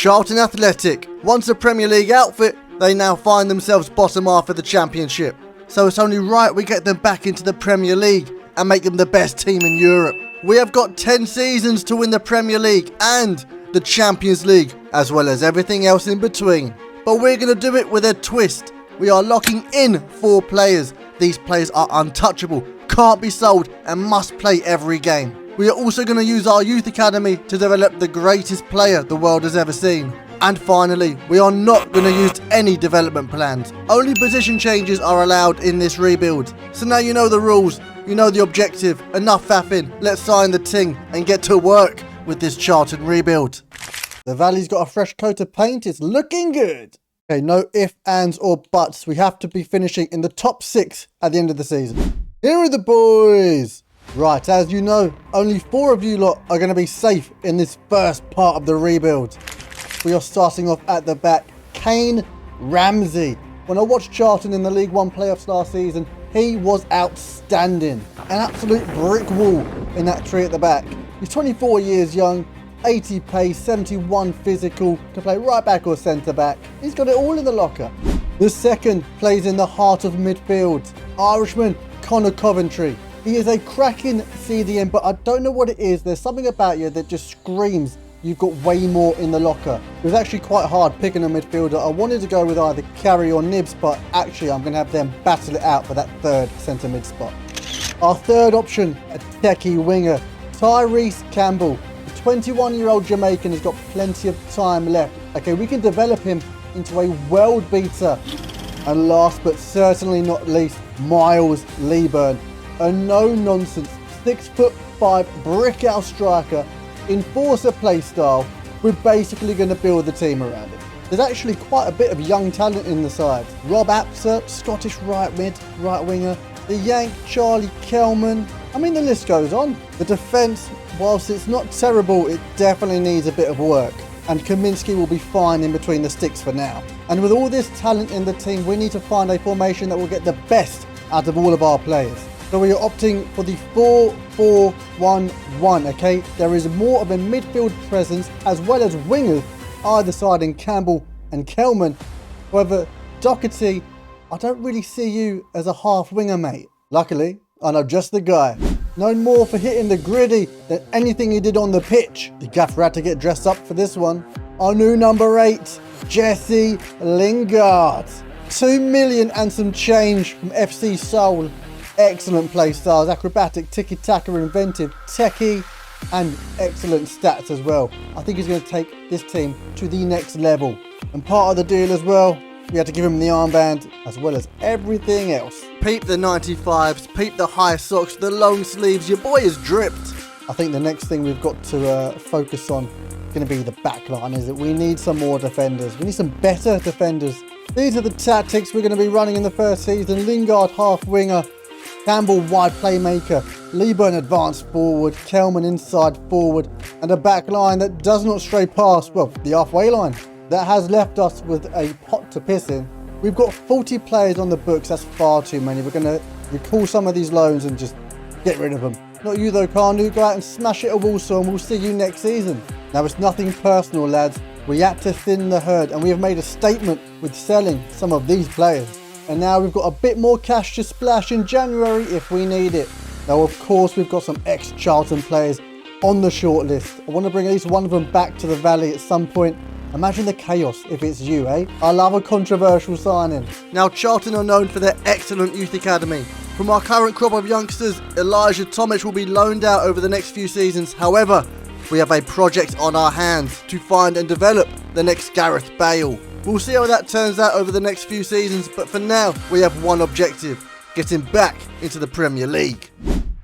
Charlton Athletic. Once a Premier League outfit, they now find themselves bottom half of the Championship. So it's only right we get them back into the Premier League and make them the best team in Europe. We have got 10 seasons to win the Premier League and the Champions League, as well as everything else in between. But we're going to do it with a twist. We are locking in 4 players. These players are untouchable, can't be sold, and must play every game. We are also going to use our youth academy to develop the greatest player the world has ever seen. And finally, we are not going to use any development plans. Only position changes are allowed in this rebuild. So now you know the rules, you know the objective. Enough faffing, let's sign the ting and get to work with this Charlton rebuild. The Valley's got a fresh coat of paint, it's looking good. Okay, no ifs, ands or buts. We have to be finishing in the top 6 at the end of the season. Here are the boys. Right, as you know, only 4 of you lot are going to be safe in this first part of the rebuild. We are starting off at the back. Kane Ramsey. When I watched Charlton in the League One playoffs last season, he was outstanding. An absolute brick wall in that tree at the back. He's 24 years young, 80 pace, 71 physical, can play right back or centre back. He's got it all in the locker. The second plays in the heart of midfield. Irishman Connor Coventry. He is a cracking CDM, but I don't know what it is. There's something about you that just screams you've got way more in the locker. It was actually quite hard picking a midfielder. I wanted to go with either Carey or Nibs, but actually I'm going to have them battle it out for that third centre mid spot. Our third option, a techie winger, Tyrese Campbell. The 21-year-old Jamaican has got plenty of time left. Okay, we can develop him into a world beater. And last but certainly not least, Miles Leaburn. A no-nonsense 6'5" brick-house striker, enforcer play style. We're basically going to build the team around it. There's actually quite a bit of young talent in the side. Rob Apser, Scottish right mid, right winger. The Yank, Charlie Kelman. I mean, the list goes on. The defence, whilst it's not terrible, it definitely needs a bit of work. And Kaminsky will be fine in between the sticks for now. And with all this talent in the team, we need to find a formation that will get the best out of all of our players. So we are opting for the 4-4-1-1, okay? There is more of a midfield presence as well as wingers either side in Campbell and Kelman. However, Doherty, I don't really see you as a half winger, mate. Luckily, I know just the guy. Known more for hitting the griddy than anything he did on the pitch. The gaffer had to get dressed up for this one. Our new number 8, Jesse Lingard. 2 million and some change from FC Seoul. Excellent play styles, acrobatic, tiki-taka, inventive, techie, and excellent stats as well. I think he's going to take this team to the next level. And part of the deal as well, we had to give him the armband as well as everything else. Peep the 95s, peep the high socks, the long sleeves, your boy is dripped. I think the next thing we've got to focus on is going to be the back line, is that we need some more defenders. We need some better defenders. These are the tactics we're going to be running in the first season. Lingard half winger, Campbell wide playmaker, Leaburn advanced forward, Kelman inside forward, and a back line that does not stray past, well, the halfway line. That has left us with a pot to piss in. We've got 40 players on the books, that's far too many. We're going to recall some of these loans and just get rid of them. Not you though, Carnu, go out and smash it at Walsall and we'll see you next season. Now it's nothing personal, lads. We had to thin the herd and we have made a statement with selling some of these players. And now we've got a bit more cash to splash in January if we need it. Now, of course, we've got some ex-Charlton players on the shortlist. I want to bring at least one of them back to the Valley at some point. Imagine the chaos if it's you, eh? I love a controversial signing. Now, Charlton are known for their excellent youth academy. From our current crop of youngsters, Elijah Tomic will be loaned out over the next few seasons. However, we have a project on our hands to find and develop the next Gareth Bale. We'll see how that turns out over the next few seasons, but for now, we have one objective: getting back into the Premier League.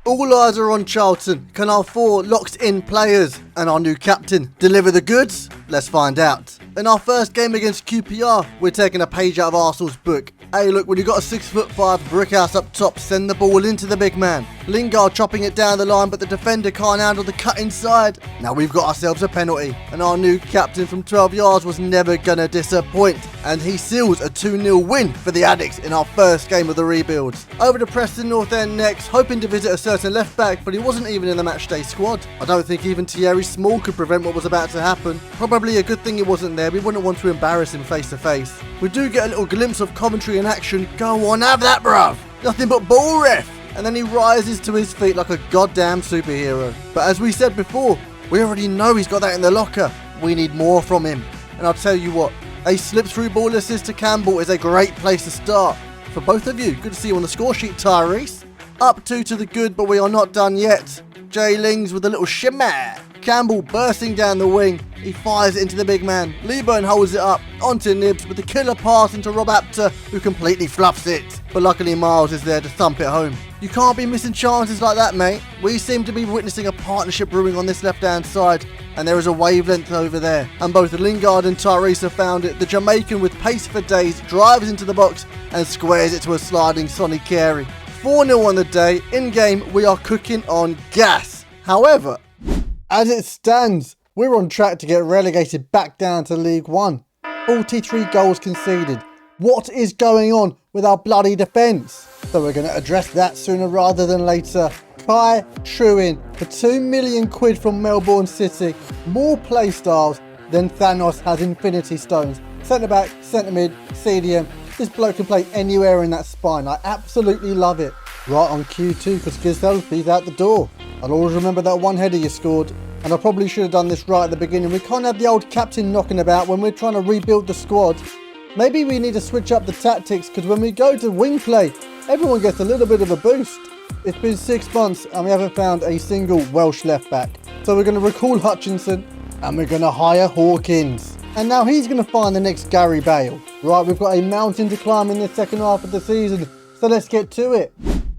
All eyes are on Charlton. Can our 4 locked-in players and our new captain deliver the goods? Let's find out. In our first game against QPR, we're taking a page out of Arsenal's book. Hey, look, when you've got a 6'5" brick house up top, send the ball into the big man. Lingard chopping it down the line, but the defender can't handle the cut inside. Now we've got ourselves a penalty, and our new captain from 12 yards was never gonna disappoint, and he seals a 2-0 win for the Addicts in our first game of the rebuilds. Over to Preston North End next, hoping to visit a certain left back, but he wasn't even in the matchday squad. I don't think even Thierry Small could prevent what was about to happen. Probably a good thing he wasn't there. We wouldn't want to embarrass him face to face. We do get a little glimpse of Coventry in action. Go on, have that, bruv. Nothing but ball, ref. And then he rises to his feet like a goddamn superhero. But as we said before, we already know he's got that in the locker. We need more from him. And I'll tell you what, a slip-through ball assist to Campbell is a great place to start. For both of you, good to see you on the score sheet, Tyrese. Up 2 to the good, but we are not done yet. Jay Lings with a little shimmer. Campbell bursting down the wing. He fires it into the big man. Leeburn holds it up onto Nibs with the killer pass into Rob Apter, who completely fluffs it. But luckily Miles is there to thump it home. You can't be missing chances like that, mate. We seem to be witnessing a partnership brewing on this left-hand side, and there is a wavelength over there. And both Lingard and Tyrese have found it. The Jamaican with pace for days drives into the box and squares it to a sliding Sonny Carey. 4-0 on the day. In-game, we are cooking on gas. However, as it stands, we're on track to get relegated back down to League One. 43 goals conceded. What is going on with our bloody defence? So we're going to address that sooner rather than later. Kai Truin for 2 million quid from Melbourne City. More play styles than Thanos has Infinity Stones. Centre back, centre mid, CDM. This bloke can play anywhere in that spine. I absolutely love it. Right on cue too, because Gizelsby's out the door. I'll always remember that one header you scored. And I probably should have done this right at the beginning. We can't have the old captain knocking about when we're trying to rebuild the squad. Maybe we need to switch up the tactics, because when we go to wing play, everyone gets a little bit of a boost. It's been 6 months and we haven't found a single Welsh left back. So we're going to recall Hutchinson and we're going to hire Hawkins. And now he's going to find the next Gary Bale. Right, we've got a mountain to climb in the second half of the season. So let's get to it.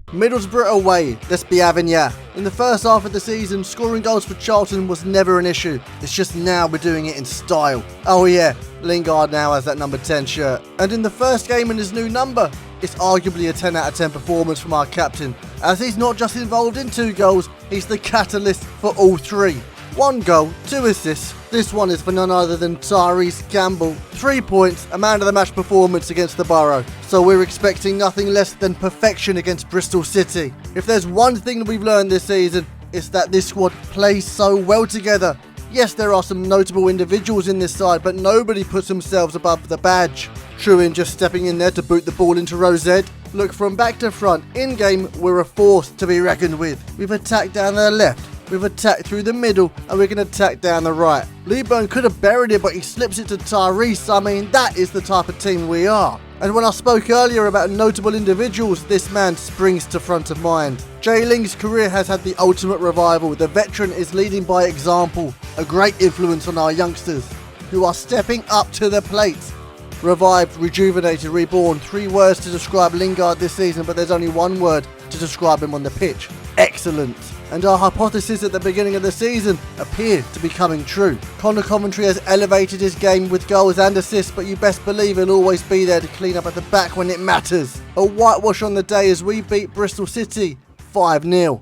Middlesbrough away, let's be having ya. In the first half of the season, scoring goals for Charlton was never an issue. It's just now we're doing it in style. Oh yeah, Lingard now has that number 10 shirt. And in the first game in his new number, it's arguably a 10 out of 10 performance from our captain. As he's not just involved in 2 goals, he's the catalyst for all 3. 1 goal, 2 assists. This one is for none other than Tyrese Campbell. 3 points, a man of the match performance against the Borough. So we're expecting nothing less than perfection against Bristol City. If there's one thing that we've learned this season, it's that this squad plays so well together. Yes, there are some notable individuals in this side, but nobody puts themselves above the badge. Truin just stepping in there to boot the ball into Rosette. Look, from back to front, in-game, we're a force to be reckoned with. We've attacked down the left. We've attacked through the middle, and we're going to attack down the right. Leeburn could have buried it, but he slips it to Tyrese. I mean, that is the type of team we are. And when I spoke earlier about notable individuals, this man springs to front of mind. Jay Ling's career has had the ultimate revival. The veteran is leading by example. A great influence on our youngsters, who are stepping up to the plate. Revived, rejuvenated, reborn. 3 words to describe Lingard this season, but there's only 1 word to describe him on the pitch. Excellent. And our hypothesis at the beginning of the season appeared to be coming true. Connor Coventry has elevated his game with goals and assists, but you best believe he'll always be there to clean up at the back when it matters. A whitewash on the day as we beat Bristol City 5-0.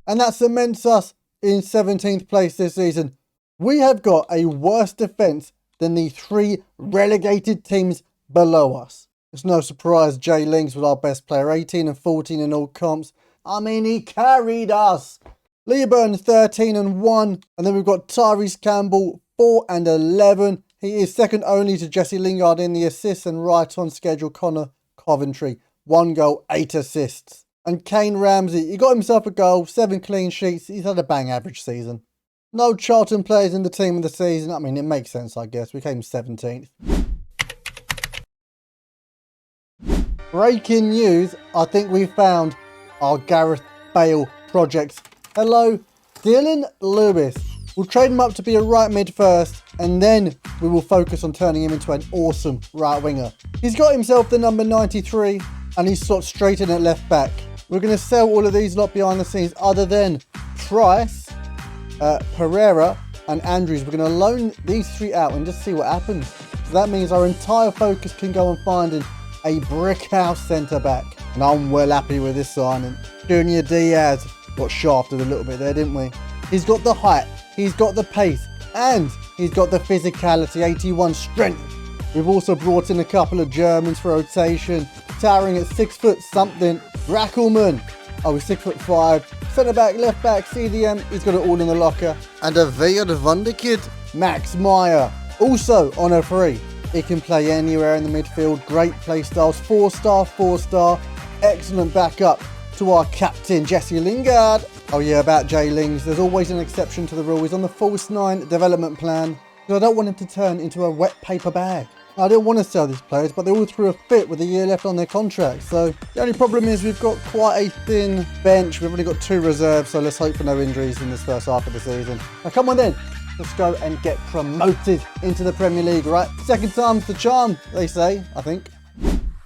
And that cements us in 17th place this season. We have got a worse defence than the 3 relegated teams below us. It's no surprise Jay Lings was our best player, 18 and 14 in all comps. I mean, he carried us. Leeburn 13 and 1. And then we've got Tyrese Campbell 4 and 11. He is second only to Jesse Lingard in the assists, and right on schedule Connor Coventry. 1 goal, 8 assists. And Kane Ramsey, he got himself a goal, 7 clean sheets. He's had a bang average season. No Charlton players in the team of the season. I mean, it makes sense, I guess. We came 17th. Breaking news, I think we found our Gareth Bale projects. Hello, Dylan Lewis. We'll trade him up to be a right mid first, and then we will focus on turning him into an awesome right winger. He's got himself the number 93, and he's slots straight in at left back. We're going to sell all of these lot behind the scenes, other than Price, Pereira, and Andrews. We're going to loan these 3 out and just see what happens. So that means our entire focus can go on finding a brick house centre back. And I'm well happy with this signing. Junior Diaz got shafted a little bit there, didn't we? He's got the height, he's got the pace, and he's got the physicality, 81 strength. We've also brought in a couple of Germans for rotation, towering at 6 foot something. Rackelman, oh, he's 6'5". Centre back, left back, CDM, he's got it all in the locker. And a Weird Wunderkid, Max Meyer, also on a free. He can play anywhere in the midfield, great play styles, 4-star, excellent backup to our captain, Jesse Lingard. Oh yeah, about Jay Lings, there's always an exception to the rule. He's on the false 9 development plan, because I don't want him to turn into a wet paper bag. I don't want to sell these players, but they all threw a fit with a year left on their contract. So the only problem is we've got quite a thin bench. We've only got 2 reserves, so let's hope for no injuries in this first half of the season. Now come on then, let's go and get promoted into the Premier League, right? Second time's the charm, they say, I think.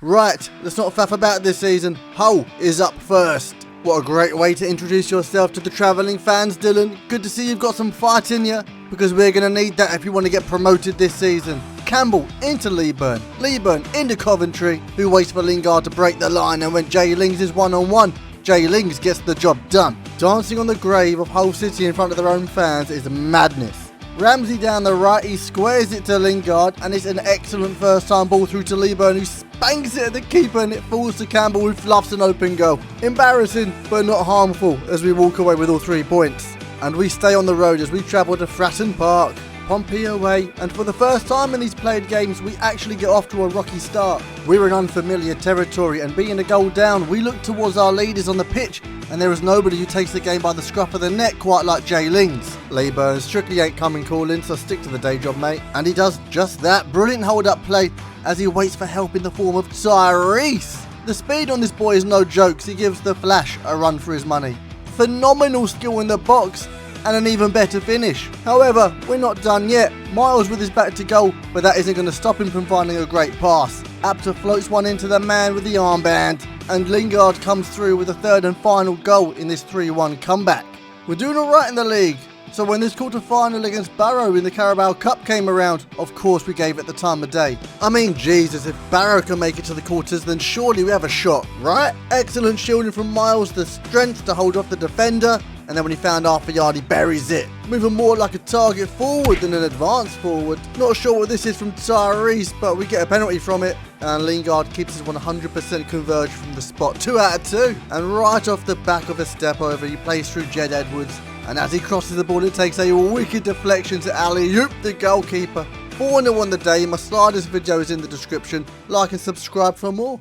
Right, let's not faff about this season. Hull is up first. What a great way to introduce yourself to the travelling fans, Dylan. Good to see you've got some fight in you, because we're going to need that if you want to get promoted this season. Campbell into Leeburn, Leeburn into Coventry, who waits for Lingard to break the line, and when Jay Lings is one-on-one, Jay Lings gets the job done. Dancing on the grave of Hull City in front of their own fans is madness. Ramsey down the right, he squares it to Lingard, and it's an excellent first time ball through to Leeburn, who spanks it at the keeper, and it falls to Campbell, who fluffs an open goal. Embarrassing, but not harmful, as we walk away with all 3 points. And we stay on the road as we travel to Fratton Park. Pompey away, and for the first time in these played games, we actually get off to a rocky start. We're in unfamiliar territory, and being a goal down, we look towards our leaders on the pitch, and there is nobody who takes the game by the scruff of the neck quite like Jay Lings. Leeburn strictly ain't coming calling, so stick to the day job, mate. And he does just that. Brilliant hold-up play as he waits for help in the form of Tyrese. The speed on this boy is no jokes. He gives the Flash a run for his money. Phenomenal skill in the box, and an even better finish. However, we're not done yet. Miles with his back to goal, but that isn't going to stop him from finding a great pass. Apter floats one into the man with the armband, and Lingard comes through with a third and final goal in this 3-1 comeback. We're doing alright in the league, so when this quarter-final against Barrow in the Carabao Cup came around, of course we gave it the time of day. I mean, Jesus, if Barrow can make it to the quarters, then surely we have a shot, right? Excellent shielding from Miles, the strength to hold off the defender, and then when he found half a yard, he buries it. Moving more like a target forward than an advance forward. Not sure what this is from Tyrese, but we get a penalty from it. And Lingard keeps his 100% conversion from the spot. 2 out of 2. And right off the back of a step over, he plays through Jed Edwards. And as he crosses the ball, it takes a wicked deflection to alley-oop the goalkeeper. 4-0 on the day. My sliders video is in the description. Like and subscribe for more.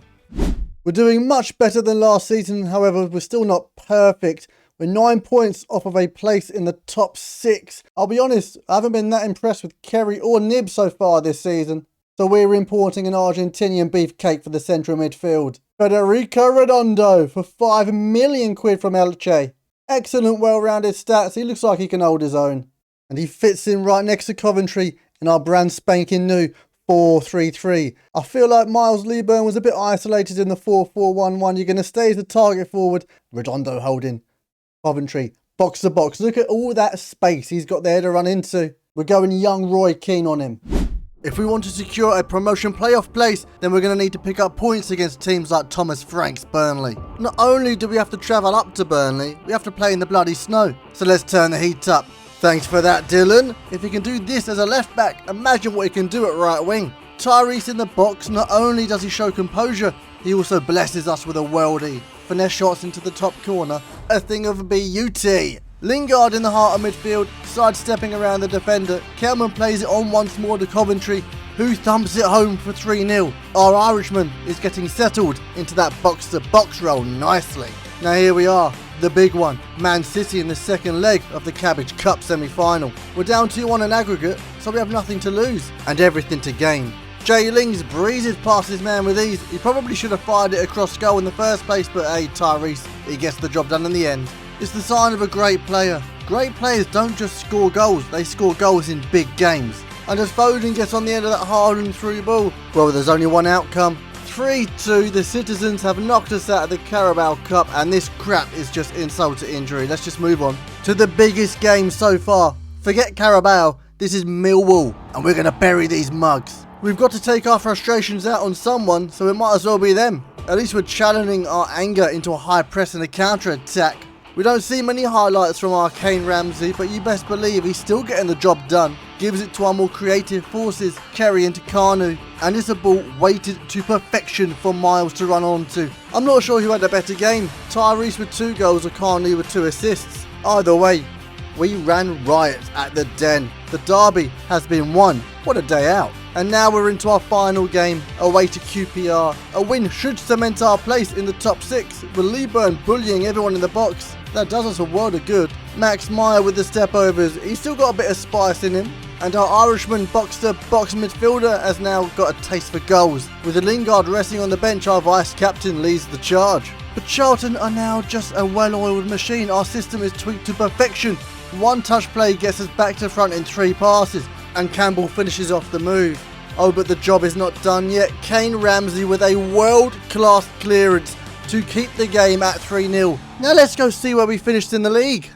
We're doing much better than last season. However, we're still not perfect. We're 9 points off of a place in the top 6. I'll be honest, I haven't been that impressed with Kerry or Nib so far this season. So we're importing an Argentinian beefcake for the central midfield. Federico Redondo for 5 million quid from Elche. Excellent well-rounded stats, he looks like he can hold his own. And he fits in right next to Coventry in our brand spanking new 4-3-3. I feel like Miles Leeburn was a bit isolated in the 4-4-1-1. You're going to stay as the target forward. Redondo holding. Coventry, box to box. Look at all that space he's got there to run into. We're going young Roy Keane on him. If we want to secure a promotion playoff place, then we're going to need to pick up points against teams like Thomas Frank's Burnley. Not only do we have to travel up to Burnley, we have to play in the bloody snow. So let's turn the heat up. Thanks for that, Dylan. If he can do this as a left back, imagine what he can do at right wing. Tyrese in the box, not only does he show composure, he also blesses us with a worldie. Finesse shots into the top corner, a thing of beauty. Lingard in the heart of midfield, sidestepping around the defender. Kelman plays it on once more to Coventry, who thumps it home for 3-0. Our Irishman is getting settled into that box-to-box role nicely. Now here we are, the big one. Man City in the second leg of the Cabbage Cup semi-final. We're down 2-1 in aggregate, so we have nothing to lose and everything to gain. Jay Lings breezes past his man with ease. He probably should have fired it across goal in the first place, but hey, Tyrese, he gets the job done in the end. It's the sign of a great player. Great players don't just score goals, they score goals in big games. And as Foden gets on the end of that hard-earned through ball, well, there's only one outcome. 3-2, the Citizens have knocked us out of the Carabao Cup, and this crap is just insult to injury. Let's just move on to the biggest game so far. Forget Carabao, this is Millwall, and we're going to bury these mugs. We've got to take our frustrations out on someone, so it might as well be them. At least we're channeling our anger into a high press and a counter-attack. We don't see many highlights from our Kane Ramsey, but you best believe he's still getting the job done. Gives it to our more creative forces, Kerry into Kanu, and it's a ball weighted to perfection for Miles to run onto. I'm not sure who had a better game, Tyrese with 2 goals or Kanu with 2 assists. Either way, we ran riot at the Den. The derby has been won. What a day out. And now we're into our final game, away to QPR. A win should cement our place in the top 6, with Leeburn bullying everyone in the box. That does us a world of good. Max Meyer with the step overs, he's still got a bit of spice in him. And our Irishman box-to-box midfielder has now got a taste for goals. With the Lingard resting on the bench, our vice-captain leads the charge. But Charlton are now just a well-oiled machine. Our system is tweaked to perfection. One touch play gets us back to front in 3 passes, and Campbell finishes off the move. Oh, but the job is not done yet. Kane Ramsey with a world-class clearance to keep the game at 3-0. Now let's go see where we finished in the league.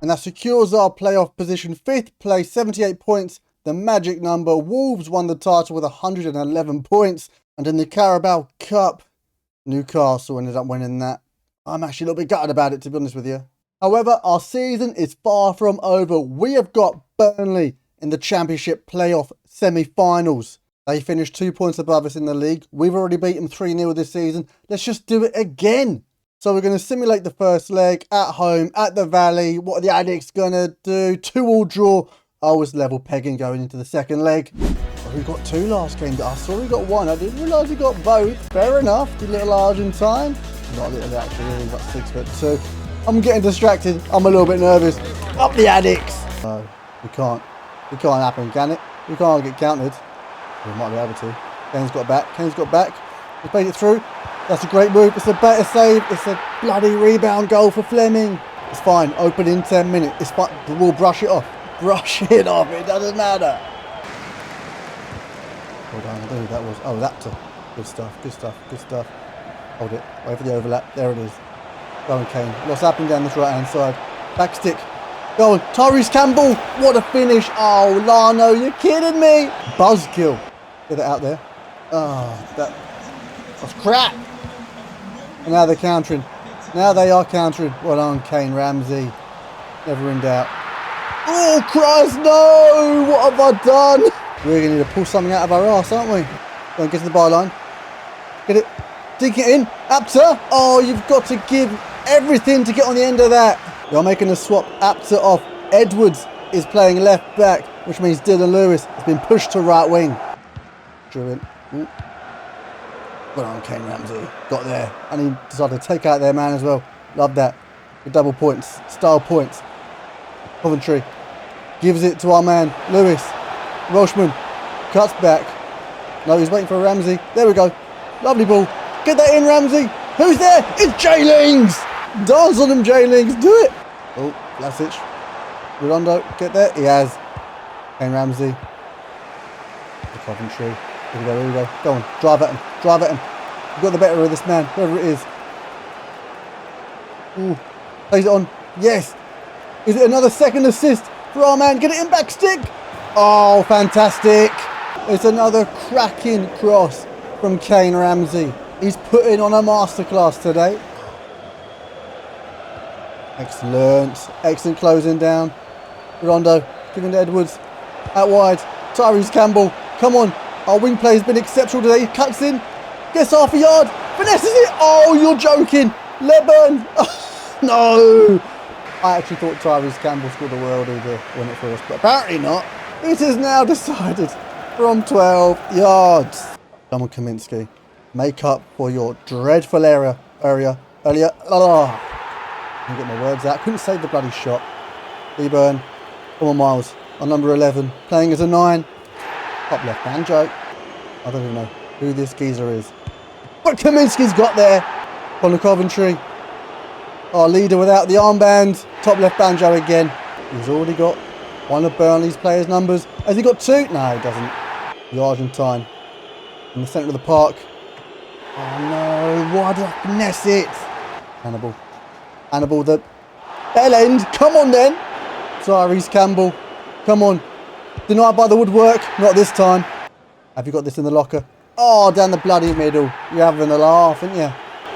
And that secures our playoff position. 5th place, 78 points. The magic number. Wolves won the title with 111 points. And in the Carabao Cup, Newcastle ended up winning that. I'm actually a little bit gutted about it, to be honest with you. However, our season is far from over. We have got Burnley in the Championship playoff semi-finals. They finished 2 points above us in the league. We've already beaten 3-0 this season. Let's just do it again. So we're going to simulate the first leg at home, at the Valley. What are the Addicts going to do? 2-2 draw. I was level pegging going into the second leg. Oh, we got 2 last game. I saw we got 1. I didn't realise we got both. Fair enough. The little Argentine. Not a little actually. He's about 6'2". I'm getting distracted. I'm a little bit nervous. Up the Addicts. No, we can't. It can't happen, can it? We can't get counted. We might be able to. Kane's got back. Kane's got back. He's played it through. That's a great move. It's a better save. It's a bloody rebound goal for Fleming. It's fine. Open in 10 minutes. It's fine. We'll brush it off. Brush it off. It doesn't matter. Hold on. I don't know who that was. Oh, that's a good stuff. Good stuff. Good stuff. Hold it. Wait for the overlap. There it is. Go on, Kane. Lost up and down this right hand side. Back stick. Go on. Tyrese Campbell. What a finish. Oh, Lano. You're kidding me. Buzzkill. Get that out there. Oh, that's crap. And now they're countering. Now they are countering. Well on, Kane Ramsey. Never in doubt. Oh, Christ, no! What have I done? We're going to need to pull something out of our arse, aren't we? Go and get to the byline. Get it. Dig it in. Apter. Oh, you've got to give everything to get on the end of that. You're making a swap. Apter off. Edwards is playing left back, which means Dylan Lewis has been pushed to right wing. Drew in. Ooh. Well on, Kane Ramsey. Got there. And he decided to take out their man as well. Love that. With double points. Style points. Coventry. Gives it to our man, Lewis. Welshman. Cuts back. No, he's waiting for Ramsey. There we go. Lovely ball. Get that in, Ramsey. Who's there? It's Jay Lings. Dance on him, Jay Lings. Do it. Oh, Vlasic. Redondo. Get there. He has. Kane Ramsey. The Coventry. Here we go, here we go. Go on, drive at him, drive at him. You've got the better of this man, whoever it is. Ooh, plays it on. Yes. Is it another second assist for our man? Get it in back stick. Oh, fantastic. It's another cracking cross from Kane Ramsey. He's putting on a masterclass today. Excellent. Excellent closing down. Rondo giving to Edwards. Out wide. Tyrese Campbell. Come on. Our wing play has been exceptional today. Cuts in. Gets half a yard. Finesses it. Oh, you're joking. Leburn. Oh, no. I actually thought Tyrese Campbell scored a worldie to win it for us, but apparently not. It is now decided from 12 yards. Come on, Kaminsky. Make up for your dreadful earlier. Oh. Can't get my words out. Couldn't save the bloody shot. Leburn. Come on, Miles. On number 11. Playing as a 9. Top left banjo. I don't even know who this geezer is. But Kaminsky's got there. On the Coventry. Our leader without the armband. Top left banjo again. He's already got one of Burnley's players' numbers. Has he got 2? No, he doesn't. The Argentine. In the centre of the park. Oh no, why did I finesse it? Hannibal. Hannibal, the bell end. Come on then. Tyrese Campbell. Come on. Denied by the woodwork. Not this time. Have you got this in the locker? Oh, down the bloody middle. You're having a laugh, aren't you?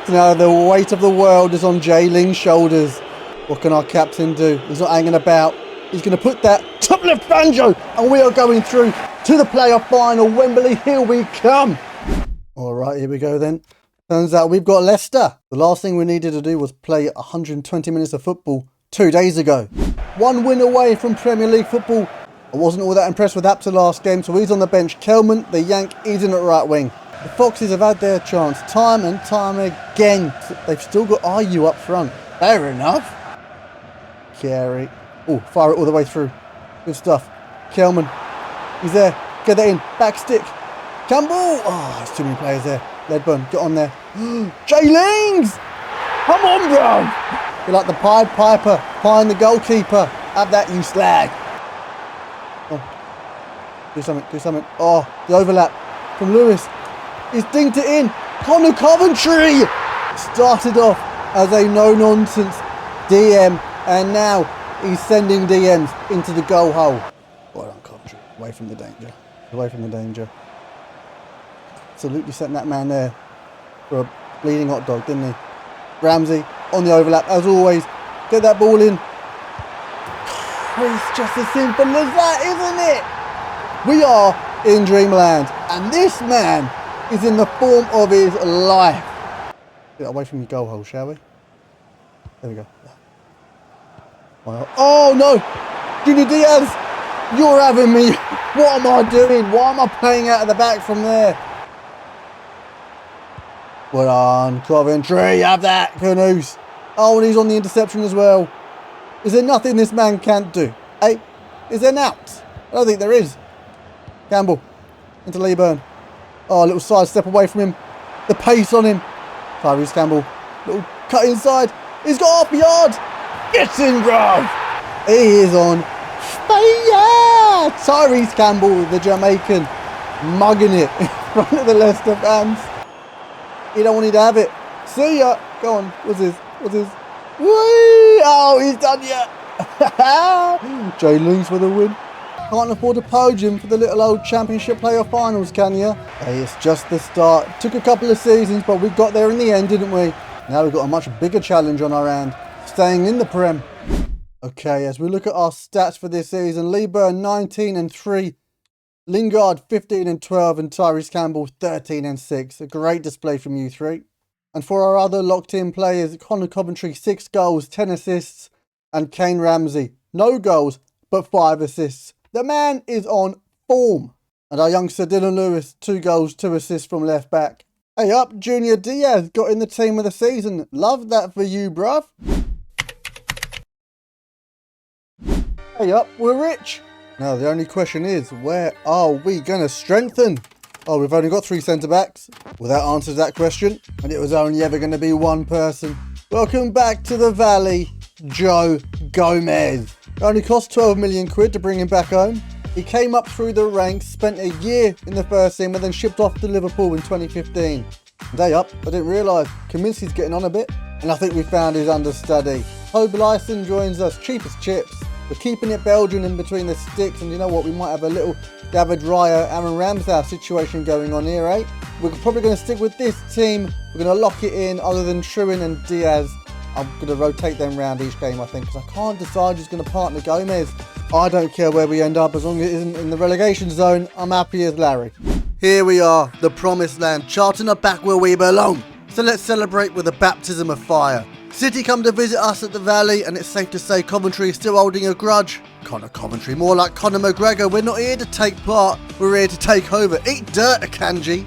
So now the weight of the world is on Jay Ling's shoulders. What can our captain do? He's not hanging about. He's going to put that top left banjo. And we are going through to the playoff final. Wembley, here we come. All right, here we go then. Turns out we've got Leicester. The last thing we needed to do was play 120 minutes of football 2 days ago. 1 win away from Premier League football. I wasn't all that impressed with Apter last game, so he's on the bench. Kelman, the Yank, he's in at right wing. The Foxes have had their chance time and time again. They've still got RU up front. Fair enough. Carey. Oh, fire it all the way through. Good stuff. Kelman. He's there. Get that in. Back stick. Campbell. Oh, there's too many players there. Ledburn, get on there. Jay Lings! Come on, bro! You're like the Pied Piper, pieing the goalkeeper. Have that, you slag. Oh. Do something, do something. Oh, the overlap from Lewis. He's dinked it in. Connor Coventry started off as a no-nonsense DM, and now he's sending DMs into the goal hole. Well done, Coventry. Away from the danger. Away from the danger. Absolutely setting that man there for a bleeding hot dog, didn't he? Ramsey on the overlap, as always. Get that ball in. It's just as simple as that, isn't it? We are in dreamland, and this man is in the form of his life. Get away from your goal hole, shall we? There we go. Oh no! Junior Diaz! You're having me! What am I doing? Why am I playing out of the back from there? Well on, Coventry, have that, Canoes. Oh, and he's on the interception as well. Is there nothing this man can't do? Hey, is there an out? I don't think there is. Campbell, into Leeburn. Oh, a little side step away from him. The pace on him. Tyrese Campbell, little cut inside. He's got half a yard. Gets in, bro. He is on fire. Tyrese Campbell, the Jamaican, mugging it in front of the Leicester fans. He don't want you to have it. See ya. Go on. What's his? What's his? Whee! Oh, he's done ya. Jay Lings for the win. Can't afford to podium for the little old championship playoff finals, can you? Hey, it's just the start. Took a couple of seasons, but we got there in the end, didn't we? Now we've got a much bigger challenge on our hand. Staying in the Prem. Okay, as we look at our stats for this season, Leeburn 19-3. Lingard 15-12 and Tyrese Campbell 13-6. A great display from you three. And for our other locked-in players, Connor Coventry 6 goals, 10 assists, and Kane Ramsey no goals but 5 assists. The man is on form. And our youngster Dylan Lewis 2 goals, 2 assists from left back. Hey up, Junior Diaz got in the team of the season. Love that for you, bruv. Hey up, we're rich. Now, the only question is, where are we going to strengthen? Oh, we've only got 3 centre-backs. Well, that answers that question. And it was only ever going to be one person. Welcome back to the Valley, Joe Gomez. It only cost 12 million quid to bring him back home. He came up through the ranks, spent a year in the first team, and then shipped off to Liverpool in 2015. Day up, I didn't realise. Kaminsky's getting on a bit. And I think we found his understudy. Hope Lyson joins us, cheap as chips. We're keeping it Belgian in between the sticks, and you know what, we might have a little David Raya, Aaron Ramsdale situation going on here, eh? We're probably going to stick with this team. We're going to lock it in, other than Truin and Diaz. I'm going to rotate them around each game, I think, because I can't decide who's going to partner Gomez. I don't care where we end up, as long as it isn't in the relegation zone. I'm happy as Larry. Here we are, the promised land. Charlton are back where we belong. So let's celebrate with a baptism of fire. City come to visit us at the Valley, and it's safe to say Coventry is still holding a grudge. Conor Coventry, more like Conor McGregor. We're not here to take part, we're here to take over. Eat dirt, Akanji.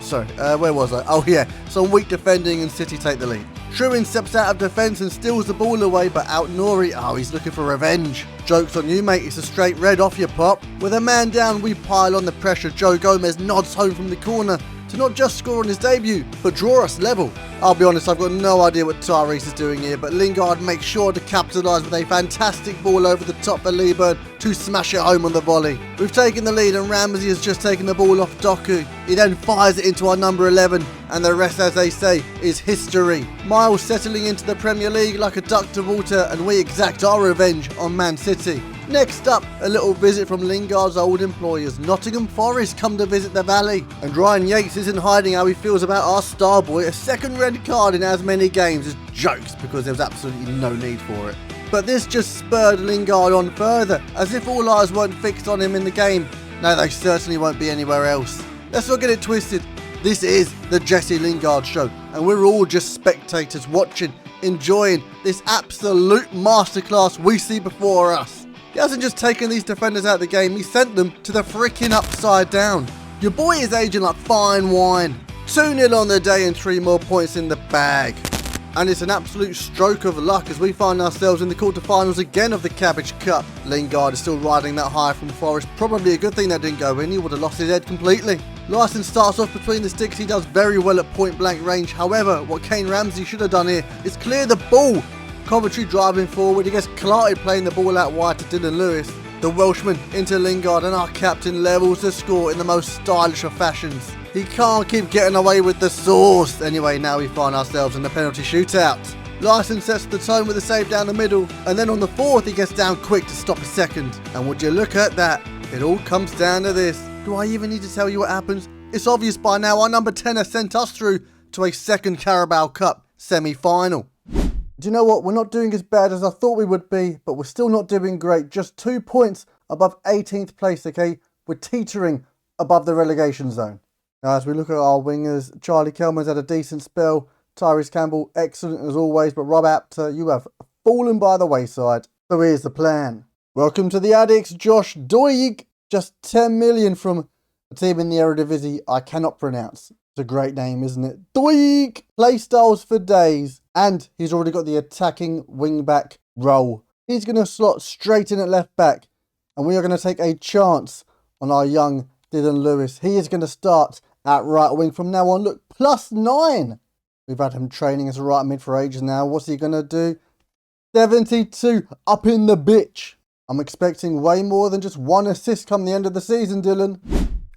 Sorry, where was I? Oh yeah, some weak defending and City take the lead. Truin steps out of defence and steals the ball away, but out Nori, oh, he's looking for revenge. Joke's on you, mate, it's a straight red off your pop. With a man down, we pile on the pressure. Joe Gomez nods home from the corner to not just score on his debut, but draw us level. I'll be honest, I've got no idea what Tyrese is doing here, but Lingard makes sure to capitalise with a fantastic ball over the top for Leeburn to smash it home on the volley. We've taken the lead and Ramsey has just taken the ball off Doku. He then fires it into our number 11, and the rest, as they say, is history. Miles settling into the Premier League like a duck to water, and we exact our revenge on Man City. Next up, a little visit from Lingard's old employers. Nottingham Forest come to visit the Valley. And Ryan Yates isn't hiding how he feels about our star boy. A second red card in as many games is jokes because there was absolutely no need for it. But this just spurred Lingard on further, as if all eyes weren't fixed on him in the game. No, they certainly won't be anywhere else. Let's not get it twisted. This is the Jesse Lingard show, and we're all just spectators watching, enjoying this absolute masterclass we see before us. He hasn't just taken these defenders out of the game, he sent them to the freaking upside down. Your boy is aging like fine wine. 2-0 on the day and 3 more points in the bag. And it's an absolute stroke of luck as we find ourselves in the quarterfinals again of the Cabbage Cup. Lingard is still riding that high from Forest. Probably a good thing that didn't go in, he would have lost his head completely. Larson starts off between the sticks, he does very well at point blank range. However, what Kane Ramsey should have done here is clear the ball. Coventry driving forward, he gets Clarty playing the ball out wide to Dylan Lewis. The Welshman into Lingard, and our captain levels the score in the most stylish of fashions. He can't keep getting away with the sauce. Anyway, now we find ourselves in the penalty shootout. Larson sets the tone with a save down the middle, and then on the fourth he gets down quick to stop a second. And would you look at that, it all comes down to this. Do I even need to tell you what happens? It's obvious by now, our number 10 has sent us through to a second Carabao Cup semi-final. Do you know what? We're not doing as bad as I thought we would be, but we're still not doing great. Just 2 points above 18th place, okay? We're teetering above the relegation zone. Now, as we look at our wingers, Charlie Kelman's had a decent spell. Tyrese Campbell, excellent as always, but Rob Apter, you have fallen by the wayside. So here's the plan. Welcome to the Addicts, Josh Doig. Just 10 million from a team in the Eredivisie I cannot pronounce. It's a great name, isn't it? Doig! Play styles for days. And he's already got the attacking wing-back role. He's going to slot straight in at left-back. And we are going to take a chance on our young Dylan Lewis. He is going to start at right wing from now on. Look, +9. We've had him training as a right mid for ages now. What's he going to do? 72 up in the bitch. I'm expecting way more than just 1 assist come the end of the season, Dylan.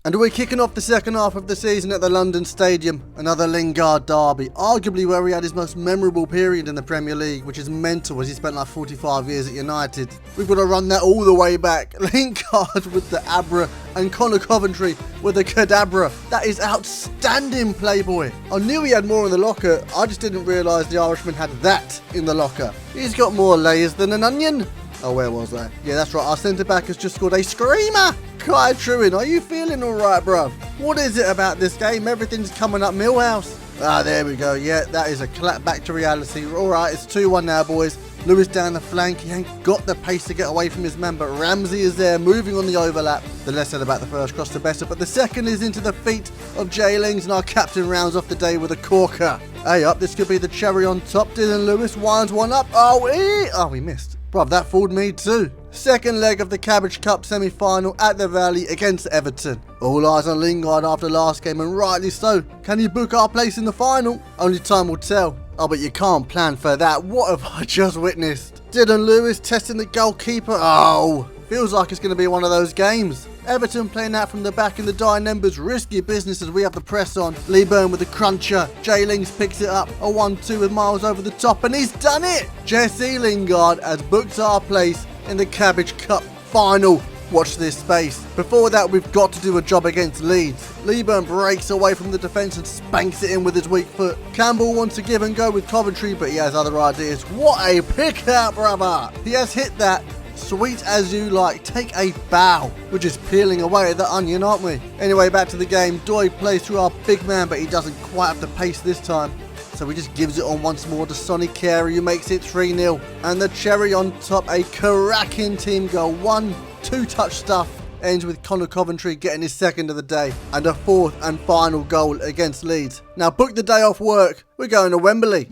And we're kicking off the second half of the season at the London Stadium. Another Lingard derby, arguably where he had his most memorable period in the Premier League, which is mental as he spent like 45 years at United. We've got to run that all the way back. Lingard with the Abra and Connor Coventry with the Cadabra. That is outstanding, playboy. I knew he had more in the locker, I just didn't realise the Irishman had that in the locker. He's got more layers than an onion. Oh, where was I? Yeah, that's right, our centre-back has just scored a screamer! Kai Truin, are you feeling alright, bruv? What is it about this game? Everything's coming up Millhouse. Ah, there we go. Yeah, that is a clap back to reality. Alright, it's 2-1 now, boys. Lewis down the flank. He ain't got the pace to get away from his man, but Ramsey is there, moving on the overlap. The less said about the first cross, the better, but the second is into the feet of Jay Lings, and our captain rounds off the day with a corker. Hey up, this could be the cherry on top. Dylan Lewis winds one up. Oh, he missed. Bruv, that fooled me too. Second leg of the Cabbage Cup semi-final at the Valley against Everton. All eyes on Lingard after last game, and rightly so. Can he book our place in the final? Only time will tell. Oh, but you can't plan for that. What have I just witnessed? Dylan Lewis testing the goalkeeper. Oh, feels like it's going to be one of those games. Everton playing out from the back in the dying embers. Risky business as we have the press on. Lee Byrne with the cruncher. Jay Lings picks it up. A 1-2 with Miles over the top, and he's done it. Jesse Lingard has booked our place in the Cabbage Cup final. Watch this space. Before that, we've got to do a job against Leeds. Lee Byrne breaks away from the defence and spanks it in with his weak foot. Campbell wants to give and go with Coventry, but he has other ideas. What a pick out, brother. He has hit that. Sweet as you like. Take a bow. We're just peeling away at the onion, aren't we? Anyway, back to the game. Doig plays through our big man, but he doesn't quite have the pace this time. So he just gives it on once more to Sonny Carey, who makes it 3-0. And the cherry on top, a cracking team goal. 1-2 touch stuff. Ends with Connor Coventry getting his second of the day. And a fourth and final goal against Leeds. Now book the day off work. We're going to Wembley.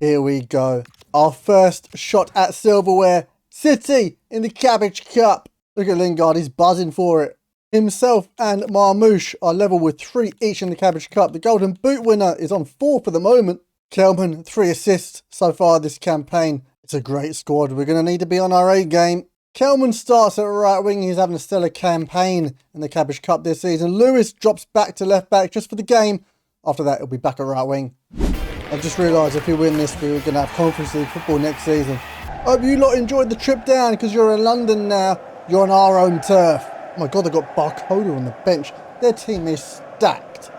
Here we go. Our first shot at silverware. City in the Cabbage Cup. Look at Lingard, he's buzzing for it. Himself and Marmouche are level with 3 each in the Cabbage Cup. The Golden Boot winner is on 4 for the moment. Kelman, 3 assists so far this campaign. It's a great squad. We're going to need to be on our A game. Kelman starts at right wing. He's having a stellar campaign in the Cabbage Cup this season. Lewis drops back to left back just for the game. After that, he'll be back at right wing. I've just realised if we win this, we're going to have Conference League football next season. Hope you lot enjoyed the trip down because you're in London now. You're on our own turf. Oh my God, they've got Barcola on the bench. Their team is stacked.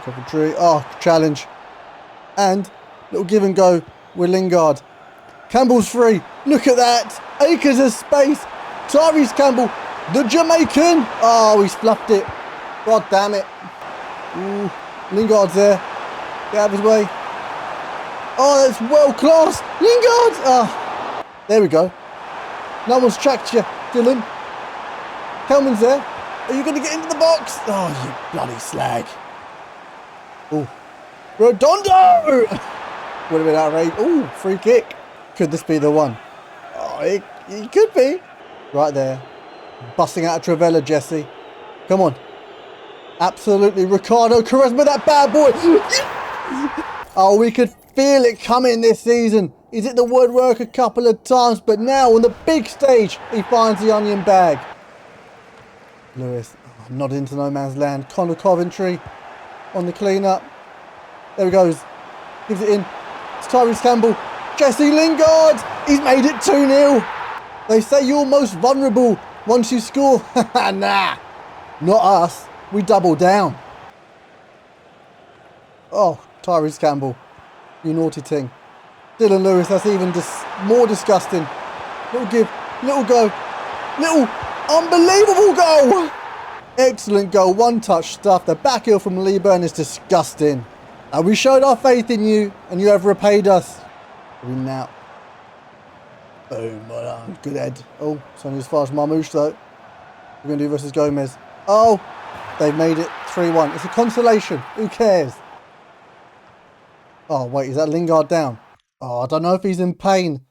Coventry. Oh, challenge. And little give and go with Lingard. Campbell's free. Look at that. Acres of space. Tyrese Campbell, the Jamaican. Oh, he's fluffed it. God damn it. Ooh, Lingard's there. Get out of his way. Oh, that's well classed. Lingard. Oh, there we go. No one's tracked you, Dylan. Kelman's there. Are you going to get into the box? Oh, you bloody slag. Oh, Redondo. Would have been outrageous. Oh, free kick. Could this be the one? Oh, it could be. Right there. Busting out of Travella, Jesse. Come on. Absolutely. Ricardo Quaresma, that bad boy. Oh, we could feel it coming this season. He's hit the woodwork a couple of times, but now on the big stage, he finds the onion bag. Lewis, not into no man's land. Connor Coventry on the clean-up. There he goes. Gives it in. It's Tyrese Campbell. Jesse Lingard. He's made it 2-0. They say you're most vulnerable once you score. Nah, not us. We double down. Oh, Tyrese Campbell. You naughty thing. Dylan Lewis, that's even more disgusting. Little give, little go, little unbelievable goal. Excellent goal, one touch stuff. The back heel from Lee Burn is disgusting. And we showed our faith in you and you have repaid us. We now. Boom, well done. Good head. Oh, it's only as far as Marmouche though. We're going to do versus Gomez. Oh, they've made it 3-1. It's a consolation. Who cares? Oh, wait, is that Lingard down? Oh, I don't know if he's in pain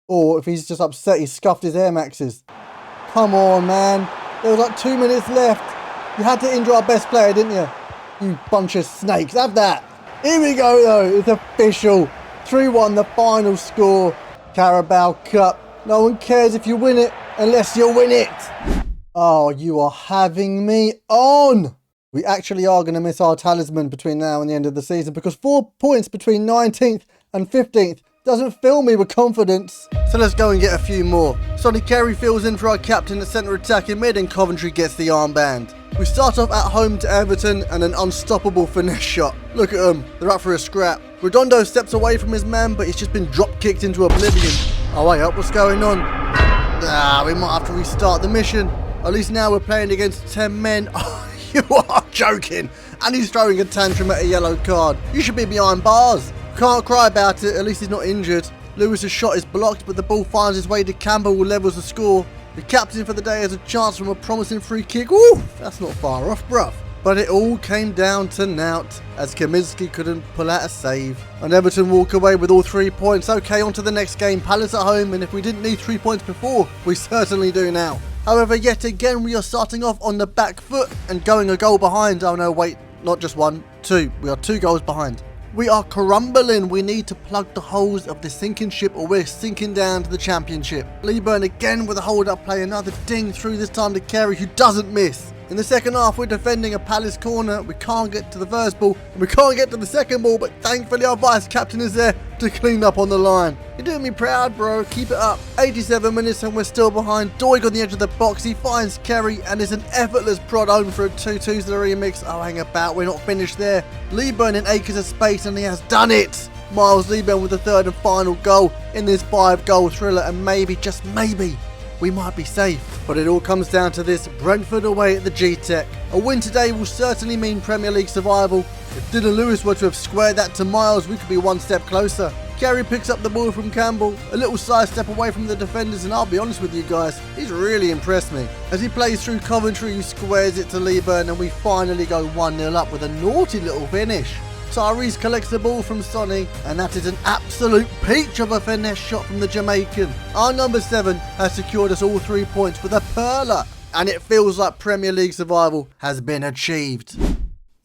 or if he's just upset. He scuffed his Air Maxes. Come on, man. There was like 2 minutes left. You had to injure our best player, didn't you? You bunch of snakes. Have that. Here we go, though. It's official. 3-1, the final score. Carabao Cup. No one cares if you win it unless you win it. Oh, you are having me on. We actually are going to miss our talisman between now and the end of the season because 4 points between 19th and 15th doesn't fill me with confidence. So let's go and get a few more. Sonny Carey fills in for our captain at centre attack in mid and Coventry gets the armband. We start off at home to Everton and an unstoppable finesse shot. Look at them, they're up for a scrap. Redondo steps away from his man but he's just been drop kicked into oblivion. Oh wait up, what's going on? We might have to restart the mission. At least now we're playing against 10 men. You are joking. And he's throwing a tantrum at a yellow card. You should be behind bars. Can't cry about it, at least he's not injured. Lewis's shot is blocked, but the ball finds its way to Campbell who levels the score. The captain for the day has a chance from a promising free kick. Woo! That's not far off, bruv. But it all came down to Nout, as Kaminski couldn't pull out a save. And Everton walk away with all 3 points. Okay, on to the next game. Palace at home, and if we didn't need 3 points before, we certainly do now. However, yet again, we are starting off on the back foot and going a goal behind. Oh no, wait, not just 1, 2. We are 2 goals behind. We are crumbling. We need to plug the holes of the sinking ship or we're sinking down to the championship. Lee Burn again with a hold-up play. Another ding through this time to Carey who doesn't miss. In the second half, we're defending a Palace corner. We can't get to the first ball and we can't get to the second ball, but thankfully our vice captain is there to clean up on the line. You're doing me proud, bro. Keep it up. 87 minutes and we're still behind. Doig on the edge of the box. He finds Carey and it's an effortless prod home for a 2-2 to the remix. Oh, hang about. We're not finished there. Leeburn in acres of space and he has done it. Miles Leeburn with the third and final goal in this 5-goal thriller, and maybe, just maybe, we might be safe. But it all comes down to this: Brentford away at the G-Tech. A win today will certainly mean Premier League survival. If Dylan Lewis were to have squared that to Miles, we could be one step closer. Carey picks up the ball from Campbell, a little side step away from the defenders, and I'll be honest with you guys, he's really impressed me. As he plays through Coventry, he squares it to Leeburn, and we finally go 1-0 up with a naughty little finish. Tyrese collects the ball from Sonny, and that is an absolute peach of a finesse shot from the Jamaican. Our number 7 has secured us all 3 points with a perler, and it feels like Premier League survival has been achieved.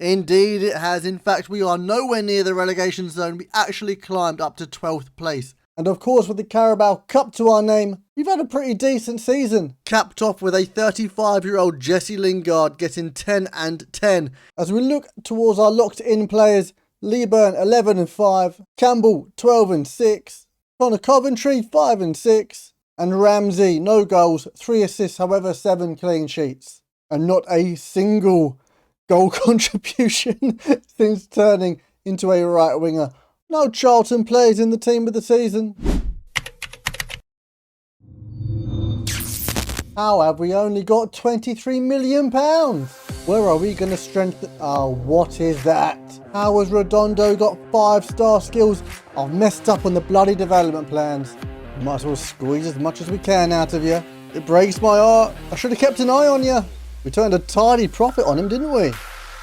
Indeed it has. In fact, we are nowhere near the relegation zone. We actually climbed up to 12th place. And of course, with the Carabao Cup to our name, we've had a pretty decent season. Capped off with a 35-year-old Jesse Lingard getting 10 and 10. As we look towards our locked-in players, Leeburn 11 and 5, Campbell 12 and 6, Connor Coventry, 5 and 6. And Ramsey, no goals, 3 assists, however, 7 clean sheets. And not a single goal contribution since turning into a right winger. No Charlton players in the team of the season. How have we only got £23 million? Where are we going to strengthen? Oh, what is that? How has Redondo got 5-star skills? I've messed up on the bloody development plans. Might as well squeeze as much as we can out of you. It breaks my heart. I should have kept an eye on you. We turned a tidy profit on him, didn't we?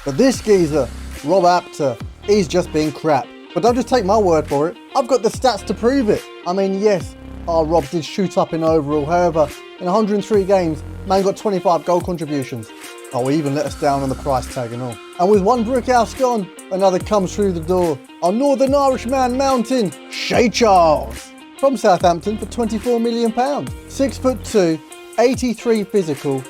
But this geezer, Rob Apter, he's just being crap. But don't just take my word for it. I've got the stats to prove it. I mean, yes, our Rob did shoot up in overall. However, in 103 games, man got 25 goal contributions. Oh, he even let us down on the price tag and all. And with one brick house gone, another comes through the door. Our Northern Irish man mountain, Shay Charles, from Southampton for £24 million. 6'2", 83 physical,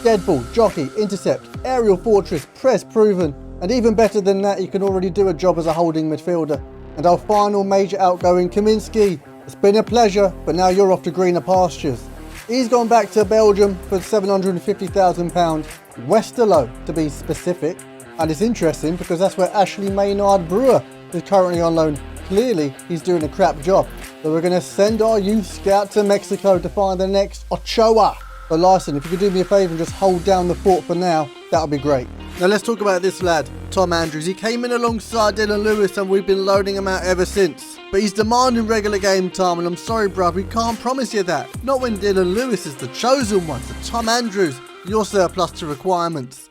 dead ball, jockey, intercept, aerial fortress, press proven, and even better than that, he can already do a job as a holding midfielder. And our final major outgoing, Kaminski. It's been a pleasure, but now you're off to greener pastures. He's gone back to Belgium for £750,000, Westerlo to be specific. And it's interesting because that's where Ashley Maynard Brewer is currently on loan. Clearly, he's doing a crap job. So we're going to send our youth scout to Mexico to find the next Ochoa. But Lyson, if you could do me a favour and just hold down the fort for now, that would be great. Now let's talk about this lad, Tom Andrews. He came in alongside Dylan Lewis and we've been loading him out ever since. But he's demanding regular game time and I'm sorry bruv, we can't promise you that. Not when Dylan Lewis is the chosen one. So Tom Andrews, you're surplus to requirements.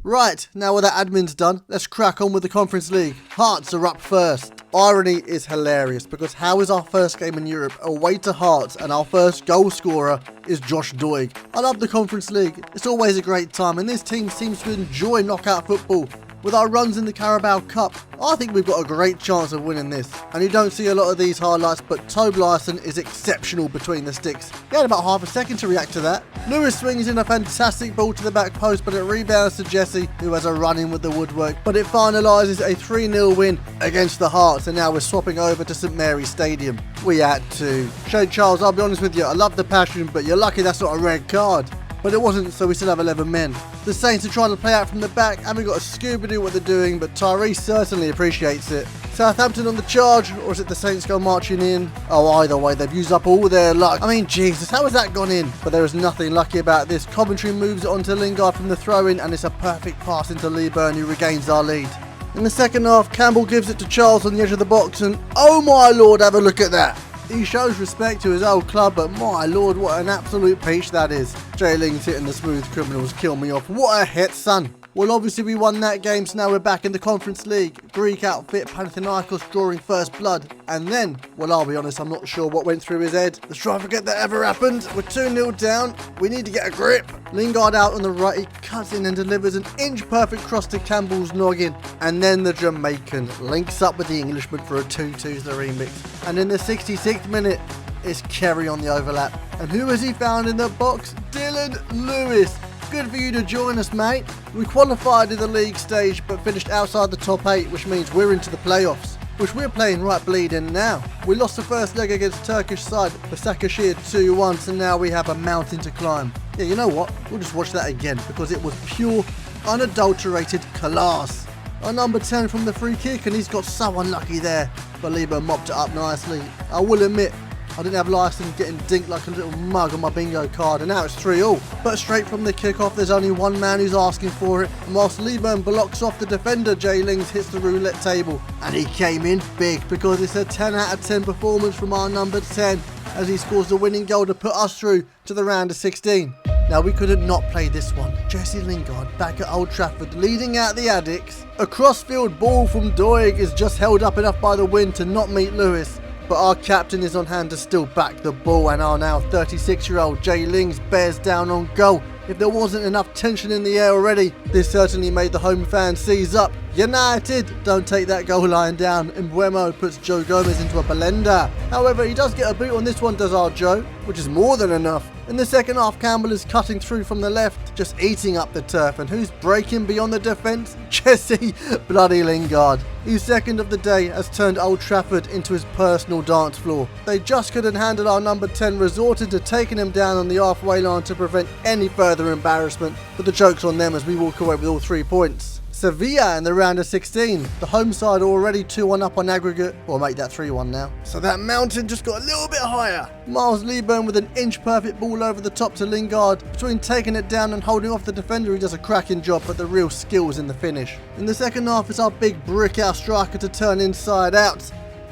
Right, now with that admin's done, let's crack on with the Conference League. Hearts are up first. Irony is hilarious because how is our first game in Europe away to Hearts and our first goal scorer is Josh Doig. I love the Conference League. It's always a great time and this team seems to enjoy knockout football. With our runs in the Carabao Cup, I think we've got a great chance of winning this. And you don't see a lot of these highlights, but Tobe Lyson is exceptional between the sticks. He had about half a second to react to that. Lewis swings in a fantastic ball to the back post, but it rebounds to Jesse, who has a run in with the woodwork. But it finalises a 3-0 win against the Hearts, and now we're swapping over to St Mary's Stadium. We had to. Shane Charles, I'll be honest with you, I love the passion, but you're lucky that's not a red card. But it wasn't, so we still have 11 men. The Saints are trying to play out from the back, and we've got to Scooby-Doo what they're doing, but Tyrese certainly appreciates it. Southampton on the charge, or is it the Saints go marching in? Oh, either way, they've used up all their luck. I mean, Jesus, how has that gone in? But there is nothing lucky about this. Coventry moves it on to Lingard from the throw-in, and it's a perfect pass into Lee Byrne, who regains our lead. In the second half, Campbell gives it to Charles on the edge of the box, and oh my lord, have a look at that. He shows respect to his old club, but my lord, what an absolute peach that is. Jay Ling's hitting the smooth criminals, kill me off. What a hit, son. Well, obviously we won that game, so now we're back in the Conference League. Greek outfit, Panathinaikos drawing first blood. And then, well, I'll be honest, I'm not sure what went through his head. Let's try and forget that ever happened. We're 2-0 down. We need to get a grip. Lingard out on the right. He cuts in and delivers an inch-perfect cross to Campbell's noggin. And then the Jamaican links up with the Englishman for a 2-2 the remix. And in the 66th minute, it's Kerry on the overlap. And who has he found in the box? Dylan Lewis. Good for you to join us, mate. We qualified in the league stage but finished outside the top 8, which means we're into the playoffs, which we're playing right bleeding now. We lost the first leg against Turkish side Başakşehir 2-1, so now we have a mountain to climb. Yeah, you know what? We'll just watch that again because it was pure, unadulterated class. Our number 10 from the free kick, and he's got so unlucky there. But Lieber mopped it up nicely. I will admit, I didn't have Lyson getting dinked like a little mug on my bingo card, and now it's 3-all. But straight from the kickoff, there's only one man who's asking for it, and whilst Lieberman blocks off the defender, Jay Lings hits the roulette table. And he came in big, because it's a 10 out of 10 performance from our number 10, as he scores the winning goal to put us through to the round of 16. Now we couldn't not play this one. Jesse Lingard back at Old Trafford, leading out the Addicts. A crossfield ball from Doig is just held up enough by the wind to not meet Lewis. But our captain is on hand to still back the ball, and our now 36-year-old Jay Lings bears down on goal. If there wasn't enough tension in the air already, this certainly made the home fans seize up. United don't take that goal line down, and Buemo puts Joe Gomez into a blender. However, he does get a boot on this one, does our Joe, which is more than enough. In the second half, Campbell is cutting through from the left, just eating up the turf, and who's breaking beyond the defence? Jesse bloody Lingard. His second of the day has turned Old Trafford into his personal dance floor. They just couldn't handle our number 10, resorted to taking him down on the halfway line to prevent any further embarrassment, but the joke's on them as we walk away with all 3 points. Sevilla in the round of 16. The home side already 2-1 up on aggregate, or make that 3-1 now. So that mountain just got a little bit higher. Miles Lieburn with an inch perfect ball over the top to Lingard. Between taking it down and holding off the defender, he does a cracking job, but the real skill is in the finish. In the second half, it's our big brick house striker to turn inside out,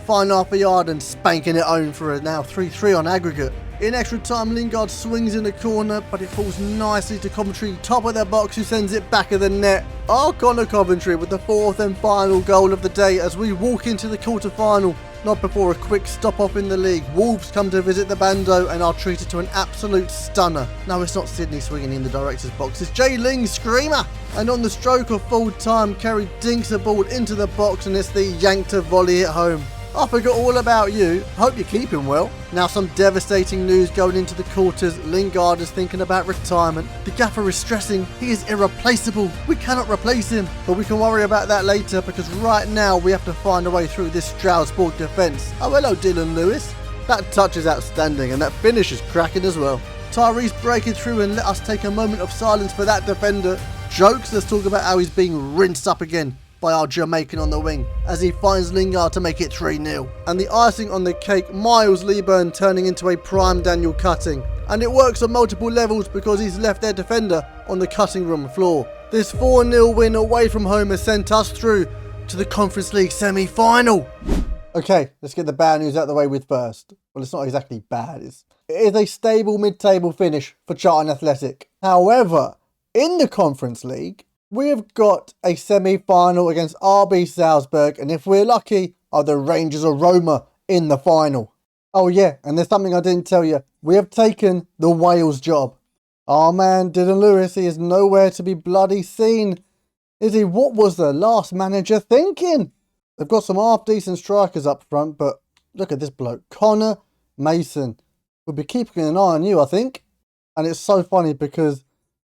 find half a yard and spanking it home for a now 3-3 on aggregate. In extra time, Lingard swings in the corner, but it falls nicely to Coventry, top of their box, who sends it back of the net. Our Connor Coventry with the 4th and final goal of the day as we walk into the quarter-final. Not before a quick stop off in the league. Wolves come to visit the Bando and are treated to an absolute stunner. No, it's not Sydney swinging in the director's box, it's Jay Ling's screamer. And on the stroke of full time, Kerry dinks a ball into the box and it's the yank to volley it home. I forgot all about you. Hope you're keeping well. Now some devastating news going into the quarters. Lingard is thinking about retirement. The gaffer is stressing he is irreplaceable. We cannot replace him. But we can worry about that later because right now we have to find a way through this Strasbourg defence. Oh, hello Dylan Lewis. That touch is outstanding and that finish is cracking as well. Tyrese breaking through and let us take a moment of silence for that defender. Jokes, let's talk about how he's being rinsed up again by our Jamaican on the wing as he finds Lingard to make it 3-0. And the icing on the cake, Miles Lieburn turning into a prime Daniel Cutting. And it works on multiple levels because he's left their defender on the cutting room floor. This 4-0 win away from home has sent us through to the Conference League semi-final. Okay, let's get the bad news out of the way with first. Well, it's not exactly bad. It is a stable mid-table finish for Charlton Athletic. However, in the Conference League, we have got a semi-final against RB Salzburg, and if we're lucky, are the Rangers of Roma in the final. Oh yeah, and there's something I didn't tell you. We have taken the Wales job. Oh man, Dylan Lewis, he is nowhere to be bloody seen. Is he? What was the last manager thinking? They've got some half-decent strikers up front, but look at this bloke. Connor Mason. We'll be keeping an eye on you, I think. And it's so funny because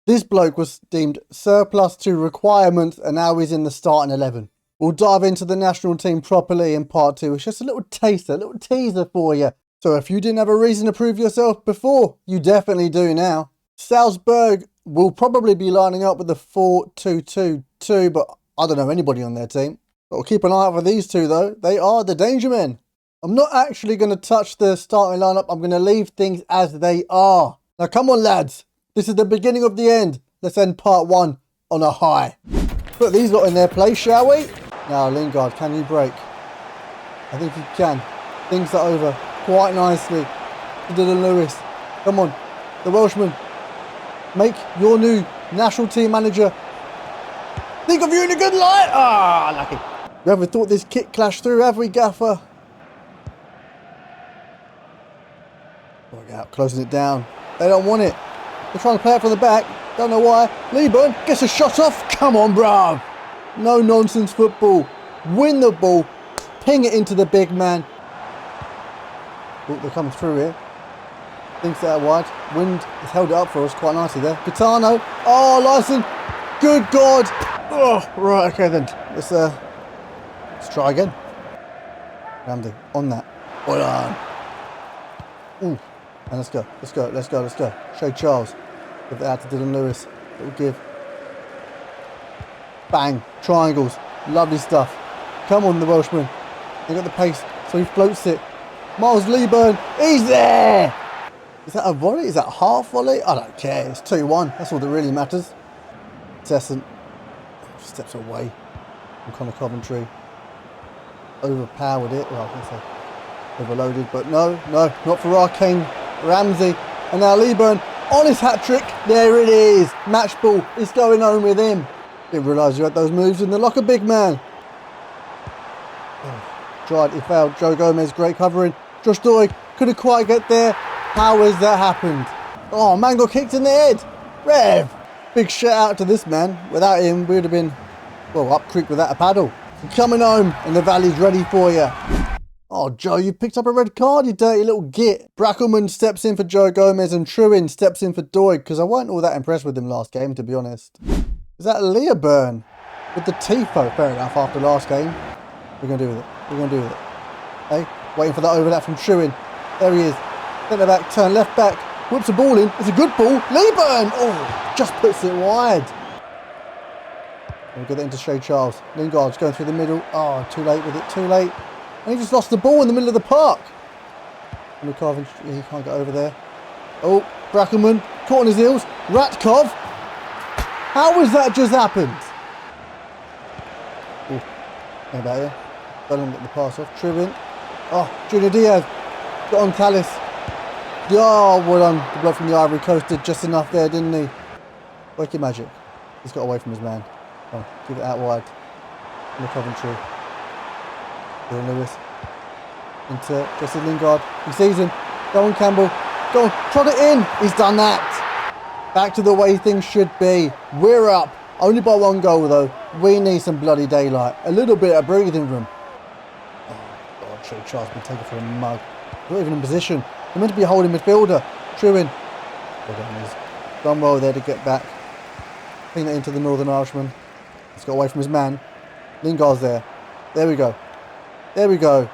this bloke was deemed surplus to requirements and now he's in the starting 11. We'll dive into the national team properly in part 2. It's just a little taster, a little teaser for you. So if you didn't have a reason to prove yourself before, you definitely do now. Salzburg will probably be lining up with the 4-2-2-2, but I don't know anybody on their team. But we'll keep an eye out for these two though. They are the danger men. I'm not actually going to touch the starting lineup. I'm going to leave things as they are. Now come on lads. This is the beginning of the end. Let's end part 1 on a high. Put these lot in their place, shall we? Now, Lingard, can you break? I think he can. Things are over quite nicely. Dylan Lewis. Come on. The Welshman. Make your new national team manager think of you in a good light. Ah, lucky. We haven't thought this kick clash through, have we, Gaffer? Look out, closing it down. They don't want it. They're trying to play it from the back. Don't know why. Lieburn gets a shot off. Come on, bruv. No nonsense football. Win the ball. Ping it into the big man. Oh, they're coming through here. Thinks they're wide. Wind has held it up for us quite nicely there. Gitano. Oh, Lyson. Good God. Oh, right. Okay, then. Let's try again. Ramsey on that. Well done. Ooh. And let's go, let's go, let's go, let's go. Shay Charles. Give that out to Dylan Lewis. It will give. Bang. Triangles. Lovely stuff. Come on, the Welshman. They got the pace, so he floats it. Miles Lieburn. He's there! Is that a volley? Is that a half volley? I don't care. It's 2-1. That's all that really matters. Tesson steps away from Connor Coventry. Overpowered it. Well, I can say overloaded, but no, not for Arcane Ramsey. And now Lieburn on his hat-trick. There it is. Match ball. It's going home with him. Didn't realise you had those moves in the locker, big man. Oh, tried, he failed. Joe Gomez, great covering. Josh Doig couldn't quite get there. How has that happened? Oh, man got kicked in the head. Rev. Big shout out to this man. Without him, we would have been, well, up creek without a paddle. Coming home and the valley's ready for you. Oh, Joe, you picked up a red card, you dirty little git. Brackelman steps in for Joe Gomez and Truin steps in for Doig, because I wasn't all that impressed with him last game, to be honest. Is that Leoburn with the tifo? Fair enough, after last game. We're going to do with it. We're going to do with it. Hey, waiting for that overlap from Truin. There he is. Centre back, turn left back. Whips the ball in. It's a good ball. Leoburn! Oh, just puts it wide. We'll get it into Shay Charles. Lingard's going through the middle. Oh, too late with it, too late. And he just lost the ball in the middle of the park. And he can't get over there. Oh, Brackelman caught on his heels. Ratkov. How has that just happened? Oh, how about here? Don't get the pass off. Trivin. Oh, Junior Diaz. Got on Callis. Oh, well done. The bloke from the Ivory Coast did just enough there, didn't he? Wicked magic. He's got away from his man. Oh, give it out wide. Into Coventry. Dylan Lewis. Into Jesse Lingard. He sees him. Go on, Campbell. Go on. Trot it in. He's done that. Back to the way things should be. We're up. Only by 1 goal, though. We need some bloody daylight. A little bit of breathing room. Oh, God. Shay Charles been taken for a mug. Not even in position. They're meant to be a holding midfielder. Truin. He's done well there to get back. Clean it into the Northern Irishman. He's got away from his man. Lingard's there. There we go. There we go.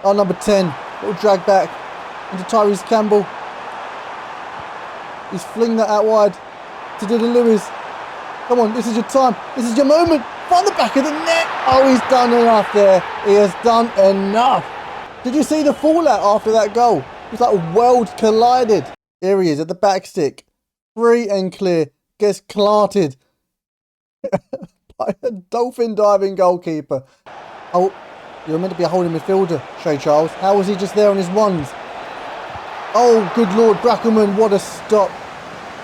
Oh, number 10. Little drag back into Tyrese Campbell. He's flinging that out wide to Dylan Lewis. Come on, this is your time. This is your moment. Find the back of the net. Oh, he's done enough there. He has done enough. Did you see the fallout after that goal? It was like a world collided. Here he is at the back stick. Free and clear. Gets clarted by a dolphin diving goalkeeper. Oh, you're meant to be a holding midfielder, Shay Charles. How was he just there on his ones? Oh, good Lord, Brackelman, what a stop.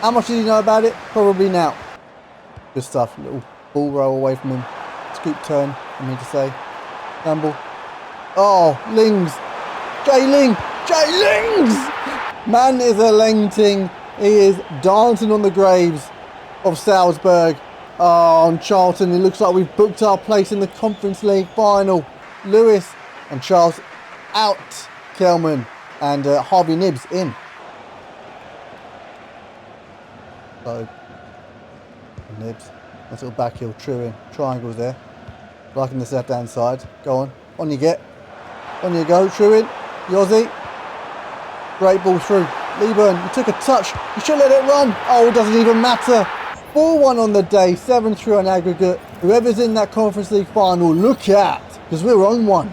How much did he know about it? Probably now. Good stuff. Little ball roll away from him. Scoop turn, I mean to say. Campbell. Oh, Lings. Jay Ling. Jay Lings! Man is a Lengting. He is dancing on the graves of Salzburg. Oh, and Charlton, it looks like we've booked our place in the Conference League final. Lewis and Charles out. Kelman and Harvey Nibbs in. So, Nibbs. Nice little back heel, true in. Triangles there. Liking this left hand side. Go on. On you get. On you go. True in. Yossi. Great ball through. Leeburn, you took a touch. You should let it run. Oh, it doesn't even matter. 4-1 on the day. 7-3 on aggregate. Whoever's in that Conference League final, look out. Because we're on one.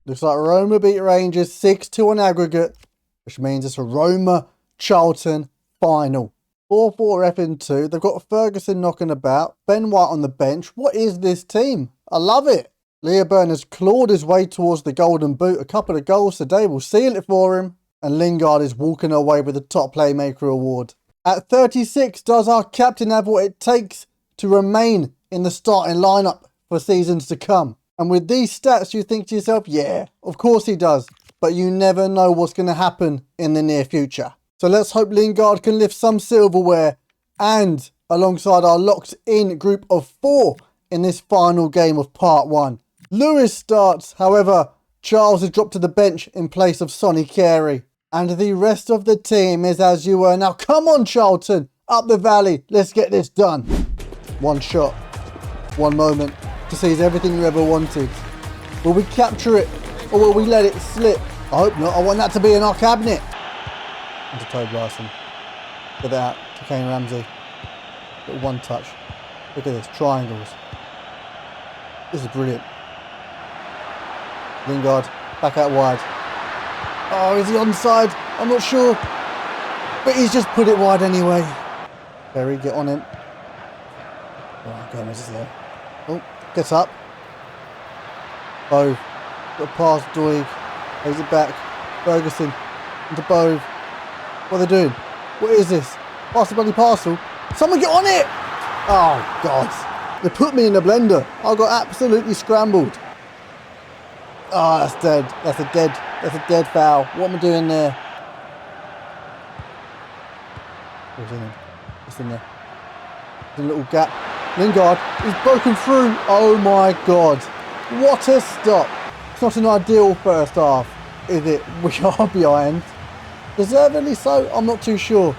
Looks like Roma beat Rangers 6-2 on aggregate. Which means it's a Roma-Charlton final. 4-4 FN2. They've got Ferguson knocking about. Ben White on the bench. What is this team? I love it. Leoburn has clawed his way towards the golden boot. A couple of goals today will seal it for him. And Lingard is walking away with the top playmaker award. At 36, does our captain have what it takes to remain in the starting lineup for seasons to come? And with these stats, you think to yourself, yeah, of course he does. But you never know what's going to happen in the near future. So let's hope Lingard can lift some silverware and alongside our locked-in group of 4 in this final game of part 1. Lewis starts, however, Charles is dropped to the bench in place of Sonny Carey. And the rest of the team is as you were. Now come on, Charlton, up the valley, let's get this done. One shot, one moment to seize everything you ever wanted. Will we capture it or will we let it slip? I hope not, I want that to be in our cabinet. Into Tobe Larson. Get that out to Kane Ramsey. Little one touch. Look at this, triangles. This is brilliant. Lingard, back out wide. Oh, is he onside? I'm not sure. But he's just put it wide anyway. Berry, get on him. Oh, Gomez is there. Oh, gets up. Bove. Got past Doig. Plays it back. Ferguson. Into Bove. What are they doing? What is this? Pass the bloody parcel. Someone get on it! Oh, God. They put me in the blender. I got absolutely scrambled. Oh, that's dead. That's a dead foul. What am I doing there? What's in there? What's in there? There's a little gap. Lingard is broken through. Oh my God. What a stop. It's not an ideal first half, is it? We are behind. Deservedly so? I'm not too sure.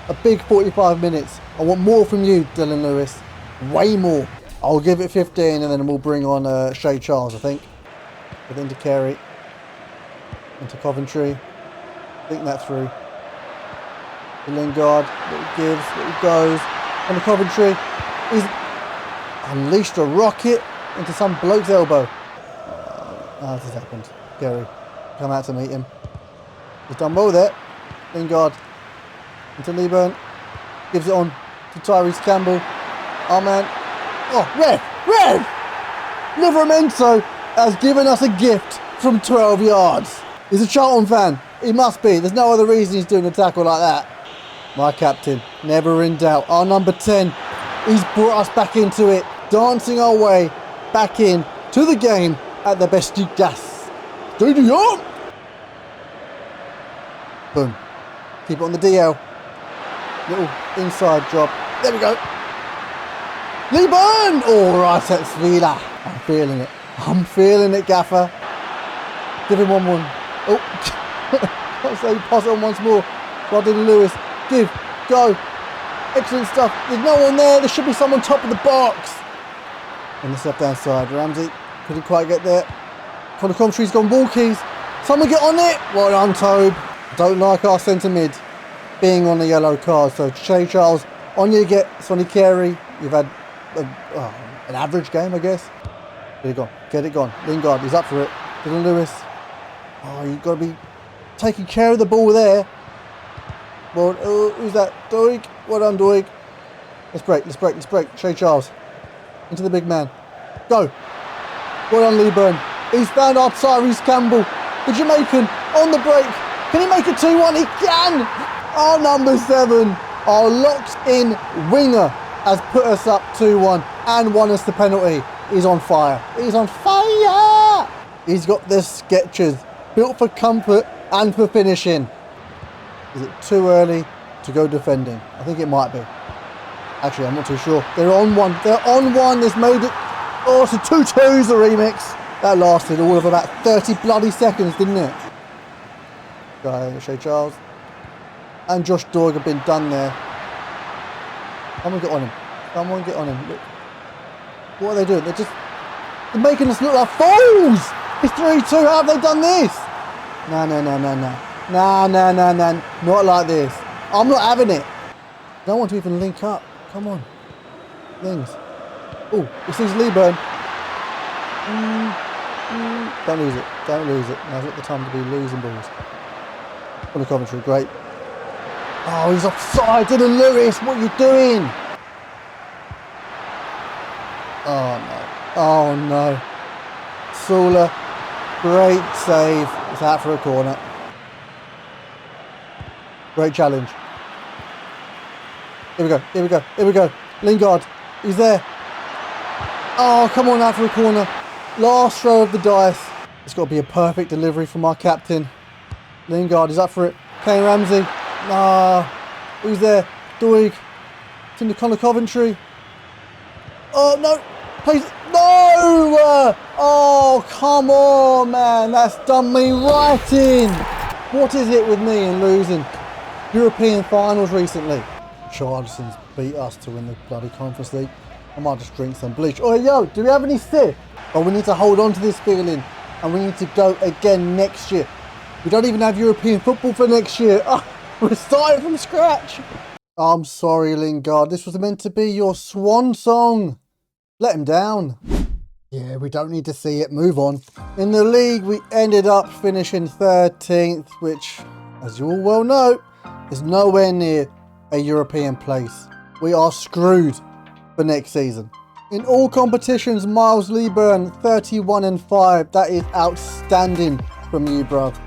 A big 45 minutes. I want more from you, Dylan Lewis. Way more. I'll give it 15 and then we'll bring on Shay Charles, I think. But into Carey. Into Coventry. I think that's through. To Lingard. Little gives, little goes. And the Coventry. He's unleashed a rocket into some bloke's elbow. Oh, this has happened. Carey. Come out to meet him. He's done well there. Lingard. Into Lieburn. Gives it on to Tyrese Campbell. Oh man. Oh, Rev! Livramento has given us a gift from 12 yards. He's a Charlton fan. He must be. There's no other reason he's doing a tackle like that. My captain, never in doubt. Our number 10. He's brought us back into it. Dancing our way back in to the game at the Besiktas Stadium. Boom. Keep it on the DL. Little inside job. There we go. Lieburn! All right, that's Vila. I'm feeling it. I'm feeling it, Gaffer. Give him 1-1. Oh, can't say pass it on once more. Dylan Lewis. Give. Go. Excellent stuff. There's no one there. There should be someone top of the box. And the left hand side. Ramsey couldn't quite get there. Connor Coventry's gone walkies. Someone get on it. Well done, Tobe. Don't like our centre mid being on the yellow card. So Shay Charles, on you get Sonny Carey. You've had an average game, I guess. There you go. Get it gone. Lingard, he's up for it. Dylan Lewis. Oh, you've got to be taking care of the ball there. Well, who's that? Doig. Well done, Doig. Let's break. Shay Charles. Into the big man. Go. Well done, Lieburn. He's found our Tyrese Campbell. The Jamaican on the break. Can he make it 2-1? He can! Our number 7, our locked-in winger, has put us up 2-1 and won us the penalty. He's on fire. He's on fire! He's got the Skechers, built for comfort and for finishing. Is it too early to go defending? I think it might be. Actually, I'm not too sure. They're on one. This made it. Oh, it's a 2-2's the remix. That lasted all of about 30 bloody seconds, didn't it? Shay Charles and Josh Doig have been done there. Someone get on him. Look. What are they doing? They're making us look like fools. It's 3-2. How have they done this? No. Not like this. I'm not having it. I don't want to even link up. Come on. Things. Oh, it sees Lieburn. Don't lose it. Now's not the time to be losing balls. On the Coventry, great. Oh, he's offside. Dylan Lewis, what are you doing? Oh no. Sula, great save. It's out for a corner. Great challenge. Here we go. Lingard, he's there. Oh, come on, out for a corner. Last throw of the dice. It's got to be a perfect delivery from our captain. Lingard is up for it. Kane Ramsey. Who's there? Doig. It's in the Connor Coventry. Oh, no. Please. No! Oh, come on, man. That's done me right in. What is it with me and losing European finals recently? Charlton's beat us to win the bloody Conference League. I might just drink some bleach. Oh, yo, do we have any sip? Oh, we need to hold on to this feeling and we need to go again next year. We don't even have European football for next year. Oh, we're starting from scratch. I'm sorry, Lingard. This was meant to be your swan song. Let him down. Yeah, we don't need to see it. Move on. In the league, we ended up finishing 13th, which, as you all well know, is nowhere near a European place. We are screwed for next season. In all competitions, Miles Lieburn, 31-5. That is outstanding from you, bruv.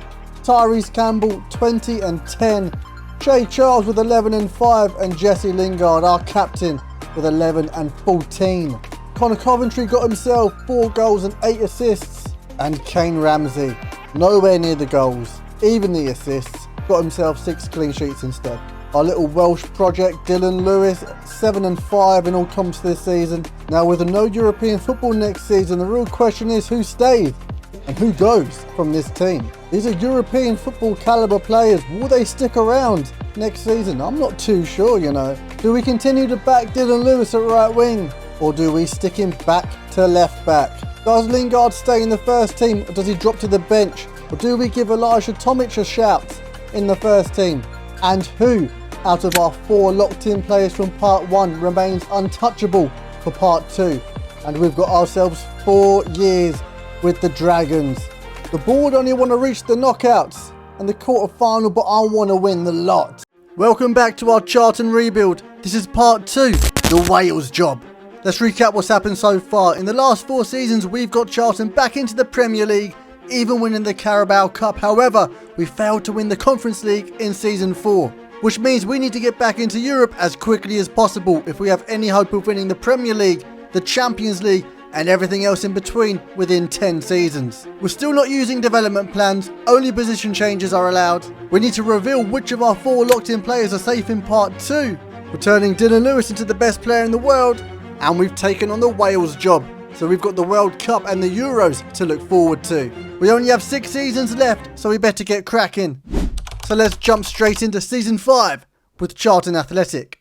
Tyrese Campbell, 20-10. Shay Charles with 11-5. And Jesse Lingard, our captain, with 11-14. Connor Coventry got himself 4 goals and 8 assists. And Kane Ramsey, nowhere near the goals, even the assists, got himself 6 clean sheets instead. Our little Welsh project, Dylan Lewis, 7-5 in all comps this season. Now with no European football next season, the real question is who stays? And who goes from this team? These are European football caliber players. Will they stick around next season? I'm not too sure, you know. Do we continue to back Dylan Lewis at right wing? Or do we stick him back to left back? Does Lingard stay in the first team, or does he drop to the bench? Or do we give Elijah Tomic a shout in the first team? And who out of our 4 locked-in players from part 1 remains untouchable for part 2? And we've got ourselves 4 years with the Dragons. The board only want to reach the knockouts and the quarter-final, but I want to win the lot. Welcome back to our Charlton rebuild. This is part 2, the Wales job. Let's recap what's happened so far. In the last 4 seasons, we've got Charlton back into the Premier League, even winning the Carabao Cup. However, we failed to win the Conference League in Season 4, which means we need to get back into Europe as quickly as possible if we have any hope of winning the Premier League, the Champions League, and everything else in between within 10 seasons. We're still not using development plans, only position changes are allowed. We need to reveal which of our 4 locked-in players are safe in part 2. We're turning Dylan Lewis into the best player in the world, and we've taken on the Wales job. So we've got the World Cup and the Euros to look forward to. We only have 6 seasons left, so we better get cracking. So let's jump straight into Season 5 with Charlton Athletic.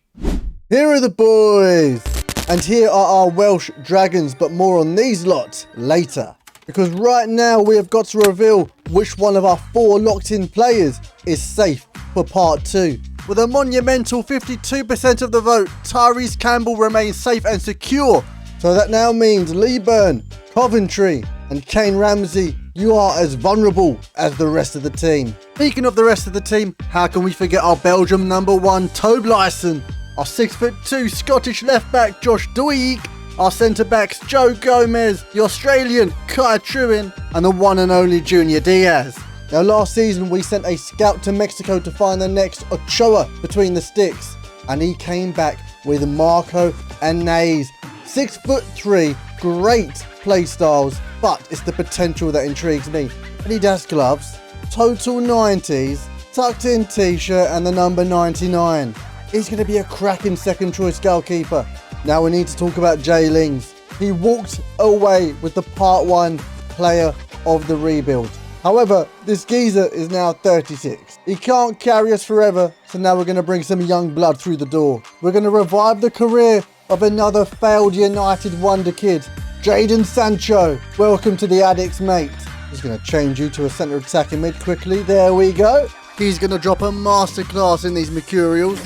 Here are the boys. And here are our Welsh Dragons, but more on these lots later. Because right now we have got to reveal which one of our 4 locked-in players is safe for part 2. With a monumental 52% of the vote, Tyrese Campbell remains safe and secure. So that now means Lee Byrne, Coventry and Kane Ramsey, you are as vulnerable as the rest of the team. Speaking of the rest of the team, how can we forget our Belgium number 1 Tobe Lyson, our 6'2" Scottish left back Josh Doig, our centre backs Joe Gomez, the Australian Kai Truin and the one and only Junior Diaz. Now last season we sent a scout to Mexico to find the next Ochoa between the sticks, and he came back with Marco and Nays. 6'3", great play styles, but it's the potential that intrigues me. Adidas gloves, total 90s, tucked in t-shirt and the number 99. He's going to be a cracking second choice goalkeeper. Now we need to talk about Jay Lings. He walked away with the part 1 player of the rebuild. However, this geezer is now 36. He can't carry us forever, so now we're going to bring some young blood through the door. We're going to revive the career of another failed United wonder kid, Jadon Sancho. Welcome to the Addicts, mate. Just going to change you to a centre attacking mid quickly. There we go. He's going to drop a masterclass in these mercurials.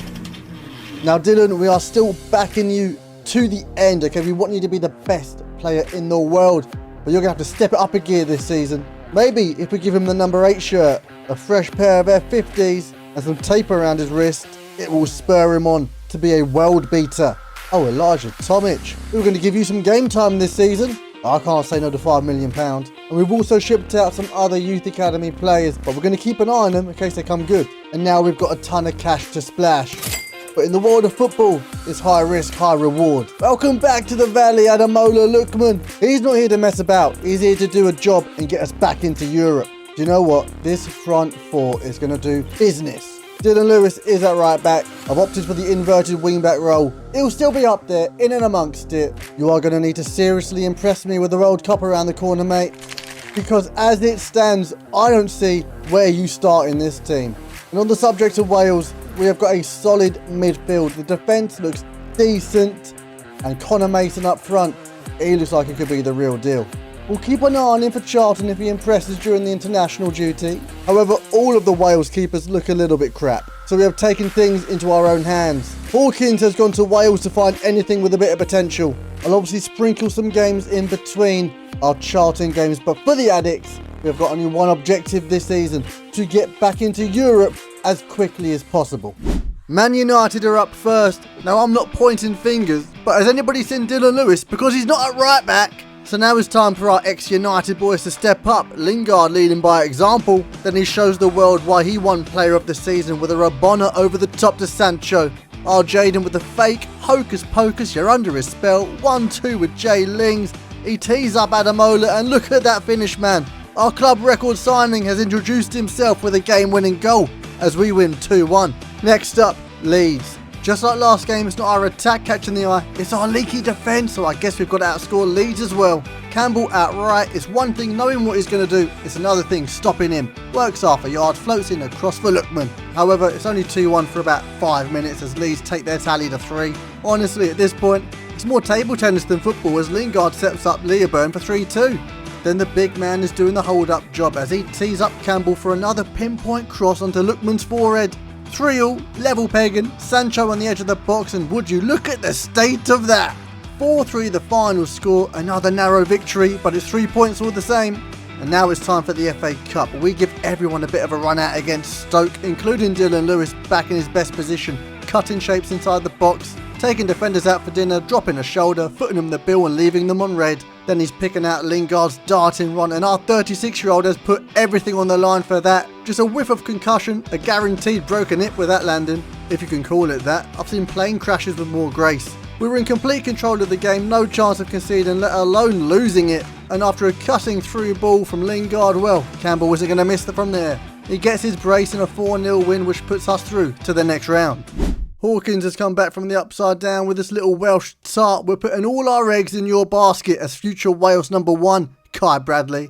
Now Dylan, we are still backing you to the end, okay? We want you to be the best player in the world, but you're going to have to step it up a gear this season. Maybe if we give him the number 8 shirt, a fresh pair of F50s and some tape around his wrist, it will spur him on to be a world beater. Oh, Elijah Tomic, we're going to give you some game time this season. I can't say no to £5 million. And we've also shipped out some other youth academy players, but we're going to keep an eye on them in case they come good. And now we've got a ton of cash to splash. But in the world of football, it's high risk, high reward. Welcome back to the Valley, Ademola Lookman. He's not here to mess about. He's here to do a job and get us back into Europe. Do you know what? This front 4 is going to do business. Dylan Lewis is at right back. I've opted for the inverted wingback role. He'll still be up there, in and amongst it. You are going to need to seriously impress me with the World Cup around the corner, mate. Because as it stands, I don't see where you start in this team. And on the subject of Wales, we have got a solid midfield. The defence looks decent. And Connor Mason up front, he looks like he could be the real deal. We'll keep an eye on him for Charlton if he impresses during the international duty. However, all of the Wales keepers look a little bit crap. So we have taken things into our own hands. Hawkins has gone to Wales to find anything with a bit of potential. I'll obviously sprinkle some games in between our Charlton games. But for the Addicts, we've got only one objective this season: to get back into Europe as quickly as possible. Man United are up first. Now I'm not pointing fingers, but has anybody seen Dylan Lewis? Because he's not at right back. So now it's time for our ex-United boys to step up. Lingard leading by example. Then he shows the world why he won Player of the Season with a Rabona over the top to Sancho. Our Jadon with the fake. Hocus pocus, you're under his spell. 1-2 with Jay Lings. He tees up Ademola and look at that finish, man. Our club record signing has introduced himself with a game-winning goal as we win 2-1. Next up, Leeds. Just like last game, it's not our attack catching the eye, it's our leaky defence, so I guess we've got to outscore Leeds as well. Campbell outright. It's one thing knowing what he's going to do, it's another thing stopping him. Works half a yard, floats in across for Lookman. However, it's only 2-1 for about 5 minutes as Leeds take their tally to 3. Honestly, at this point, it's more table tennis than football as Lingard sets up Leoburn for 3-2. Then the big man is doing the hold-up job as he tees up Campbell for another pinpoint cross onto Lookman's forehead. 3-all, level pegging, Sancho on the edge of the box, and would you look at the state of that? 4-3 the final score, another narrow victory, but it's 3 points all the same. And now it's time for the FA Cup. We give everyone a bit of a run out against Stoke, including Dylan Lewis back in his best position, cutting shapes inside the box, taking defenders out for dinner, dropping a shoulder, footing them the bill and leaving them on red. Then he's picking out Lingard's darting run, and our 36-year-old has put everything on the line for that. Just a whiff of concussion, a guaranteed broken hip with that landing, if you can call it that. I've seen plane crashes with more grace. We were in complete control of the game, no chance of conceding, let alone losing it. And after a cutting through ball from Lingard, well, Campbell wasn't going to miss it from there. He gets his brace in a 4-0 win, which puts us through to the next round. Hawkins has come back from the upside down with this little Welsh tart. We're putting all our eggs in your basket as future Wales #1, Kai Bradley.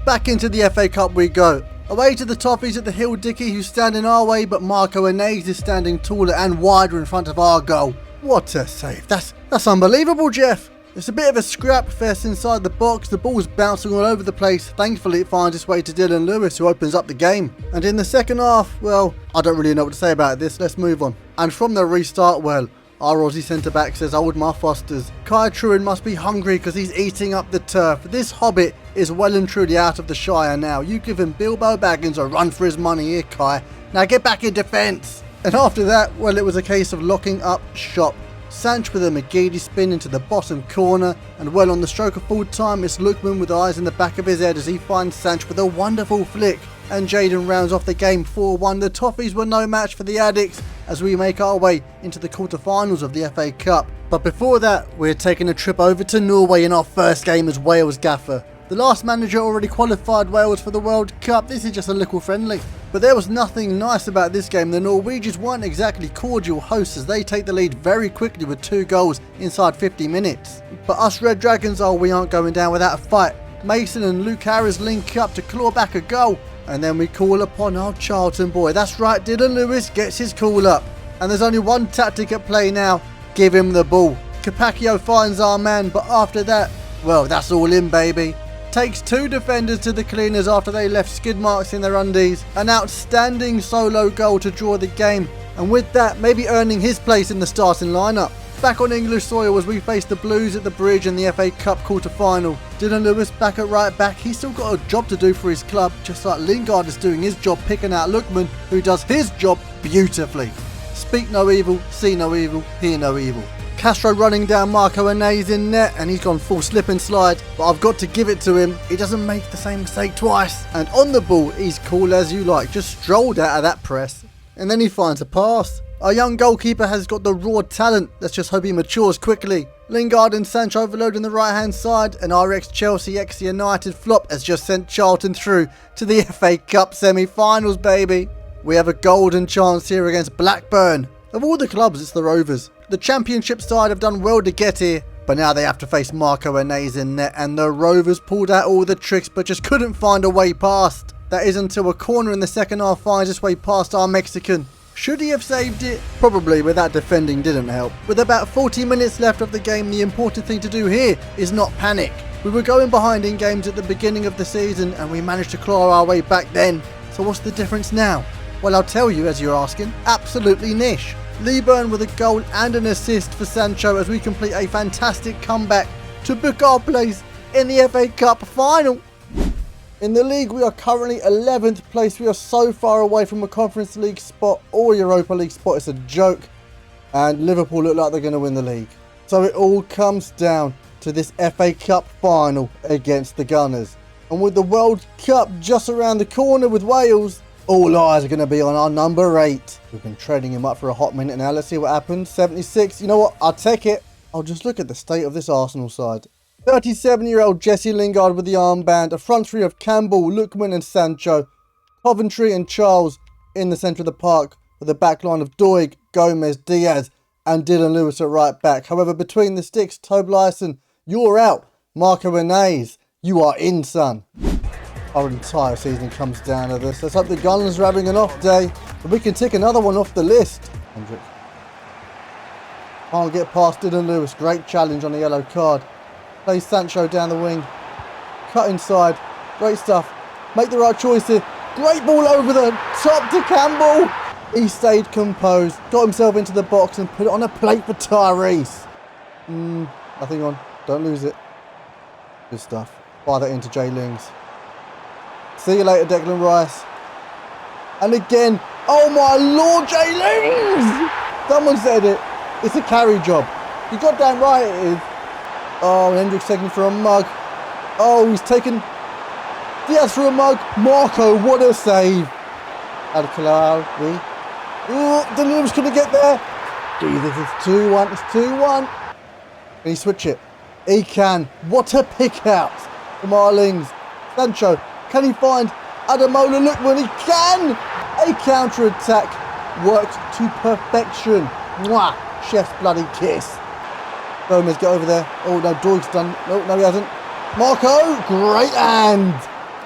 Back into the FA Cup we go. Away to the Toffees at the Hill Dicky, who's standing our way, but Marco Inez is standing taller and wider in front of our goal. What a save. That's unbelievable, Jeff. It's a bit of a scrap fest inside the box. The ball's bouncing all over the place. Thankfully, it finds its way to Dylan Lewis, who opens up the game. And in the second half, well, I don't really know what to say about this. Let's move on. And from the restart, well, our Aussie centre-back says, "Hold my Fosters." Kai Truin must be hungry because he's eating up the turf. This hobbit is well and truly out of the Shire now. You give him Bilbo Baggins a run for his money here, Kai. Now get back in defence. And after that, well, it was a case of locking up shop. Sanch with a McGeady spin into the bottom corner, and well on the stroke of full time, it's Lookman with eyes in the back of his head as he finds Sanch with a wonderful flick, and Jaden rounds off the game 4-1. The Toffees were no match for the Addicts as we make our way into the quarterfinals of the FA Cup. But before that, we're taking a trip over to Norway in our first game as Wales gaffer. The last manager already qualified Wales for the World Cup. This is just a little friendly. But there was nothing nice about this game. The Norwegians weren't exactly cordial hosts as they take the lead very quickly with 2 goals inside 50 minutes. But us Red Dragons, oh, we aren't going down without a fight. Mason and Luke Harris link up to claw back a goal. And then we call upon our Charlton boy. That's right, Dylan Lewis gets his call up. And there's only one tactic at play now. Give him the ball. Capaccio finds our man, but after that, well, that's all in, baby. Takes 2 defenders to the cleaners after they left skid marks in their undies. An outstanding solo goal to draw the game, and with that, maybe earning his place in the starting lineup. Back on English soil as we face the Blues at the Bridge in the FA Cup quarter-final. Dylan Lewis back at right back. He's still got a job to do for his club, just like Lingard is doing his job picking out Lookman, who does his job beautifully. Speak no evil, see no evil, hear no evil. Castro running down Marco Inez in net, and he's gone full slip and slide, but I've got to give it to him. He doesn't make the same mistake twice. And on the ball, he's cool as you like, just strolled out of that press. And then he finds a pass. Our young goalkeeper has got the raw talent. Let's just hope he matures quickly. Lingard and Sancho overload on the right hand side, and our ex-Chelsea, ex-United flop has just sent Charlton through to the FA Cup semi-finals, baby. We have a golden chance here against Blackburn. Of all the clubs, it's the Rovers. The Championship side have done well to get here, but now they have to face Marco Inez in net, and the Rovers pulled out all the tricks but just couldn't find a way past. That is until a corner in the second half finds its way past our Mexican. Should he have saved it? Probably, but that defending didn't help. With about 40 minutes left of the game, the important thing to do here is not panic. We were going behind in games at the beginning of the season, and we managed to claw our way back then. So what's the difference now? Well, I'll tell you as you're asking. Absolutely niche. Leeburn with a goal and an assist for Sancho as we complete a fantastic comeback to book our place in the FA Cup final. In the league, we are currently 11th place. We are so far away from a Conference League spot or Europa League spot. It's a joke. And Liverpool look like they're going to win the league. So it all comes down to this FA Cup final against the Gunners. And with the World Cup just around the corner with Wales, all eyes are going to be on our number 8. We've been trading him up for a hot minute now. Let's see what happens. 76. You know what? I'll take it. I'll just look at the state of this Arsenal side. 37-year-old Jesse Lingard with the armband. A front three of Campbell, Lookman and Sancho. Coventry and Charles in the centre of the park with a back line of Doig, Gomez, Diaz and Dylan Lewis at right back. However, between the sticks, Tobiasen, you're out. Marco Rennes, you are in, son. Our entire season comes down to this. Let's hope the Gunners are having an off day, and we can tick another one off the list. Hendrick. Can't get past Dylan Lewis. Great challenge on the yellow card. Plays Sancho down the wing. Cut inside. Great stuff. Make the right choice here. Great ball over the top to Campbell. He stayed composed. Got himself into the box and put it on a plate for Tyrese. Nothing on. Don't lose it. Good stuff. Fire that into Jay Lings. See you later, Declan Rice. And again. Oh my lord, Jay Lings! Someone said it. It's a carry job. You got damn right it is. Oh, Hendrick's taking for a mug. Oh, he's taken Diaz for a mug. Marco, what a save. Al-Khalawi. Oh, Delirium's going to get there. Jesus, it's 2-1. It's 2-1. Can he switch it? He can. What a pick out from Arlings. Sancho, can he find Ademola Lookman? He can. A counter-attack worked to perfection. Mwah. Chef's bloody kiss. Gomez, get over there. Oh, no, Doig's done. No, he hasn't. Marco, great hand.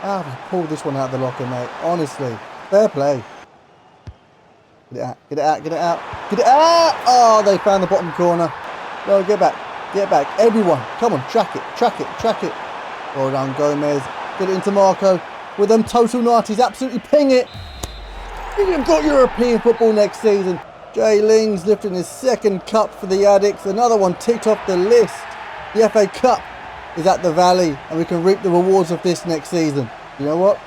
Ah, we pulled this one out of the locker, mate. Honestly, fair play. Get it out, get it out, get it out, get it out! Oh, they found the bottom corner. No, get back, get back. Everyone, come on, track it, track it, track it. Well done, Gomez. Get it into Marco. With them total 90s, absolutely ping it. You've got European football next season. Jay Lings lifting his second cup for the Addicts. Another one ticked off the list. The FA Cup is at the Valley, and we can reap the rewards of this next season. You know what?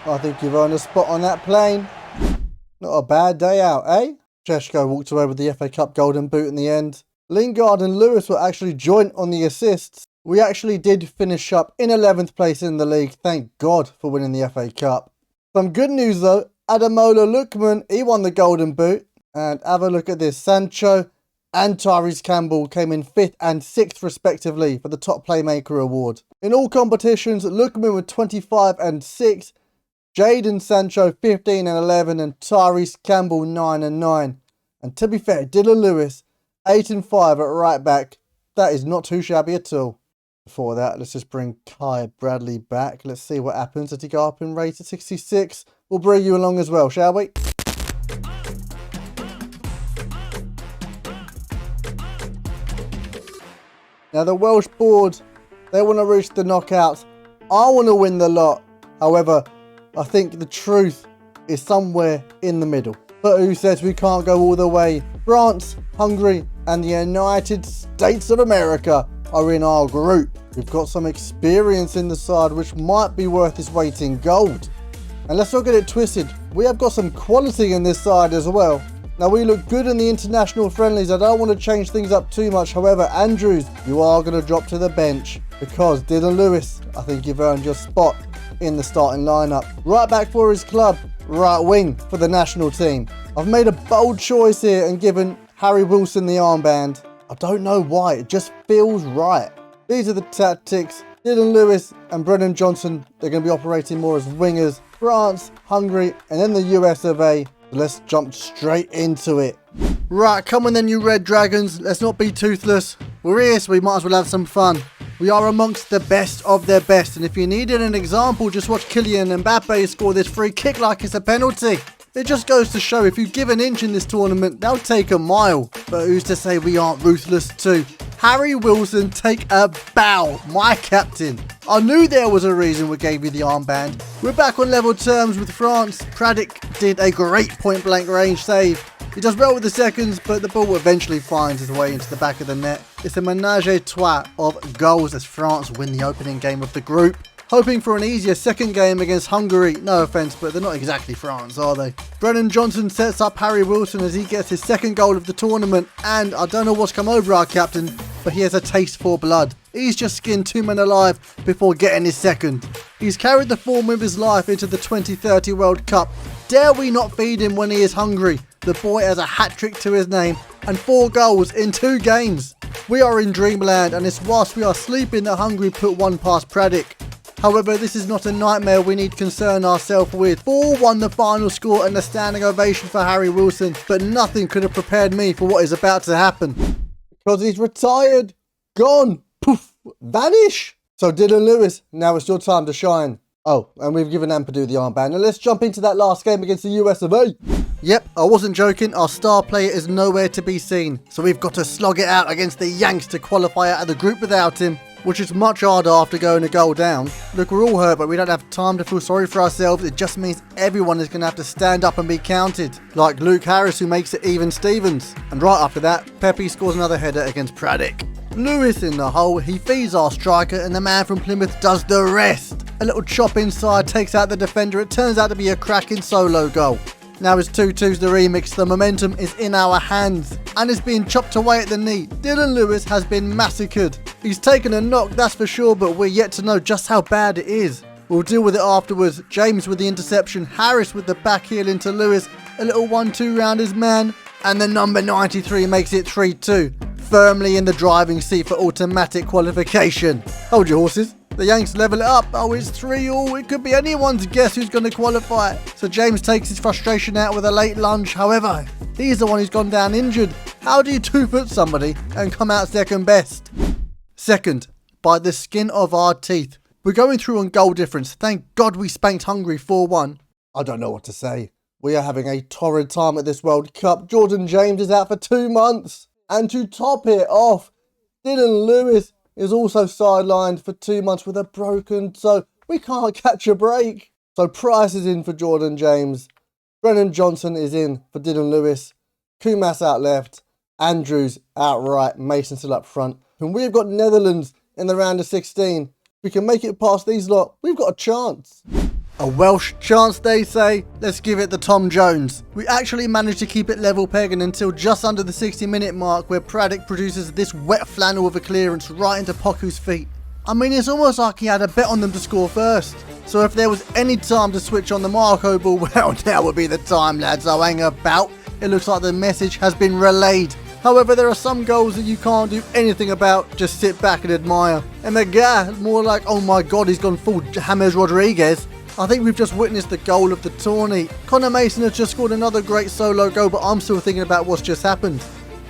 I think you've earned a spot on that plane. Not a bad day out, eh? Sheshko walked away with the FA Cup golden boot in the end. Lingard and Lewis were actually joint on the assists. We actually did finish up in 11th place in the league. Thank God for winning the FA Cup. Some good news though. Ademola Lookman, he won the golden boot. And have a look at this. Sancho and Tyrese Campbell came in 5th and 6th respectively for the top playmaker award. In all competitions, Lookman with 25 and 6, Jadon Sancho 15 and 11, and Tyrese Campbell 9 and 9. And to be fair, Dylan Lewis 8 and 5 at right back. That is not too shabby at all. Before that, let's just bring Kai Bradley back. Let's see what happens. Does he go up in rate to 66? We'll bring you along as well, shall we? Now the Welsh board, they want to reach the knockouts. I want to win the lot. However, I think the truth is somewhere in the middle. But who says we can't go all the way? France, Hungary and the United States of America are in our group. We've got some experience in the side which might be worth its weight in gold. And let's not get it twisted. We have got some quality in this side as well. Now we look good in the international friendlies. I don't want to change things up too much. However, Andrews, you are going to drop to the bench because Dylan Lewis, I think you've earned your spot in the starting lineup. Right back for his club, right wing for the national team. I've made a bold choice here and given Harry Wilson the armband. I don't know why, it just feels right. These are the tactics. Dylan Lewis and Brennan Johnson, they're going to be operating more as wingers. France, Hungary and then the US of A. Let's jump straight into it. Right, come on then you Red Dragons. Let's not be toothless. We're here, so we might as well have some fun. We are amongst the best of their best. And if you needed an example, just watch Kylian Mbappe score this free kick like it's a penalty. It just goes to show if you give an inch in this tournament, they'll take a mile. But who's to say we aren't ruthless too? Harry Wilson, take a bow, my captain. I knew there was a reason we gave you the armband. We're back on level terms with France. Praddick did a great point blank range save. He does well with the seconds, but the ball eventually finds its way into the back of the net. It's a menage a trois of goals as France win the opening game of the group. Hoping for an easier second game against Hungary. No offence, but they're not exactly France, are they? Brennan Johnson sets up Harry Wilson as he gets his second goal of the tournament. And I don't know what's come over our captain, but he has a taste for blood. He's just skinned 2 men alive before getting his second. He's carried the form of his life into the 2030 World Cup. Dare we not feed him when he is hungry? The boy has a hat-trick to his name and 4 goals in 2 games. We are in dreamland, and it's whilst we are sleeping that Hungary put one past Praddick. However, this is not a nightmare we need concern ourselves with. 4-1 the final score and a standing ovation for Harry Wilson, but nothing could have prepared me for what is about to happen. Because he's retired, gone, poof, vanish. So Dylan Lewis, now it's your time to shine. Oh, and we've given Ampadu the armband. Now let's jump into that last game against the US of A. Yep, I wasn't joking. Our star player is nowhere to be seen. So we've got to slog it out against the Yanks to qualify out of the group without him, which is much harder after going a goal down. Look, we're all hurt, but we don't have time to feel sorry for ourselves. It just means everyone is going to have to stand up and be counted. Like Luke Harris, who makes it even Stevens. And right after that, Pepe scores another header against Praddock. Lewis in the hole, he feeds our striker, and the man from Plymouth does the rest. A little chop inside takes out the defender. It turns out to be a cracking solo goal. Now it's 2-2's the remix. The momentum is in our hands and is being chopped away at the knee. Dylan Lewis has been massacred. He's taken a knock, that's for sure, but we're yet to know just how bad it is. We'll deal with it afterwards. James with the interception, Harris with the back heel into Lewis. A little 1-2 round his man, and the number 93 makes it 3-2. Firmly in the driving seat for automatic qualification. Hold your horses. The Yanks level it up. Oh, it's 3-all. It could be anyone's guess who's going to qualify. So James takes his frustration out with a late lunge. However, he's the one who's gone down injured. How do you 2-foot somebody and come out second best? Second, by the skin of our teeth. We're going through on goal difference. Thank God we spanked Hungary 4-1. I don't know what to say. We are having a torrid time at this World Cup. Jordan James is out for 2 months. And to top it off, Dylan Lewis is also sidelined for 2 months with a broken toe. We can't catch a break. So Price is in for Jordan James. Brennan Johnson is in for Dylan Lewis. Kumas out left. Andrews out right. Mason still up front. And we've got Netherlands in the round of 16. We can make it past these lot. We've got a chance. A Welsh chance, they say. Let's give it the Tom Jones. We actually managed to keep it level pegging until just under the 60-minute mark, where Praddock produces this wet flannel of a clearance right into Poku's feet. I mean, it's almost like he had a bet on them to score first. So if there was any time to switch on the Marco ball, well, now would be the time, lads. So hang about. It looks like the message has been relayed. However, there are some goals that you can't do anything about, just sit back and admire. And the guy, more like, oh my God, he's gone full James Rodriguez. I think we've just witnessed the goal of the tourney. Connor Mason has just scored another great solo goal, but I'm still thinking about what's just happened.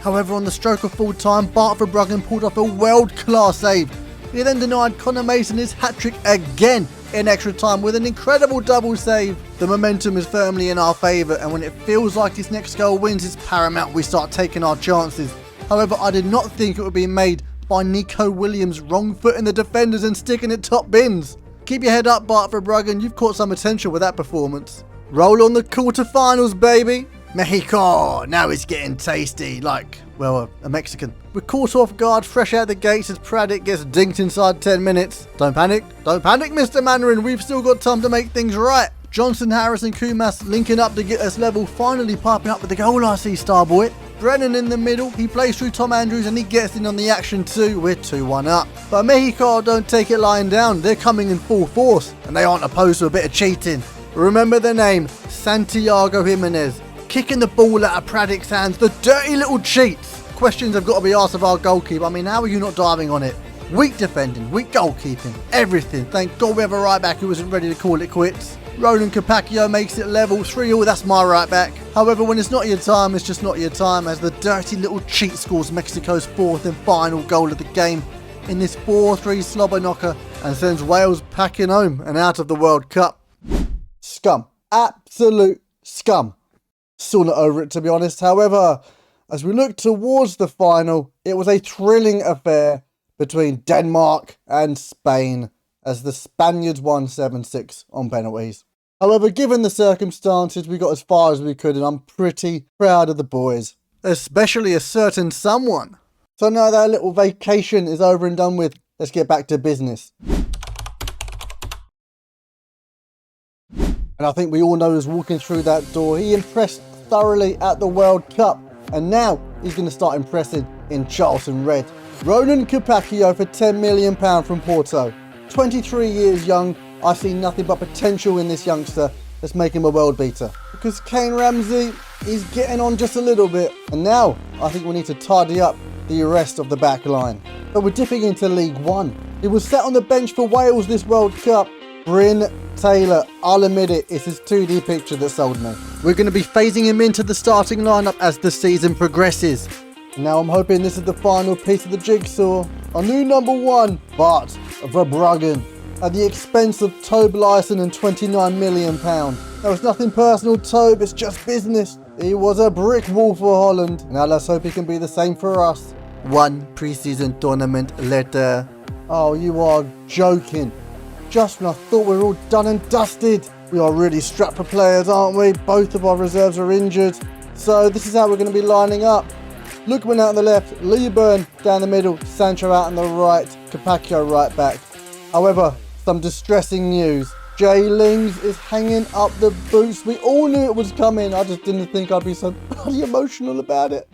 However, on the stroke of full time, Bart Verbruggen pulled off a world-class save. He then denied Connor Mason his hat-trick again in extra time with an incredible double save. The momentum is firmly in our favour, and when it feels like his next goal wins, it's paramount we start taking our chances. However, I did not think it would be made by Nico Williams wrong footing the defenders and sticking it top bins. Keep your head up, Bart Verbruggen, you've caught some attention with that performance. Roll on the quarterfinals, baby. Mexico, now it's getting tasty, like, well, a Mexican. We're caught off guard fresh out the gates as Praddock gets dinked inside 10 minutes. Don't panic, Mr. Mandarin, we've still got time to make things right. Johnson, Harris and Kumas linking up to get us level, finally piping up with the goal, I see, Starboy. Brennan in the middle, he plays through Tom Andrews and he gets in on the action too. We're 2-1 up. But Mexico don't take it lying down, they're coming in full force and they aren't opposed to a bit of cheating. Remember the name, Santiago Jimenez. Kicking the ball out of Praddock's hands, the dirty little cheats. Questions have got to be asked of our goalkeeper. I mean, how are you not diving on it? Weak defending, weak goalkeeping, everything. Thank God we have a right back who wasn't ready to call it quits. Roland Capacchio makes it level 3-all, that's my right back. However, when it's not your time, it's just not your time, as the dirty little cheat scores Mexico's fourth and final goal of the game in this 4-3 slobber knocker and sends Wales packing home and out of the World Cup. Scum. Absolute scum. Still not over it, to be honest. However, as we look towards the final, it was a thrilling affair between Denmark and Spain, as the Spaniards won 7-6 on penalties. However, given the circumstances, we got as far as we could, and I'm pretty proud of the boys. Especially a certain someone. So now that little vacation is over and done with, let's get back to business. And I think we all know who's walking through that door. He impressed thoroughly at the World Cup, and now he's going to start impressing in Charlton Red. Roland Capacchio for £10 million from Porto. 23 years young, I see nothing but potential in this youngster. Let's make him a world beater. Because Kane Ramsey is getting on just a little bit. And now, I think we need to tidy up the rest of the back line. But we're dipping into League One. He was sat on the bench for Wales this World Cup. Bryn Taylor, I'll admit it, it's his 2D picture that sold me. We're going to be phasing him into the starting lineup as the season progresses. Now I'm hoping this is the final piece of the jigsaw. Our new number one, but Verbruggen, at the expense of Tobe Lyson and £29 million. Now it's nothing personal, Tobe, it's just business. He was a brick wall for Holland. Now let's hope he can be the same for us. One pre-season tournament later. Oh, you are joking. Just when I thought we were all done and dusted. We are really strapped for players, aren't we? Both of our reserves are injured. So this is how we're going to be lining up. Lookman out on the left, Lieburn down the middle, Sancho out on the right, Capaccio right back. However, some distressing news. Jay Lings is hanging up the boots. We all knew it was coming. I just didn't think I'd be so bloody emotional about it.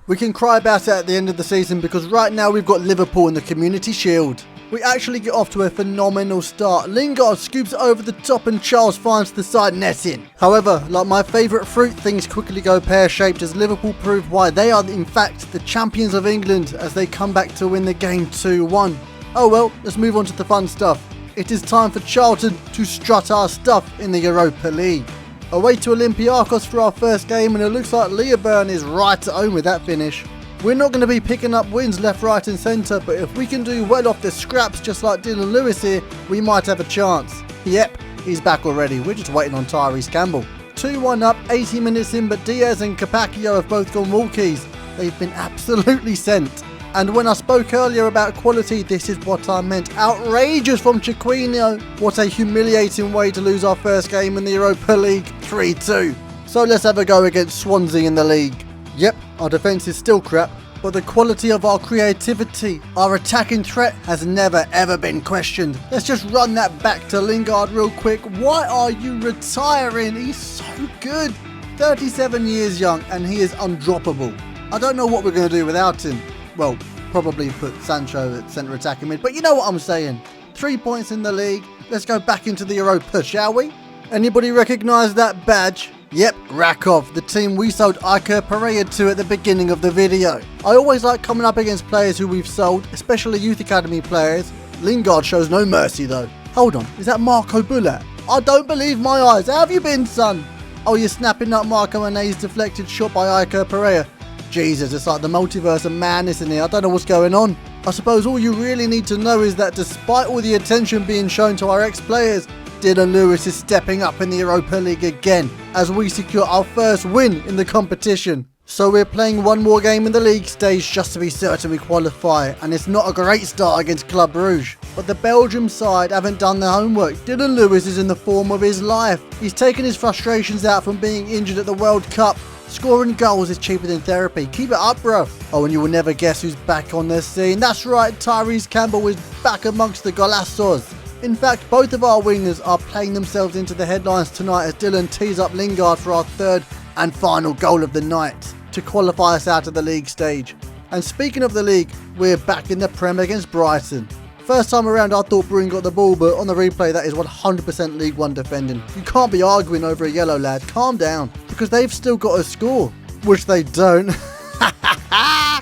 We can cry about it at the end of the season because right now we've got Liverpool in the Community Shield. We actually get off to a phenomenal start. Lingard scoops over the top and Charles finds the side netting. However, like my favourite fruit, things quickly go pear-shaped as Liverpool prove why they are in fact the champions of England as they come back to win the game 2-1. Oh well, let's move on to the fun stuff. It is time for Charlton to strut our stuff in the Europa League. Away to Olympiacos for our first game and it looks like Lieburn is right at home with that finish. We're not going to be picking up wins left, right and centre, but if we can do well off the scraps just like Dylan Lewis here, we might have a chance. Yep, he's back already. We're just waiting on Tyrese Campbell. 2-1 up, 80 minutes in, but Diaz and Capaccio have both gone walkies. They've been absolutely sent. And when I spoke earlier about quality, this is what I meant. Outrageous from Chiquinho. What a humiliating way to lose our first game in the Europa League, 3-2. So let's have a go against Swansea in the league. Yep, our defence is still crap, but the quality of our creativity, our attacking threat has never ever been questioned. Let's just run that back to Lingard real quick. Why are you retiring? He's so good. 37 years young and he is undroppable. I don't know what we're going to do without him. Well, probably put Sancho at centre attacking mid, but you know what I'm saying. 3 points in the league. Let's go back into the Europa, shall we? Anybody recognise that badge? Yep, Rakov, the team we sold Iker Pereira to at the beginning of the video. I always like coming up against players who we've sold, especially youth academy players. Lingard shows no mercy though. Hold on, is that Marco Bullat? I don't believe my eyes. How have you been, son? Oh, you're snapping up Marco Mané's deflected shot by Iker Pereira. Jesus, it's like the multiverse of madness in here. I don't know what's going on. I suppose all you really need to know is that despite all the attention being shown to our ex-players, Dylan Lewis is stepping up in the Europa League again as we secure our first win in the competition. So we're playing one more game in the league stage just to be certain we qualify, and it's not a great start against Club Brugge. But the Belgium side haven't done their homework. Dylan Lewis is in the form of his life. He's taken his frustrations out from being injured at the World Cup. Scoring goals is cheaper than therapy. Keep it up, bro. Oh, and you will never guess who's back on the scene. That's right, Tyrese Campbell is back amongst the Golazos. In fact, both of our wingers are playing themselves into the headlines tonight as Dylan tees up Lingard for our third and final goal of the night to qualify us out of the league stage. And speaking of the league, we're back in the Prem against Brighton. First time around I thought Bruin got the ball, but on the replay that is 100% League 1 defending. You can't be arguing over a yellow, lad. Calm down, because they've still got to score, which they don't.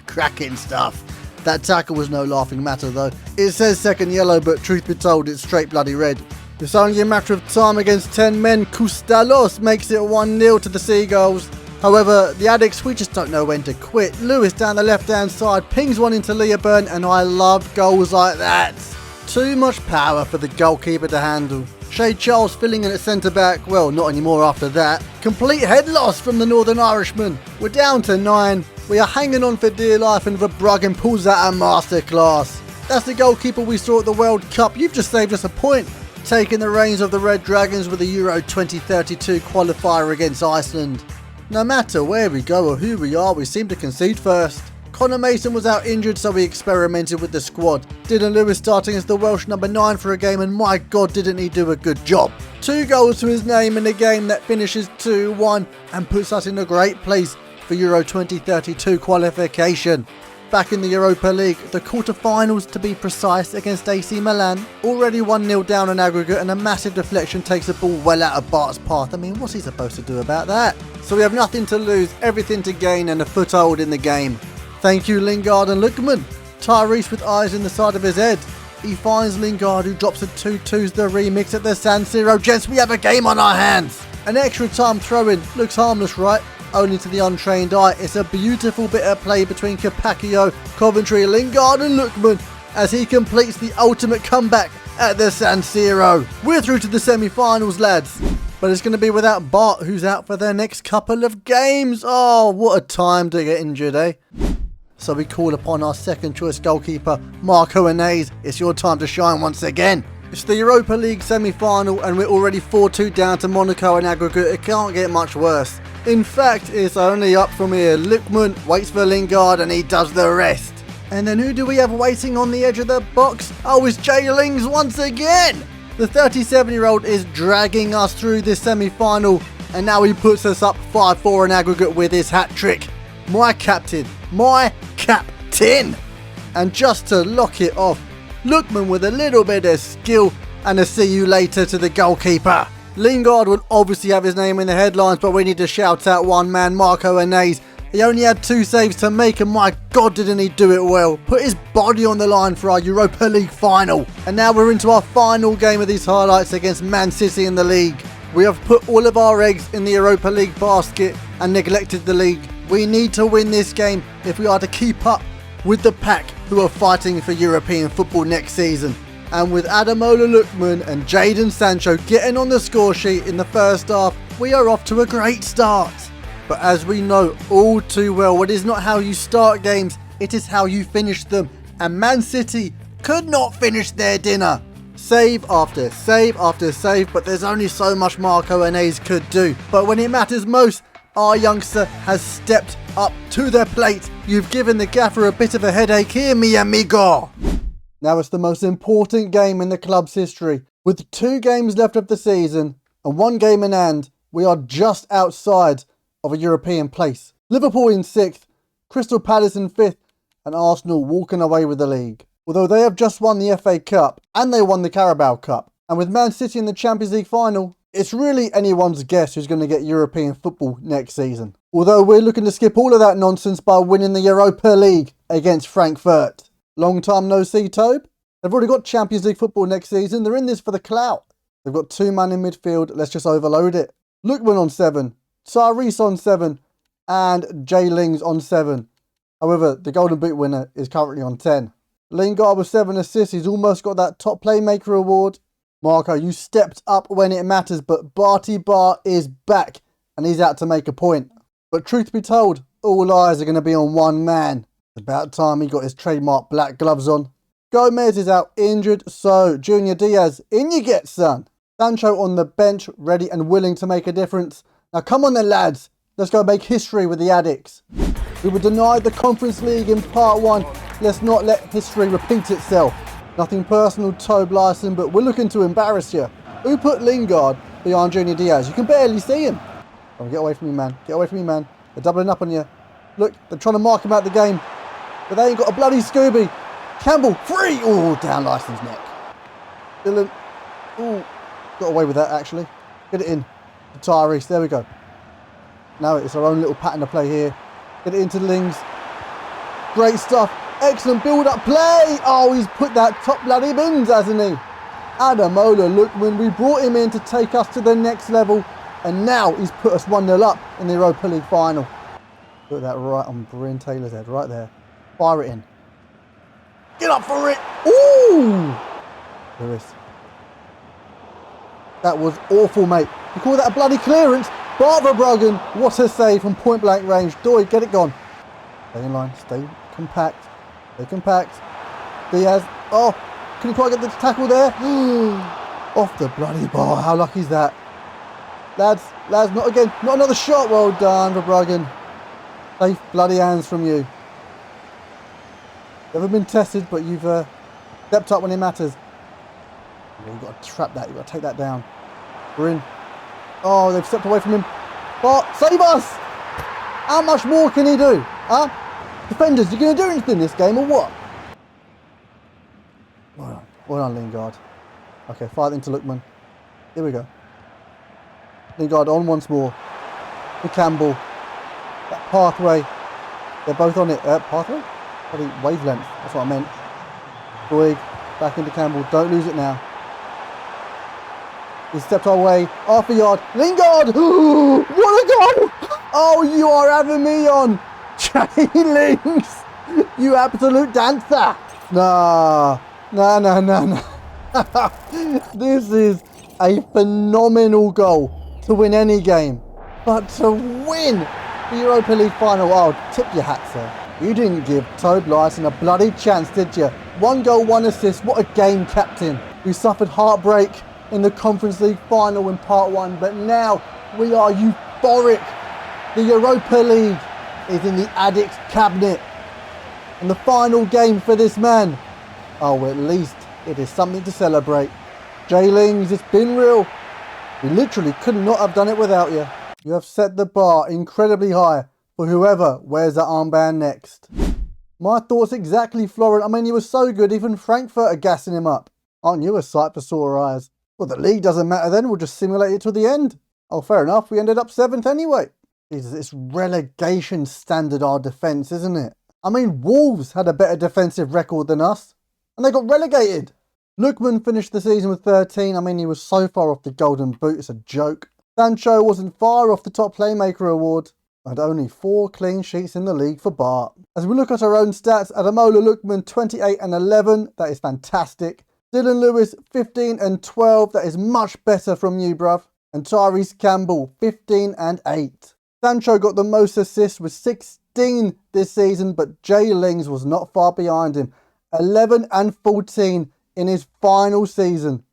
Cracking stuff. That tackle was no laughing matter though. It says second yellow, but truth be told, it's straight bloody red. It's only a matter of time against 10 men. Kustalos makes it 1-0 to the Seagulls. However, the addicts, we just don't know when to quit. Lewis down the left-hand side pings one into Lieburn, and I love goals like that. Too much power for the goalkeeper to handle. Shay Charles filling in at centre-back, well, not anymore after that. Complete head loss from the Northern Irishman. We're down to 9. We are hanging on for dear life, and Verbruggen pulls out a masterclass. That's the goalkeeper we saw at the World Cup. You've just saved us a point. Taking the reins of the Red Dragons with the Euro 2032 qualifier against Iceland. No matter where we go or who we are, we seem to concede first. Connor Mason was out injured, so we experimented with the squad. Dylan Lewis starting as the Welsh number 9 for a game, and my God, didn't he do a good job. 2 goals to his name in a game that finishes 2-1 and puts us in a great place for Euro 2032 qualification. Back in the Europa League, the quarter-finals to be precise against AC Milan. Already 1-0 down on aggregate, and a massive deflection takes the ball well out of Bart's path. I mean, what's he supposed to do about that? So we have nothing to lose, everything to gain, and a foothold in the game. Thank you, Lingard and Lookman. Tyrese with eyes in the side of his head. He finds Lingard, who drops a 2-2's the remix at the San Siro. Gents, we have a game on our hands. An extra time throw-in. Looks harmless, right? Only to the untrained eye. It's a beautiful bit of play between Capaccio, Coventry, Lingard and Lookman. as he completes the ultimate comeback at the San Siro. We're through to the semi-finals, lads. But it's going to be without Bart, who's out for the next couple of games. Oh, what a time to get injured, eh? So we call upon our second choice goalkeeper, Marco Inez. It's your time to shine once again. It's the Europa League semi-final and we're already 4-2 down to Monaco in aggregate. It can't get much worse. In fact, it's only up from here. Lookman waits for Lingard and he does the rest. And then who do we have waiting on the edge of the box? Oh, it's Jay Lings once again. The 37-year-old is dragging us through this semi-final and now he puts us up 5-4 in aggregate with his hat-trick. My captain. And just to lock it off, Lookman with a little bit of skill and a see you later to the goalkeeper. Lingard will obviously have his name in the headlines, but we need to shout out one man, Marco Inez. He only had 2 saves to make and my God didn't he do it well. Put his body on the line for our Europa League final. And now we're into our final game of these highlights against Man City in the league. We have put all of our eggs in the Europa League basket and neglected the league. We need to win this game if we are to keep up with the pack who are fighting for European football next season. And with Ademola Lookman and Jadon Sancho getting on the score sheet in the first half, we are off to a great start. But as we know all too well, it is not how you start games, it is how you finish them. And Man City could not finish their dinner. Save after save after save, but there's only so much Marco Inez could do. But when it matters most, our youngster has stepped up to the plate. You've given the gaffer a bit of a headache here, mi amigo. Now it's the most important game in the club's history. With 2 games left of the season and 1 game in hand, we are just outside of a European place. Liverpool in 6th, Crystal Palace in 5th, and Arsenal walking away with the league. Although they have just won the FA Cup and they won the Carabao Cup. And with Man City in the Champions League final, it's really anyone's guess who's going to get European football next season. Although we're looking to skip all of that nonsense by winning the Europa League against Frankfurt. Long time no see, Tobe. They've already got Champions League football next season. They're in this for the clout. They've got 2 men in midfield. Let's just overload it. Lookman on 7. Tyrese on 7. And Jay Lings on 7. However, the Golden Boot winner is currently on 10. Lingard with 7 assists. He's almost got that top playmaker award. Marco, you stepped up when it matters, but Barty Bar is back and he's out to make a point. But truth be told, all eyes are going to be on one man. It's about time he got his trademark black gloves on. Gomez is out injured, so Junior Diaz, in you get, son. Sancho on the bench, ready and willing to make a difference. Now come on then, lads. Let's go make history with the Addicts. We were denied the Conference League in Part 1. Let's not let history repeat itself. Nothing personal, Tobe Lyson, but we're looking to embarrass you. Who put Lingard behind Junior Diaz? You can barely see him. Oh, get away from me, man. Get away from me, man. They're doubling up on you. Look, they're trying to mark him out the game. But they ain't got a bloody Scooby. Campbell, free! Oh, down Lyson's neck. Dylan. Oh, got away with that, actually. Get it in. To Tyrese. There we go. Now it's our own little pattern to play here. Get it into Lings. Great stuff. Excellent build-up play. Oh, he's put that top bloody bins, hasn't he? Ademola Lookman, we brought him in to take us to the next level. And now he's put us 1-0 up in the Europa League final. Put that right on Bryn Taylor's head, right there. Fire it in. Get up for it. Ooh. Lewis. That was awful, mate. You call that a bloody clearance? Barbara Bruggen, what a save from point blank range. Doyle, get it gone. Stay in line, stay compact. Stay compact. Diaz. Oh, couldn't quite get the tackle there. Off the bloody bar. How lucky is that? Lads, not again. Not another shot. Well done, Verbruggen. Safe bloody hands from you. Never been tested, but you've stepped up when it matters. You've got to trap that. You've got to take that down. We're in. Oh, they've stepped away from him. But save us! How much more can he do? Huh? Defenders, you going to do anything this game or what? Well done, Lingard. Okay, fire into Lookman. Here we go. Lingard on once more. To Campbell. That pathway. They're both on it. Pathway? Probably wavelength. That's what I meant. Boyd. Back into Campbell. Don't lose it now. He stepped our way. Half a yard. Lingard! What a goal! Oh, you are having me on. Jay Lings. You absolute dancer. Nah. Nah. This is a phenomenal goal to win any game. But to win the Europa League final, I'll tip your hat, sir. You didn't give Toad Lyson a bloody chance, did you? 1 goal, 1 assist. What a game, captain. We suffered heartbreak in the Conference League final in part 1, but now we are euphoric. The Europa League is in the addict's cabinet. And the final game for this man, oh, at least it is something to celebrate. Jay Lings, it's been real. We literally could not have done it without you. You have set the bar incredibly high for whoever wears that armband next. My thoughts exactly, Florent. I mean, he was so good, even Frankfurt are gassing him up. Aren't you a sight for sore eyes? Well, the league doesn't matter then, we'll just simulate it till the end. Oh, fair enough, we ended up 7th anyway. Jesus, it's relegation standard, our defence, isn't it? I mean, Wolves had a better defensive record than us, and they got relegated. Lookman finished the season with 13. I mean, he was so far off the Golden Boot, it's a joke. Sancho wasn't far off the top playmaker award, and only 4 clean sheets in the league for Bart. As we look at our own stats, Ademola Lookman 28 and 11, that is fantastic. Dylan Lewis 15 and 12, that is much better from you, bruv. And Tyrese Campbell 15 and 8. Sancho got the most assists with 16 this season, but Jay Lings was not far behind him. 11 and 14 in his final season.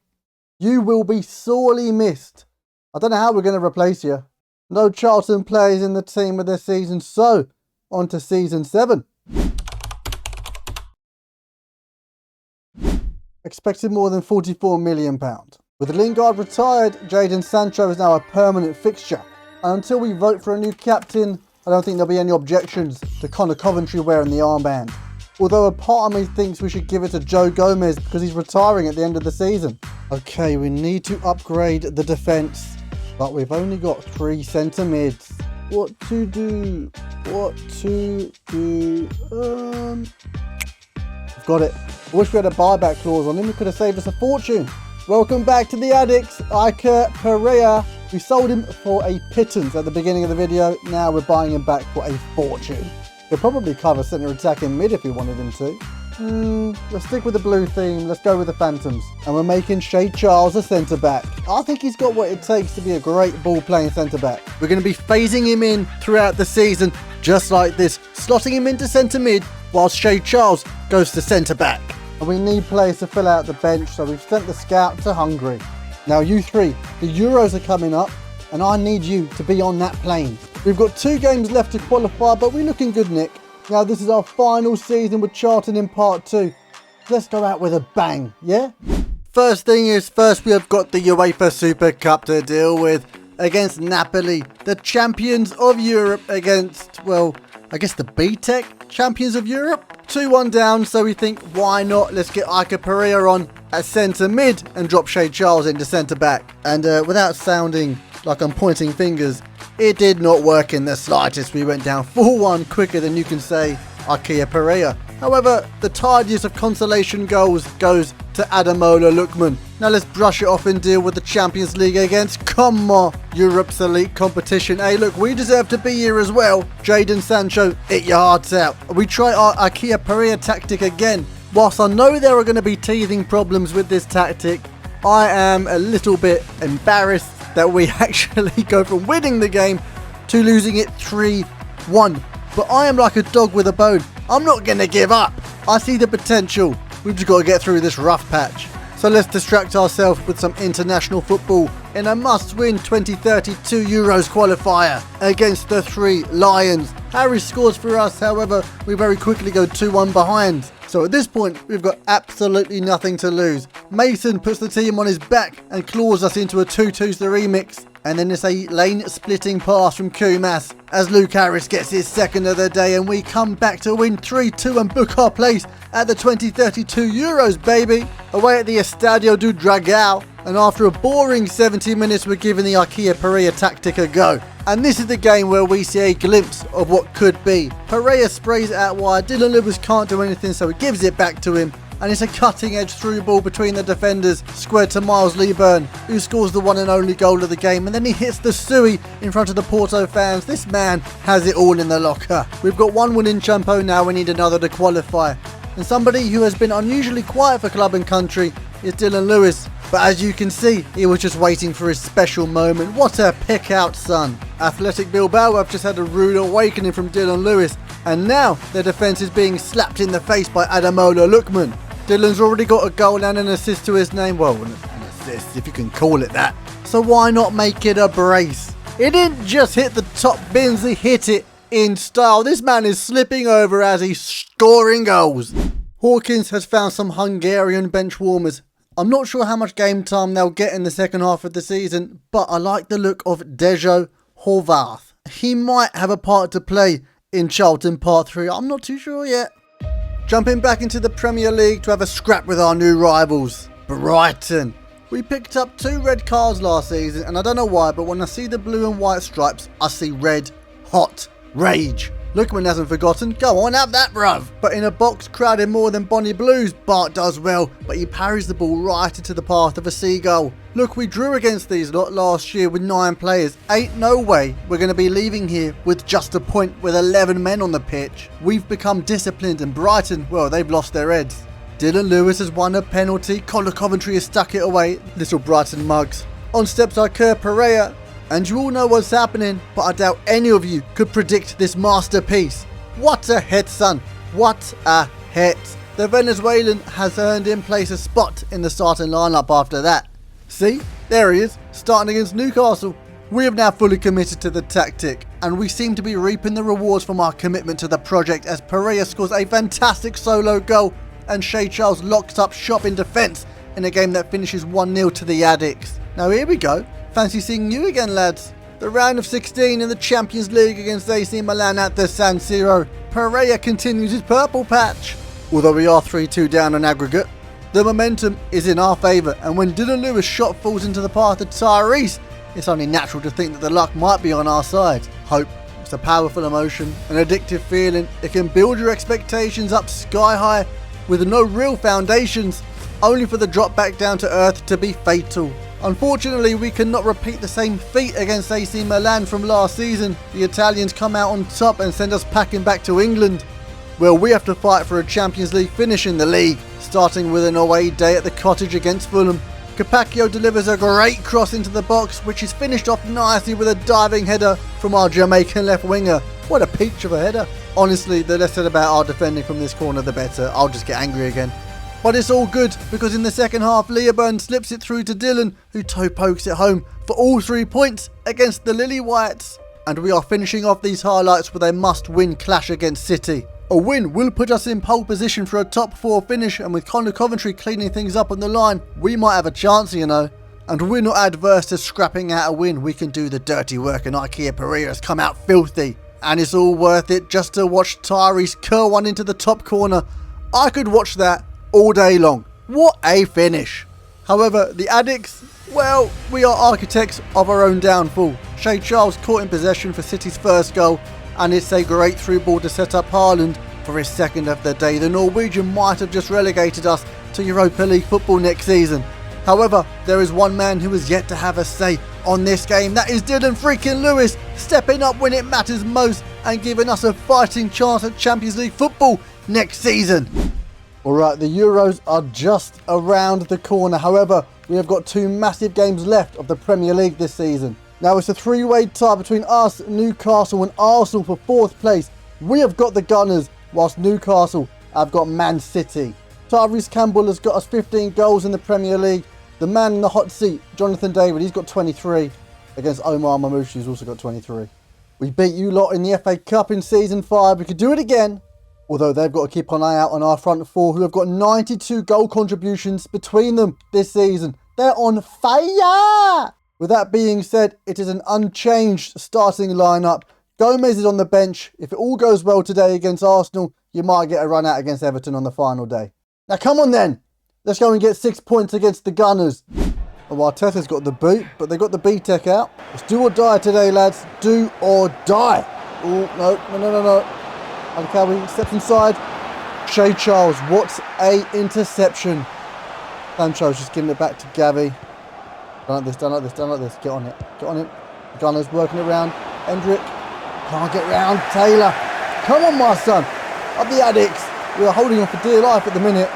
You will be sorely missed. I don't know how we're going to replace you. No Charlton players in the team of this season, so on to season 7. Expected more than £44 million. With Lingard retired, Jadon Sancho is now a permanent fixture. And until we vote for a new captain, I don't think there'll be any objections to Connor Coventry wearing the armband. Although a part of me thinks we should give it to Joe Gomez because he's retiring at the end of the season. Okay, we need to upgrade the defence, but we've only got 3 centre mids. What to do? I've got it. I wish we had a buyback clause on him. It could have saved us a fortune. Welcome back to the Addicts, Iker Pereira. We sold him for a pittance at the beginning of the video. Now we're buying him back for a fortune. He'll probably cover centre attack in mid if we wanted him to. Let's stick with the blue theme. Let's go with the Phantoms. And we're making Shay Charles a centre back. I think he's got what it takes to be a great ball playing centre back. We're going to be phasing him in throughout the season, just like this, slotting him into centre mid whilst Shay Charles goes to centre back. And we need players to fill out the bench, so we've sent the scout to Hungary. Now you 3, the Euros are coming up, and I need you to be on that plane. We've got 2 games left to qualify, but we're looking good, Nick. Now this is our final season with Charlton in part 2. Let's go out with a bang, yeah? First thing is first, we have got the UEFA Super Cup to deal with against Napoli, the champions of Europe against, well, I guess the B-Tech champions of Europe. 2-1 down, so we think, why not? Let's get Iker Pereira on at centre mid and drop Shay Charles into centre back. And without sounding like I'm pointing fingers, it did not work in the slightest. We went down 4-1 quicker than you can say Iker Pereira. However, the tidiest of consolation goals goes to Ademola Lookman. Now let's brush it off and deal with the Champions League against, come on, Europe's elite competition. Hey look, we deserve to be here as well. Jadon Sancho, hit your hearts out. We try our Iker Pereira tactic again. Whilst I know there are going to be teething problems with this tactic, I am a little bit embarrassed that we actually go from winning the game to losing it 3-1. But I am like a dog with a bone. I'm not going to give up. I see the potential. We've just got to get through this rough patch. So let's distract ourselves with some international football in a must-win 2032 Euros qualifier against the 3 Lions. Harry scores for us, however, we very quickly go 2-1 behind. So at this point, we've got absolutely nothing to lose. Mason puts the team on his back and claws us into a 2-2 remix. And then it's a lane-splitting pass from Kumas as Luke Harris gets his second of the day, and we come back to win 3-2 and book our place at the 2032 Euros, baby. Away at the Estadio do Dragão, and after a boring 70 minutes, we're giving the Iker Pereira tactic a go. And this is the game where we see a glimpse of what could be. Pereira sprays it out wide, Dylan Lewis can't do anything, so he gives it back to him. And it's a cutting-edge through ball between the defenders, squared to Miles Leeburn, who scores the one and only goal of the game, and then he hits the Sui in front of the Porto fans. This man has it all in the locker. We've got 1 win in Champo now, we need another to qualify. And somebody who has been unusually quiet for club and country is Dylan Lewis. But as you can see, he was just waiting for his special moment. What a pick out, son. Athletic Bilbao have just had a rude awakening from Dylan Lewis, and now their defence is being slapped in the face by Ademola Lookman. Dylan's already got a goal and an assist to his name. Well, an assist, if you can call it that. So why not make it a brace? It didn't just hit the top bins, he hit it in style. This man is slipping over as he's scoring goals. Hawkins has found some Hungarian bench warmers. I'm not sure how much game time they'll get in the second half of the season, but I like the look of Dejo Horvath. He might have a part to play in Charlton Part 3, I'm not too sure yet. Jumping back into the Premier League to have a scrap with our new rivals, Brighton. We picked up 2 red cards last season, and I don't know why, but when I see the blue and white stripes, I see red, hot, rage. Lookman hasn't forgotten. Go on, have that, bruv. But in a box crowded more than Bonnie Blues, Bart does well, but he parries the ball right into the path of a seagull. Look, we drew against these lot last year with 9 players. Ain't no way we're going to be leaving here with just a point with 11 men on the pitch. We've become disciplined, and Brighton, well, they've lost their heads. Dylan Lewis has won a penalty. Conor Coventry has stuck it away. Little Brighton mugs. On steps Iker Pereira. And you all know what's happening, but I doubt any of you could predict this masterpiece. What a hit, son. What a hit. The Venezuelan has earned in place a spot in the starting lineup after that. See, there he is, starting against Newcastle. We have now fully committed to the tactic, and we seem to be reaping the rewards from our commitment to the project as Pereira scores a fantastic solo goal and Shea Charles locks up shop in defence in a game that finishes 1-0 to the Addicts. Now here we go. Fancy seeing you again, lads. The round of 16 in the Champions League against AC Milan at the San Siro. Pereira continues his purple patch. Although we are 3-2 down on aggregate, the momentum is in our favour, and when Dylan Lewis' shot falls into the path of Tyrese, it's only natural to think that the luck might be on our side. Hope. It's a powerful emotion, an addictive feeling. It can build your expectations up sky high with no real foundations, only for the drop back down to earth to be fatal. Unfortunately, we cannot repeat the same feat against AC Milan from last season. The Italians come out on top and send us packing back to England. Well, we have to fight for a Champions League finish in the league, starting with an away day at the Cottage against Fulham. Capaccio delivers a great cross into the box, which is finished off nicely with a diving header from our Jamaican left winger. What a peach of a header. Honestly, the less said about our defending from this corner, the better. I'll just get angry again. But it's all good, because in the second half, Leoburn slips it through to Dylan, who toe pokes it home for all 3 points against the Lily Whites. And we are finishing off these highlights with a must-win clash against City. A win will put us in pole position for a top 4 finish, and with Conor Coventry cleaning things up on the line, we might have a chance, you know. And we're not adverse to scrapping out a win. We can do the dirty work, and Iker Pereira's come out filthy. And it's all worth it just to watch Tyrese curl one into the top corner. I could watch that all day long. What a finish. However, the Addicts, well, we are architects of our own downfall. Shea Charles caught in possession for City's first goal, and it's a great through ball to set up Haaland for his second of the day. The Norwegian might have just relegated us to Europa League football next season. However, there is one man who has yet to have a say on this game. That is Dylan freaking Lewis, stepping up when it matters most and giving us a fighting chance at Champions League football next season. Alright, the Euros are just around the corner. However, we have got 2 massive games left of the Premier League this season. Now it's a 3-way tie between us, Newcastle and Arsenal for 4th place. We have got the Gunners, whilst Newcastle have got Man City. Tyrese Campbell has got us 15 goals in the Premier League. The man in the hot seat, Jonathan David, he's got 23. Against Omar Mamouche, who's also got 23. We beat you lot in the FA Cup in Season 5. We could do it again. Although they've got to keep an eye out on our front 4, who have got 92 goal contributions between them this season. They're on fire! With that being said, it is an unchanged starting lineup. Gomez is on the bench. If it all goes well today against Arsenal, you might get a run out against Everton on the final day. Now come on then! Let's go and get 6 points against the Gunners. Oh, Arteta's got the boot, but they got the B-Tech out. It's do or die today, lads. Do or die. Oh, no. Alkawi steps inside. Shea Charles, what a interception. Sancho's just giving it back to Gavi. Done like this. Get on it. The Gunner's working it round. Hendrick. Can't get round. Taylor. Come on, my son. Up the Addicts. We are holding on for dear life at the minute.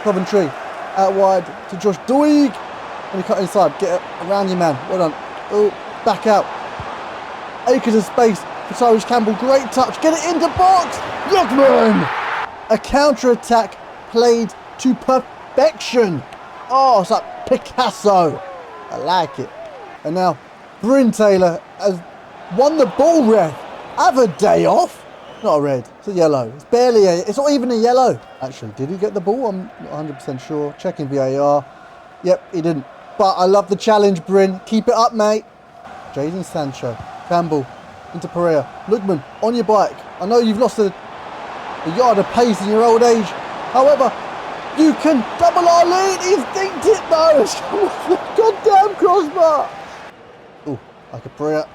Coventry out wide to Josh Doig. And he cut inside. Get around you, man. Well done. Oh, back out. Acres of space for Tyrese Campbell. Great touch. Get it into box. Lookman. A counter-attack played to perfection. Oh, it's like Picasso. I like it. And now, Bryn Taylor has won the ball, ref. Have a day off. Not a red. It's a yellow. It's barely a... It's not even a yellow. Actually, did he get the ball? I'm not 100% sure. Checking VAR. Yep, he didn't. But I love the challenge, Bryn. Keep it up, mate. Jadon Sancho. Campbell. Into Pereira. Lookman, on your bike. I know you've lost a yard of pace in your old age. However, you can double our lead. He's dinked it, though. It's come off the goddamn crossbar. Oh, like a Pereira.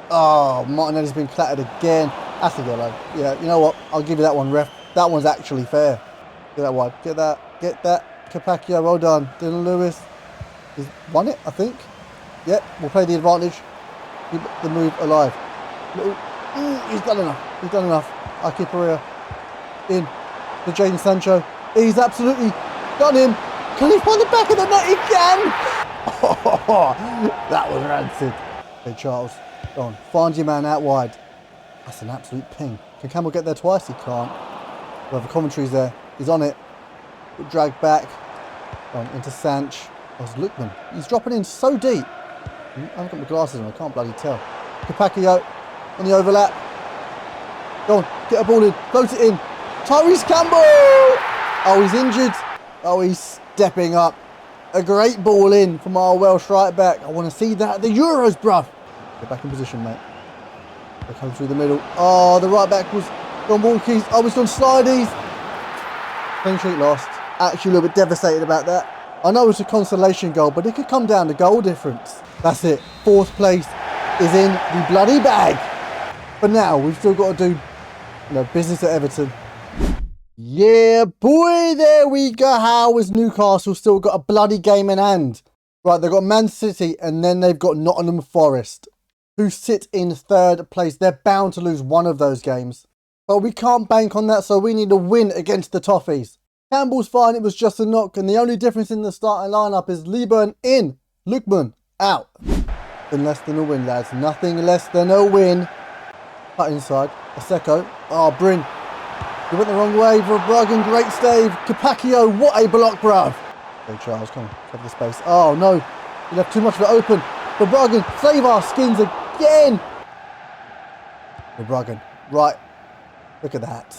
Oh, Martinelli's been clattered again. That's a yellow. Yeah, you know what? I'll give you that one, ref. That one's actually fair. Get that wide. Get that. Get that. Capaccio, well done. Dylan Lewis. He's won it, I think. Yep, we'll play the advantage. Keep the move alive. He's done enough. He's done enough. Aki Pereira. In. To Jadon Sancho. He's absolutely done him. Can he find the back of the net? He can. Oh, that was rancid. Okay, Charles. Go on. Find your man out wide. That's an absolute ping. Can Campbell get there twice? He can't. Well, the commentary's there. He's on it. Dragged back. Go on, into Sanch. Oh, it's Lookman. He's dropping in so deep. I haven't got my glasses on. I can't bloody tell. Capaccio on the overlap. Go on. Get a ball in. Float it in. Tyrese Campbell! Oh, he's injured. Oh, he's stepping up. A great ball in from our Welsh right back. I want to see that at the Euros, bruv. Get back in position, mate. They come through the middle. Oh, the right back was gone walkies. Oh, he's gone slideys. Clean sheet lost. Actually a little bit devastated about that. I know it's a consolation goal, but it could come down to goal difference. That's it. Fourth place is in the bloody bag. But now, we've still got to do, business at Everton. Yeah, boy, there we go. How has Newcastle still got a bloody game in hand? Right, they've got Man City and then they've got Nottingham Forest, who sit in third place. They're bound to lose one of those games. But we can't bank on that, so we need a win against the Toffees. Campbell's fine, it was just a knock, and the only difference in the starting lineup is Lieburn in, Lookman out. Nothing less than a win, lads. Nothing less than a win. Cut inside. Aseko. Oh, Bryn. He went the wrong way. Verbruggen, great stave. Capaccio, what a block, bruv. Okay, Charles, come on. Cover the space. Oh, no. You left too much of it open. Verbruggen, save our skins again. Verbruggen. Right. Look at that.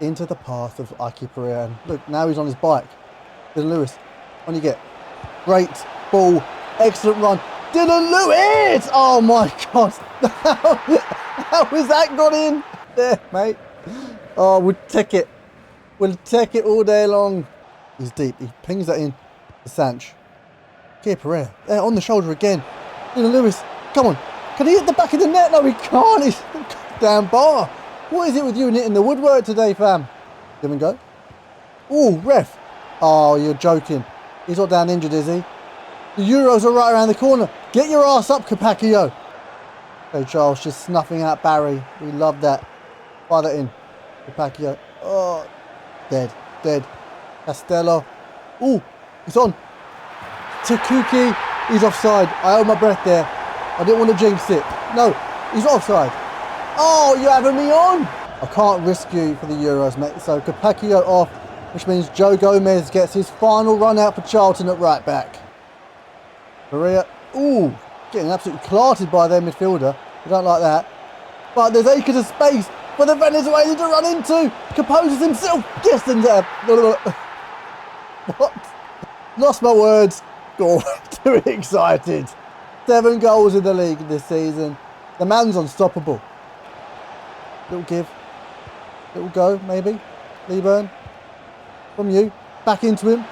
Into the path of Aki Pereira. Look, now he's on his bike. Dylan Lewis. On you get. Great ball. Excellent run. Dylan Lewis! Oh my God. How has that got in? There, mate. Oh, we'll take it. We'll take it all day long. He's deep. He pings that in to Sanch. Aki Pereira. There, on the shoulder again. Dylan Lewis. Come on. Can he hit the back of the net? No, he can't. He's down bar. What is it with you and hitting the woodwork today, fam? Give him go. Ooh, ref. Oh, you're joking. He's not down injured, is he? The Euros are right around the corner. Get your ass up, Capaccio. Okay, Charles just snuffing out Barry. We love that. Fire that in. Capaccio. Oh, dead. Dead. Castello. Ooh, he's on. Takuki. He's offside. I hold my breath there. I didn't want to jinx it. No, he's offside. Oh, you're having me on. I can't risk you for the Euros, mate. So Capaccio off, which means Joe Gomez gets his final run out for Charlton at right back. Pereira, ooh, getting absolutely clarted by their midfielder. I don't like that. But there's acres of space for the Venezuelan to run into. Composes himself. Gets in there. What? Lost my words. Got too excited. 7 goals in the league this season. The man's unstoppable. Little give. Little go, maybe. Lieburn. From you. Back into him.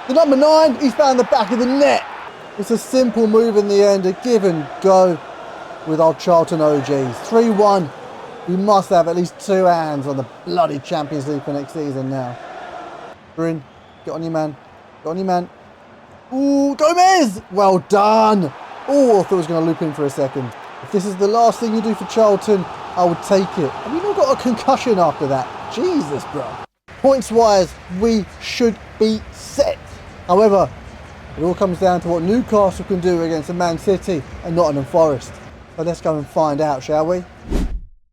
The number 9. He's found the back of the net. It's a simple move in the end. A give and go with our Charlton OGs. 3-1. We must have at least 2 hands on the bloody Champions League for next season now. Bryn. Get on your man. Get on your man. Ooh, Gomez! Well done. Oh, I thought I was going to loop in for a second. If this is the last thing you do for Charlton, I would take it. Have you not got a concussion after that? Jesus, bro. Points-wise, we should be set. However, it all comes down to what Newcastle can do against a Man City and Nottingham Forest. So let's go and find out, shall we?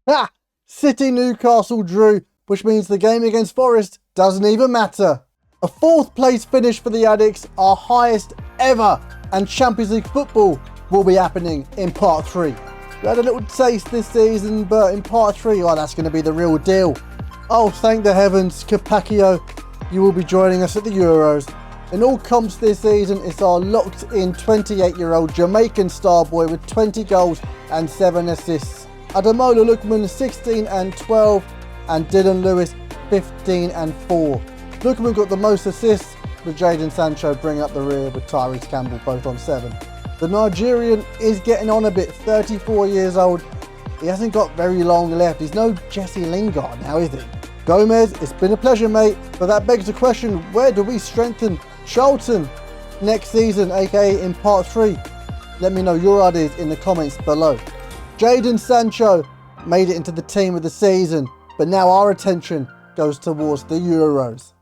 Ha! City-Newcastle drew, which means the game against Forest doesn't even matter. A 4th place finish for the Addicts, our highest ever, and Champions League football will be happening in part 3. We had a little taste this season, but in part 3, oh, that's going to be the real deal. Oh, thank the heavens, Capaccio, you will be joining us at the Euros. In all comps this season, it's our locked-in 28-year-old Jamaican star boy with 20 goals and 7 assists. Ademola Lookman 16 and 12, and Dylan Lewis 15 and 4. Lookman got the most assists, with Jadon Sancho bringing up the rear with Tyrese Campbell both on 7. The Nigerian is getting on a bit, 34 years old. He hasn't got very long left. He's no Jesse Lingard now, is he? Gomez, it's been a pleasure, mate, but that begs the question, where do we strengthen Charlton next season, aka in part 3? Let me know your ideas in the comments below. Jadon Sancho made it into the team of the season, but now our attention goes towards the Euros.